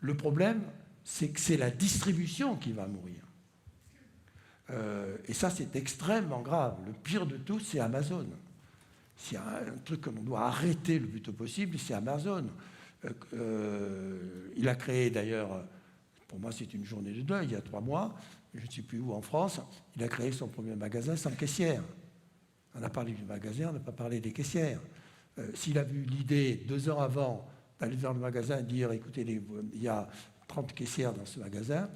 [SPEAKER 4] Le problème, c'est que c'est la distribution qui va mourir. Et ça, c'est extrêmement grave. Le pire de tout, c'est Amazon. S'il y a un truc que l'on doit arrêter le plus tôt possible, c'est Amazon. Il a créé d'ailleurs Pour moi, c'est une journée de deuil. Il y a 3 mois, je ne sais plus où en France, il a créé son premier magasin sans caissière. On a parlé du magasin, on n'a pas parlé des caissières. S'il a eu l'idée 2 ans avant d'aller dans le magasin et dire, écoutez, il y a 30 caissières dans ce magasin,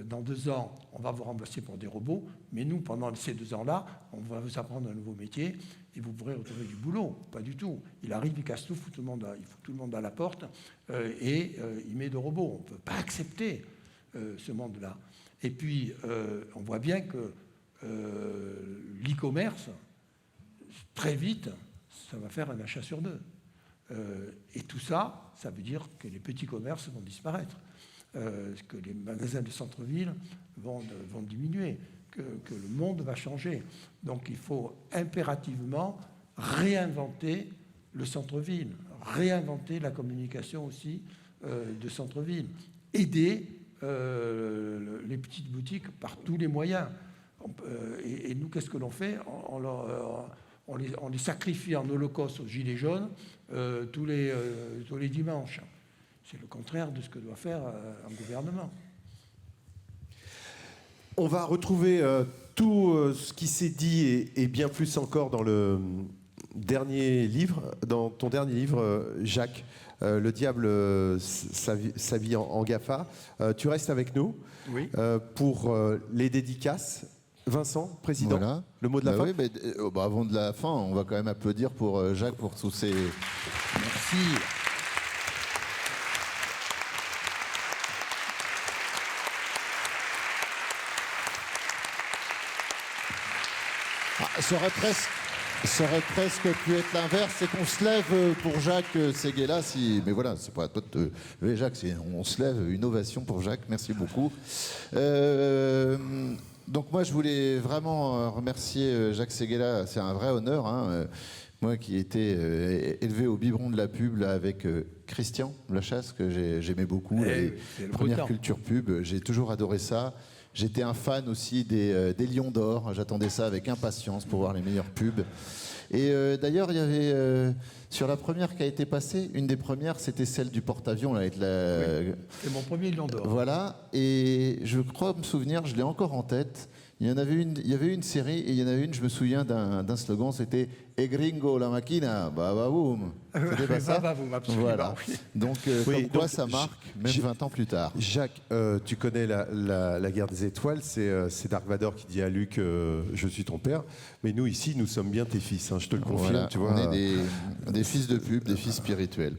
[SPEAKER 4] dans 2 ans, on va vous remplacer pour des robots, mais nous, pendant ces 2 ans-là, on va vous apprendre un nouveau métier et vous pourrez retrouver du boulot. Pas du tout. Il arrive, il casse tout, il fout tout le monde à la porte et il met de robots. On ne peut pas accepter ce monde-là. Et puis, on voit bien que l'e-commerce, très vite, ça va faire un achat sur 2. Et tout ça, ça veut dire que les petits commerces vont disparaître, que les magasins de centre-ville vont diminuer, que le monde va changer. Donc il faut impérativement réinventer le centre-ville, réinventer la communication aussi de centre-ville, aider les petites boutiques par tous les moyens. Et nous, qu'est-ce que l'on fait ? On les sacrifie en holocauste aux Gilets jaunes tous les dimanches. C'est le contraire de ce que doit faire un gouvernement.
[SPEAKER 2] On va retrouver tout ce qui s'est dit et bien plus encore dans le dernier livre, dans ton dernier livre, Jacques, Le diable s'habille en GAFA. Tu restes avec nous pour les dédicaces. Vincent, président,
[SPEAKER 1] voilà.
[SPEAKER 2] Le mot de la fin.
[SPEAKER 1] Oui, avant de la fin, on va quand même applaudir pour Jacques pour tous ces...
[SPEAKER 4] Merci.
[SPEAKER 1] Ça aurait presque pu être l'inverse, c'est qu'on se lève pour Jacques Séguéla. Mais voilà, c'est pas à toi de te lever, Jacques, on se lève, une ovation pour Jacques, merci beaucoup. Donc moi, je voulais vraiment remercier Jacques Séguéla, c'est un vrai honneur. Moi qui ai été élevé au biberon de la pub là, avec Christian Lachasse, que j'aimais beaucoup, les premières cultures pub, j'ai toujours adoré ça. J'étais un fan aussi des Lions d'Or, j'attendais ça avec impatience pour voir les meilleures pubs. Et d'ailleurs, il y avait, sur la première qui a été passée, une des premières, c'était celle du porte-avions. Là,
[SPEAKER 4] c'est mon premier Lion d'Or.
[SPEAKER 1] Voilà, et je crois me souvenir, je l'ai encore en tête, il y y avait une série, et il y en avait une, je me souviens d'un slogan, c'était « E gringo la machina, boum ». C'était pas ça ?
[SPEAKER 4] Absolument.
[SPEAKER 1] Voilà. Donc, comme quoi ça marque, même 20 ans plus tard.
[SPEAKER 2] Jacques, tu connais la guerre des étoiles, c'est Dark Vador qui dit à Luke je suis ton père. Mais nous, ici, nous sommes bien tes fils, je te le confirme.
[SPEAKER 1] Voilà,
[SPEAKER 2] tu vois.
[SPEAKER 1] on est des fils de pub, des fils spirituels.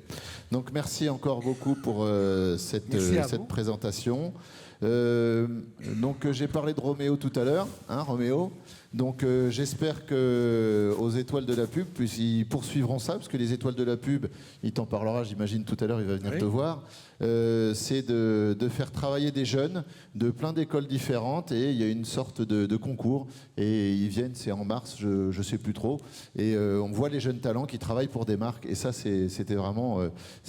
[SPEAKER 1] Donc, merci encore beaucoup pour cette présentation. Donc, j'ai parlé de Roméo tout à l'heure, Roméo. Donc j'espère qu'aux étoiles de la pub, ils poursuivront ça, parce que les étoiles de la pub, il t'en parlera, j'imagine, tout à l'heure, il va venir te voir, c'est de faire travailler des jeunes de plein d'écoles différentes, et il y a une sorte de concours, et ils viennent, c'est en mars, je ne sais plus trop, et on voit les jeunes talents qui travaillent pour des marques, et ça c'est vraiment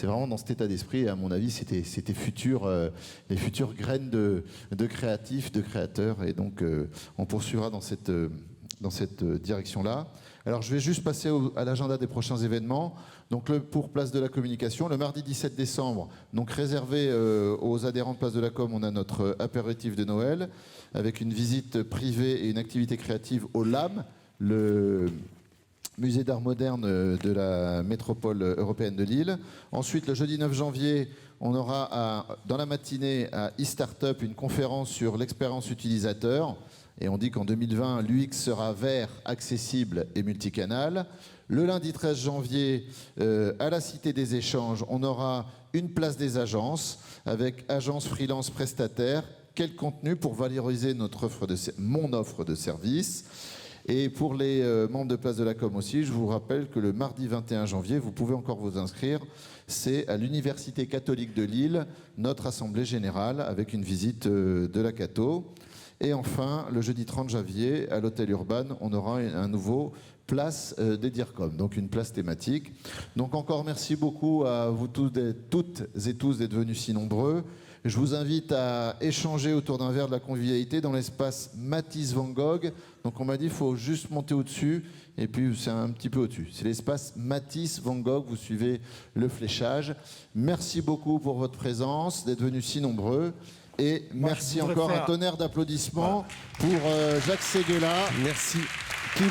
[SPEAKER 1] dans cet état d'esprit, et à mon avis c'était les futures graines de créatifs, de créateurs, et donc on poursuivra dans cette direction-là. Alors, je vais juste passer à l'agenda des prochains événements. Donc, pour Place de la Communication, le mardi 17 décembre, donc réservé aux adhérents de Place de la Com, on a notre apéritif de Noël, avec une visite privée et une activité créative au LAM, le musée d'art moderne de la métropole européenne de Lille. Ensuite, le jeudi 9 janvier, on aura dans la matinée à e-Startup une conférence sur l'expérience utilisateur. Et on dit qu'en 2020, l'UX sera vert, accessible et multicanal. Le lundi 13 janvier, à la Cité des Échanges, on aura une place des agences, avec agence, freelance, prestataire. Quel contenu pour valoriser mon offre de service. Et pour les membres de Place de la Com aussi, je vous rappelle que le mardi 21 janvier, vous pouvez encore vous inscrire. C'est à l'Université catholique de Lille, notre assemblée générale, avec une visite de la Catho. Et enfin, le jeudi 30 janvier, à l'hôtel Urban, on aura un nouveau place des DIRCOM, donc une place thématique. Donc encore merci beaucoup à vous toutes et tous d'être venus si nombreux. Je vous invite à échanger autour d'un verre de la convivialité dans l'espace Matisse Van Gogh. Donc on m'a dit qu'il faut juste monter au-dessus, et puis c'est un petit peu au-dessus. C'est l'espace Matisse Van Gogh, vous suivez le fléchage. Merci beaucoup pour votre présence, d'être venus si nombreux. Et merci
[SPEAKER 4] je voudrais
[SPEAKER 1] encore,
[SPEAKER 4] faire-
[SPEAKER 1] un tonnerre d'applaudissements pour Jacques Séguéla.
[SPEAKER 2] Merci.
[SPEAKER 1] Qui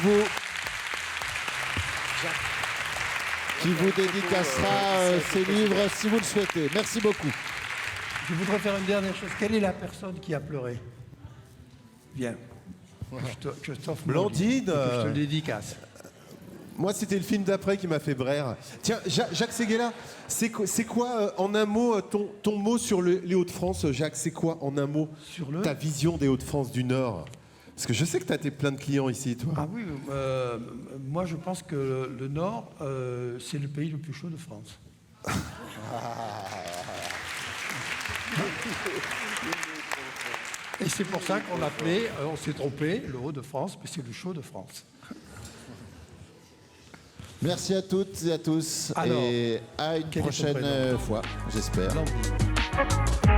[SPEAKER 1] vous dédicacera ses livres si vous le souhaitez. Merci beaucoup.
[SPEAKER 4] Je voudrais faire une dernière chose. Quelle est la personne qui a pleuré? Viens. Je t'offre mon
[SPEAKER 2] Blandine,
[SPEAKER 4] livre, et que je te le dédicace.
[SPEAKER 2] Moi, c'était le film d'après qui m'a fait braire. Tiens, Jacques Séguéla, c'est quoi, en un mot, ton mot sur les Hauts-de-France, Jacques? C'est quoi, en un mot, ta vision des Hauts-de-France du Nord? Parce que je sais que tu as plein de clients ici, toi.
[SPEAKER 4] Ah oui, moi je pense que le Nord, c'est le pays le plus chaud de France. Et c'est pour ça qu'on l'appelait, on s'est trompé, le Haut-de-France, mais c'est le chaud de France.
[SPEAKER 1] Merci à toutes et à tous.
[SPEAKER 4] Alors,
[SPEAKER 1] et à une
[SPEAKER 4] quel est ton
[SPEAKER 1] prochaine
[SPEAKER 4] prénom
[SPEAKER 1] fois, j'espère.
[SPEAKER 4] Blandine.